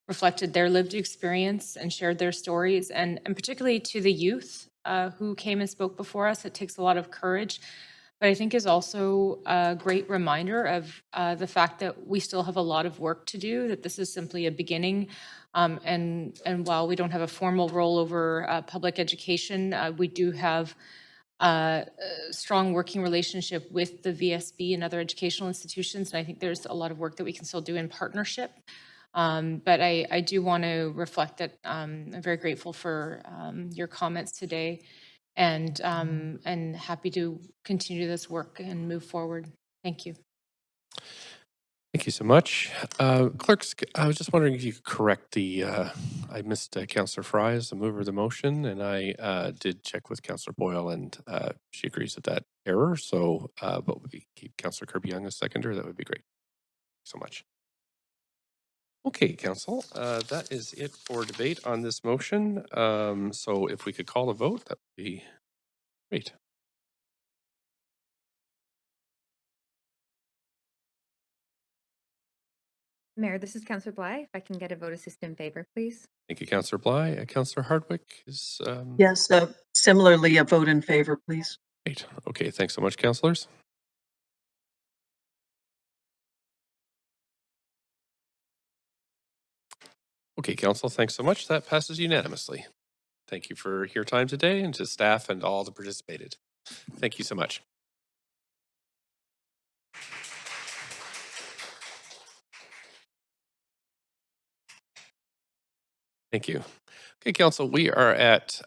reflected their lived experience and shared their stories, and particularly to the youth who came and spoke before us. It takes a lot of courage, but I think is also a great reminder of the fact that we still have a lot of work to do, that this is simply a beginning. And while we don't have a formal role over public education, we do have a strong working relationship with the VSB and other educational institutions. And I think there's a lot of work that we can still do in partnership. But I do want to reflect that I'm very grateful for your comments today, and happy to continue this work and move forward. Thank you. Thank you so much. Clerks, I was just wondering if you could correct the, I missed Councillor Fry as the mover of the motion, and I did check with Councillor Boyle, and she agrees with that error. So, but we keep Councillor Kirby-Young as seconder. That would be great. Thanks so much. Okay, Council, that is it for debate on this motion. So if we could call a vote, that would be great. Mayor, this is Councillor Bly. If I can get a vote assist in favor, please. Thank you, Councillor Bly. Councillor Hardwick is... Yes, similarly, a vote in favor, please. Great. Okay, thanks so much, councillors. Okay, Council, thanks so much. That passes unanimously. Thank you for your time today, and to staff and all that participated. Thank you so much. Thank you. Okay, Council, we are at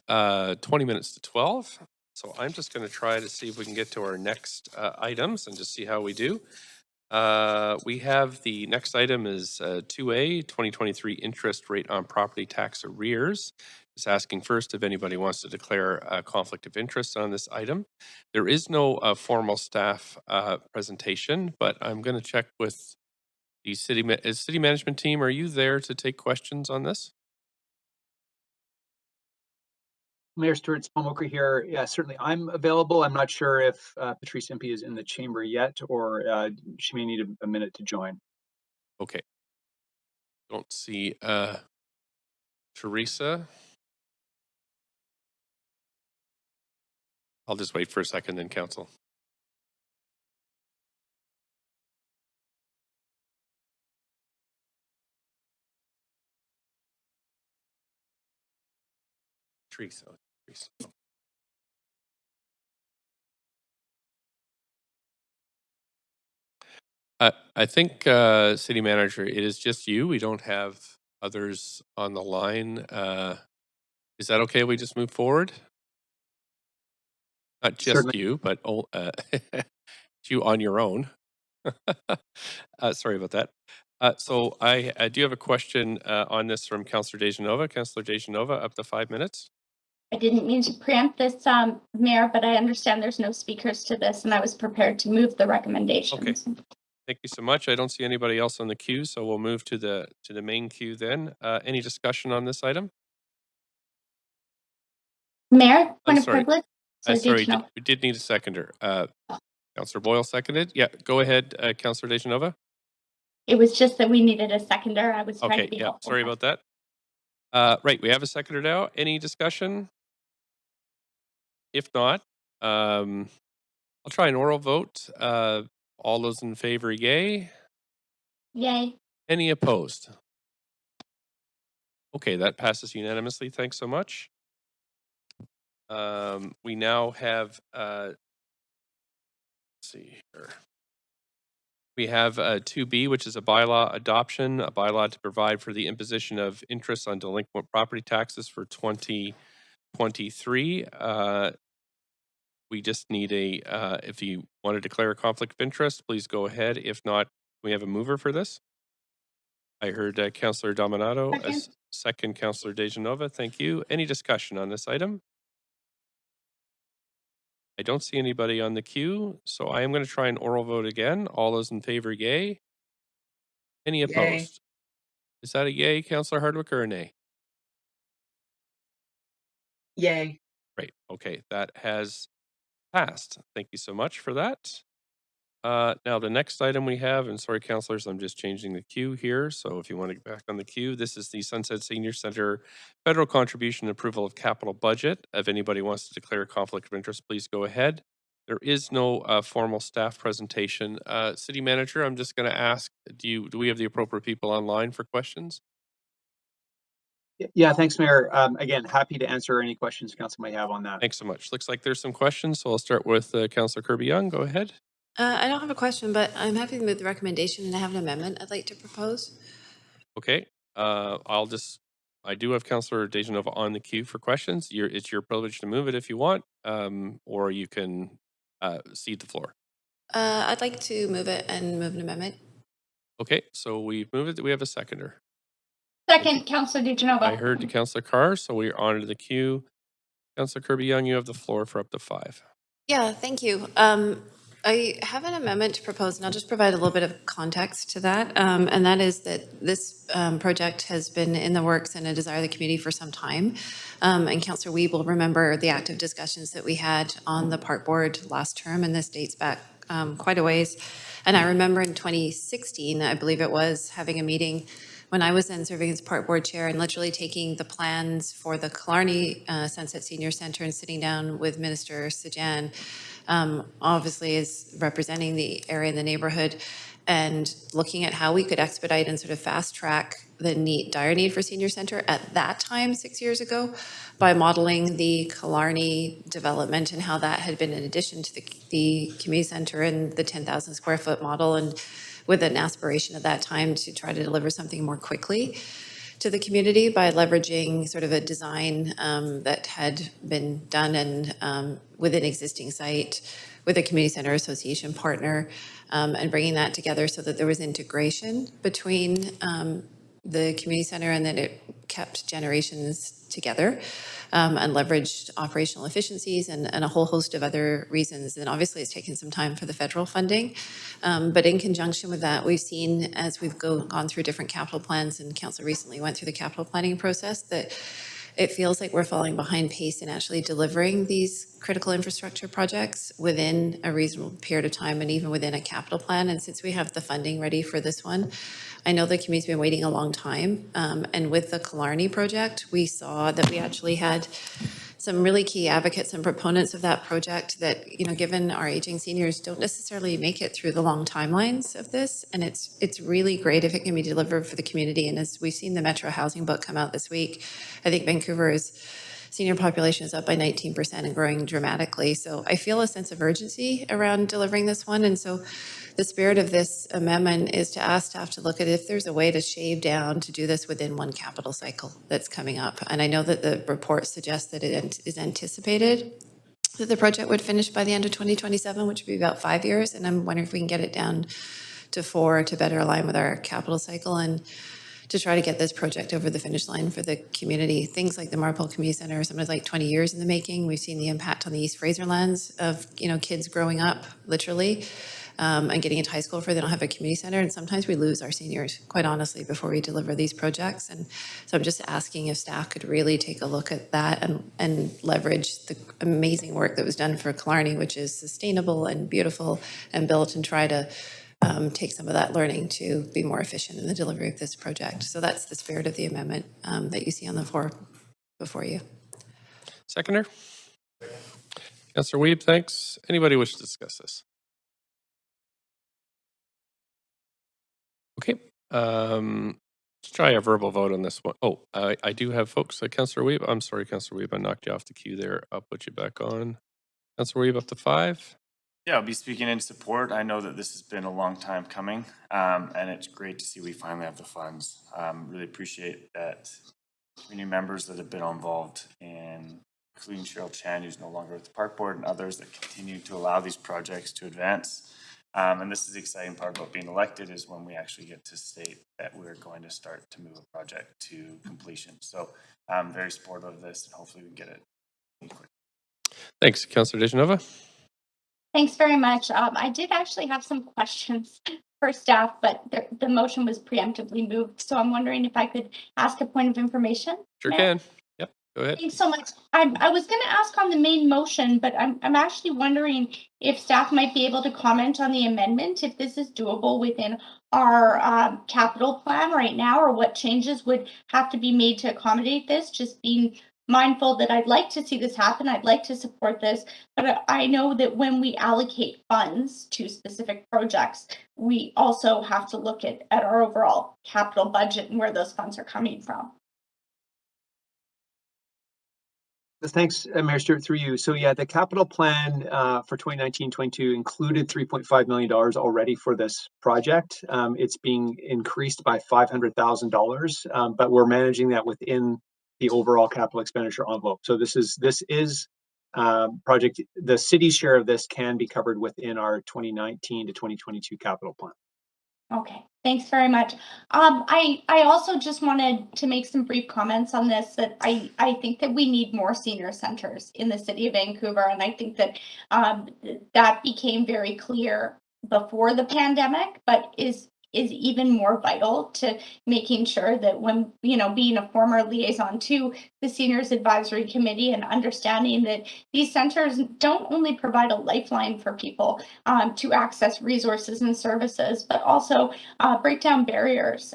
20 minutes to 12. So I'm just going to try to see if we can get to our next items and just see how we do. We have the next item is 2A, 2023 interest rate on property tax arrears. Just asking first if anybody wants to declare a conflict of interest on this item. There is no formal staff presentation, but I'm going to check with the city management team. Are you there to take questions on this? Mayor Stewart Smoker here. Yeah, certainly I'm available. I'm not sure if Patrice Impey is in the chamber yet, or she may need a minute to join. Okay. Don't see Teresa. I'll just wait for a second then, Council. Teresa. I think, City Manager, it is just you. We don't have others on the line. Is that okay? We just move forward? Not just Certainly. you, but you on your own. Sorry about that. So I do have a question on this from Councillor Dejanova. Councillor Dejanova, up to 5 minutes. I didn't mean to preempt this, Mayor, but I understand there's no speakers to this, and I was prepared to move the recommendations. Okay. Thank you so much. I don't see anybody else on the queue, so we'll move to the main queue then. Any discussion on this item? Mayor, point of sorry. privilege. Sorry, we did need a seconder. Councillor Boyle seconded. Yeah, go ahead, Councillor Dejanova. It was just that we needed a seconder. I was trying to be helpful. Sorry about that. Right, we have a seconder now. Any discussion? If not, I'll try an oral vote. All those in favor, yay. Yay. Any opposed? Okay, that passes unanimously. Thanks so much. We now have, let's see here. We have 2B, which is a bylaw adoption, a bylaw to provide for the imposition of interest on delinquent property taxes for 2023. We just need if you want to declare a conflict of interest, please go ahead. If not, we have a mover for this. I heard Councillor Dominato as second, Councillor Dejanova. Thank you. Any discussion on this item? I don't see anybody on the queue, so I am going to try an oral vote again. All those in favor, yay. Any opposed? Is that a yay, Councillor Hardwick, or a nay? Yay. Great. Okay, that has passed. Thank you so much for that. Now, the next item we have, and sorry, counselors, I'm just changing the queue here. So if you want to get back on the queue, this is the Sunset Senior Center federal contribution approval of capital budget. If anybody wants to declare a conflict of interest, please go ahead. There is no formal staff presentation. City Manager, I'm just going to ask, do we have the appropriate people online for questions? Yeah, thanks, Mayor. Again, happy to answer any questions council may have on that. Thanks so much. Looks like there's some questions, so I'll start with Councillor Kirby-Young. Go ahead. I don't have a question, but I'm happy to move the recommendation, and I have an amendment I'd like to propose. Okay. I do have Councillor Dejanova on the queue for questions. It's your privilege to move it if you want, or you can cede the floor. I'd like to move it and move an amendment. Okay, so we've moved it. Do we have a seconder? Second, Councillor Dejanova. I heard Councillor Carr, so we're on to the queue. Councillor Kirby-Young, you have the floor for up to 5. Yeah, thank you. I have an amendment to propose, and I'll just provide a little bit of context to that. And that is that this project has been in the works and a desire of the community for some time. And Councillor Wiebe will remember the active discussions that we had on the park board last term, and this dates back quite a ways. And I remember in 2016, I believe it was, having a meeting when I was then serving as park board chair and literally taking the plans for the Killarney Sunset Senior Center and sitting down with Minister Sajan, obviously is representing the area and the neighborhood, and looking at how we could expedite and sort of fast track the dire need for senior center at that time 6 years ago by modeling the Killarney development and how that had been in addition to the community center and the 10,000 square foot model, and with an aspiration at that time to try to deliver something more quickly to the community by leveraging sort of a design that had been done and with an existing site with a community center association partner, and bringing that together so that there was integration between the community center and that it kept generations together, and leveraged operational efficiencies and a whole host of other reasons. And obviously it's taken some time for the federal funding. But in conjunction with that, we've seen as we've gone through different capital plans, and council recently went through the capital planning process, that it feels like we're falling behind pace in actually delivering these critical infrastructure projects within a reasonable period of time and even within a capital plan. And since we have the funding ready for this one, I know the community's been waiting a long time. And with the Killarney project, we saw that we actually had some really key advocates and proponents of that project that, you know, given our aging seniors, don't necessarily make it through the long timelines of this. And it's really great if it can be delivered for the community. And as we've seen the Metro Housing Book come out this week, I think Vancouver's senior population is up by 19% and growing dramatically. So I feel a sense of urgency around delivering this one. And so the spirit of this amendment is to ask staff to look at if there's a way to shave down to do this within one capital cycle that's coming up. And I know that the report suggests that it is anticipated that the project would finish by the end of 2027, which would be about 5 years. And I'm wondering if we can get it down to 4 to better align with our capital cycle and to try to get this project over the finish line for the community. Things like the Marpole Community Center are sometimes like 20 years in the making. We've seen the impact on the East Fraser lands of, you know, kids growing up literally and getting into high school before they don't have a community center. And sometimes we lose our seniors, quite honestly, before we deliver these projects. And so I'm just asking if staff could really take a look at that and leverage the amazing work that was done for Killarney, which is sustainable and beautiful and built, and try to take some of that learning to be more efficient in the delivery of this project. So that's the spirit of the amendment that you see on the floor before you. Seconder? Councillor Wiebe, thanks. Anybody wish to discuss this? Okay. Let's try a verbal vote on this one. Oh, I do have folks. Councillor Wiebe, I'm sorry, Councillor Wiebe, I knocked you off the queue there. I'll put you back on. Councillor Wiebe, up to 5. Yeah, I'll be speaking in support. I know that this has been a long time coming, and it's great to see we finally have the funds. Really appreciate that community members that have been involved in, including Cheryl Chan, who's no longer with the park board, and others that continue to allow these projects to advance. And this is the exciting part about being elected, is when we actually get to state that we're going to start to move a project to completion. So I'm very supportive of this, and hopefully we can get it quick. Thanks, Councillor Dejanova. Thanks very much. I did actually have some questions for staff, but the motion was preemptively moved. So I'm wondering if I could ask a point of information. Sure can. Yep. Go ahead. Thanks so much. I was going to ask on the main motion, but I'm actually wondering if staff might be able to comment on the amendment, if this is doable within our capital plan right now, or what changes would have to be made to accommodate this. Just being mindful that I'd like to see this happen. I'd like to support this, but I know that when we allocate funds to specific projects, we also have to look at our overall capital budget and where those funds are coming from. Thanks, Mayor Stewart, through you. So yeah, the capital plan for 2019-22 included $3.5 million already for this project. It's being increased by $500,000, but we're managing that within the overall capital expenditure envelope. So this is project, the city's share of this can be covered within our 2019 to 2022 capital plan. Okay, thanks very much. I also just wanted to make some brief comments on this, that I think that we need more senior centers in the city of Vancouver. And I think that that became very clear before the pandemic, but is even more vital to making sure that when, being a former liaison to the Seniors Advisory Committee and understanding that these centers don't only provide a lifeline for people to access resources and services, but also break down barriers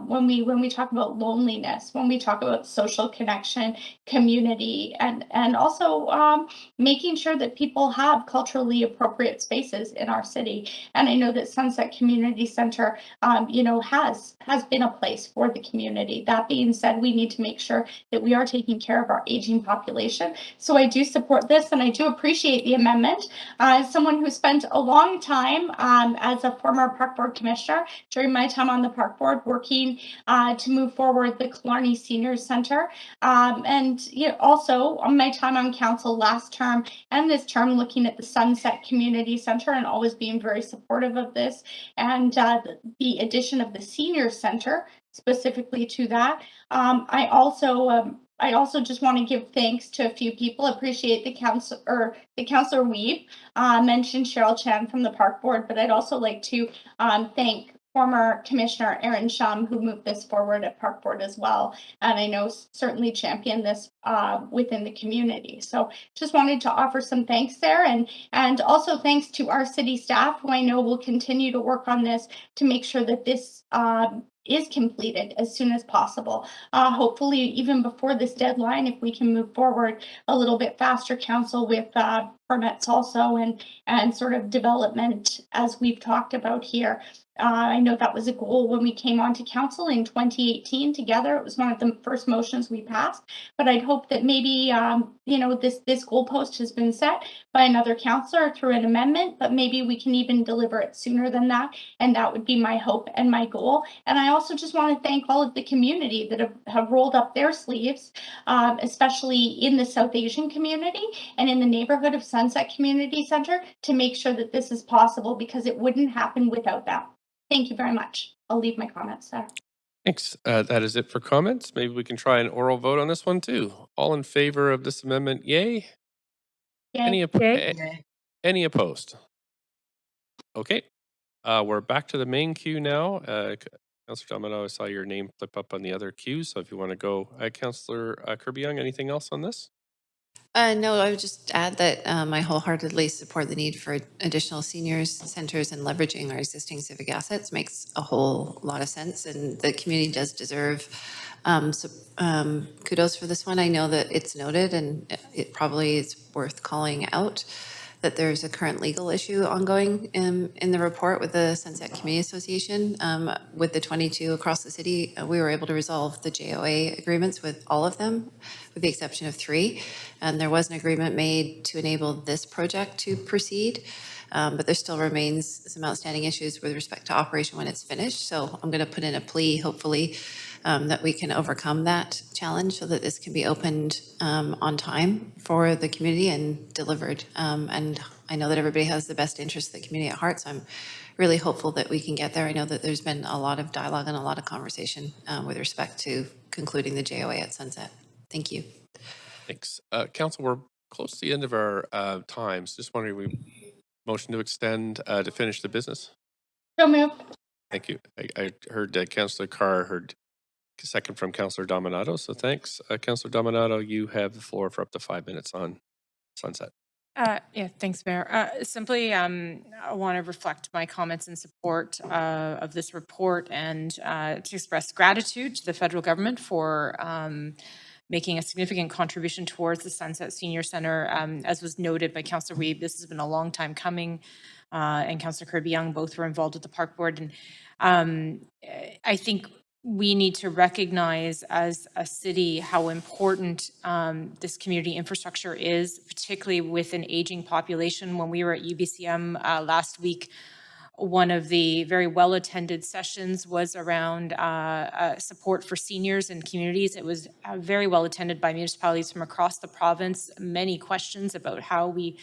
when we talk about loneliness, when we talk about social connection, community, and also making sure that people have culturally appropriate spaces in our city. And I know that Sunset Community Center has been a place for the community. That being said, we need to make sure that we are taking care of our aging population. So I do support this, and I do appreciate the amendment. As someone who spent a long time as a former park board commissioner during my time on the park board working to move forward the Killarney Seniors Center, and also on my time on council last term and this term looking at the Sunset Community Center and always being very supportive of this, and the addition of the Senior Center specifically to that. I also just want to give thanks to a few people. Appreciate the councillor Weeb mentioned Cheryl Chan from the park board, but I'd also like to thank former Commissioner Aaron Shum, who moved this forward at park board as well, and I know certainly championed this within the community. So just wanted to offer some thanks there, and also thanks to our city staff, who I know will continue to work on this to make sure that this is completed as soon as possible. Hopefully even before this deadline, if we can move forward a little bit faster, council, with permits also and sort of development as we've talked about here. I know that was a goal when we came onto council in 2018 together. It was one of the first motions we passed, but I'd hope that maybe, this goalpost has been set by another councillor through an amendment, but maybe we can even deliver it sooner than that. And that would be my hope and my goal. And I also just want to thank all of the community that have rolled up their sleeves, especially in the South Asian community and in the neighborhood of Sunset Community Center, to make sure that this is possible, because it wouldn't happen without them. Thank you very much. I'll leave my comments there. Thanks. That is it for comments. Maybe we can try an oral vote on this one too. All in favor of this amendment, yay? Yay. Any opposed? Okay. We're back to the main queue now. Councillor Domino, I saw your name flip up on the other queue, so if you want to go, Councillor Kirby-Young, anything else on this? No, I would just add that I wholeheartedly support the need for additional seniors centers, and leveraging our existing civic assets makes a whole lot of sense, and the community does deserve kudos for this one. I know that it's noted, and it probably is worth calling out that there's a current legal issue ongoing in the report with the Sunset Community Association. With the 22 across the city, we were able to resolve the JOA agreements with all of them, with the exception of 3. And there was an agreement made to enable this project to proceed, but there still remains some outstanding issues with respect to operation when it's finished. So I'm going to put in a plea, hopefully, that we can overcome that challenge so that this can be opened on time for the community and delivered. And I know that everybody has the best interest of the community at heart, so I'm really hopeful that we can get there. I know that there's been a lot of dialogue and a lot of conversation with respect to concluding the JOA at Sunset. Thank you. Thanks. Council, we're close to the end of our times. Just wondering, we motion to extend to finish the business. So moved. Thank you. I heard Councillor Carr heard second from Councillor Dominato. So thanks. Councillor Dominato, you have the floor for up to 5 minutes on sunset. Yeah, thanks, Mayor. Simply, I want to reflect my comments in support of this report and to express gratitude to the federal government for making a significant contribution towards the Sunset Senior Centre. As was noted by Councillor Weeb, this has been a long time coming, and Councillor Kirby-Young both were involved with the park board. And I think we need to recognize as a city how important this community infrastructure is, particularly with an aging population. When we were at UBCM last week, one of the very well-attended sessions was around support for seniors and communities. It was very well attended by municipalities from across the province. Many questions about how we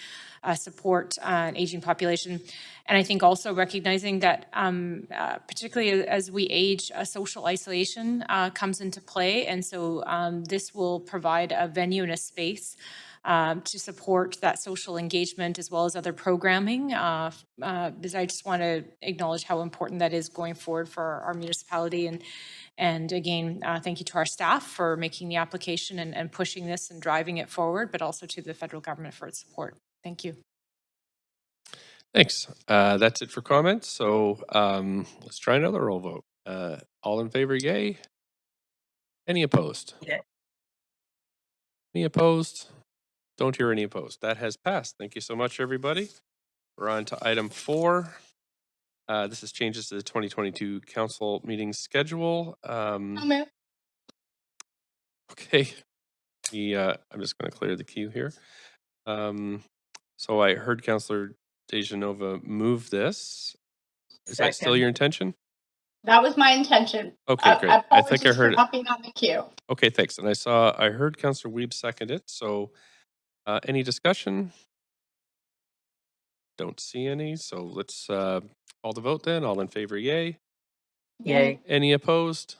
support an aging population. And I think also recognizing that particularly as we age, social isolation comes into play. And so this will provide a venue and a space to support that social engagement as well as other programming. Because I just want to acknowledge how important that is going forward for our municipality. And again, thank you to our staff for making the application and pushing this and driving it forward, but also to the federal government for its support. Thank you. Thanks. That's it for comments. So let's try another roll vote. All in favor, yay. Any opposed? Yeah. Any opposed? Don't hear any opposed. That has passed. Thank you so much, everybody. We're on to item 4. This is changes to the 2022 council meeting schedule. Okay. I'm just going to clear the queue here. So I heard Councillor Dejanova move this. Is that still your intention? That was my intention. Okay, great. I think I heard it. Not being on the queue. Okay, thanks. And I heard Councillor Weeb second it. So any discussion? Don't see any. So let's call the vote then. All in favor, yay. Yay. Any opposed?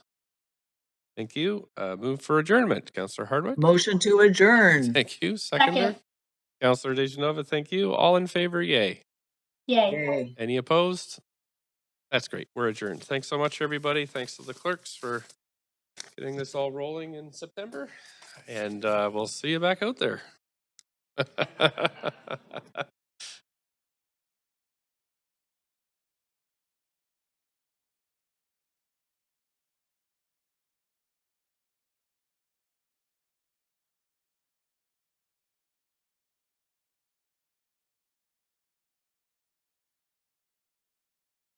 Thank you. Move for adjournment. Councillor Hardwick. Motion to adjourn. Thank you. Seconder. Councillor Dejanova, thank you. All in favor, yay. Yay. Any opposed? That's great. We're adjourned. Thanks so much, everybody. Thanks to the clerks for getting this all rolling in September. And we'll see you back out there.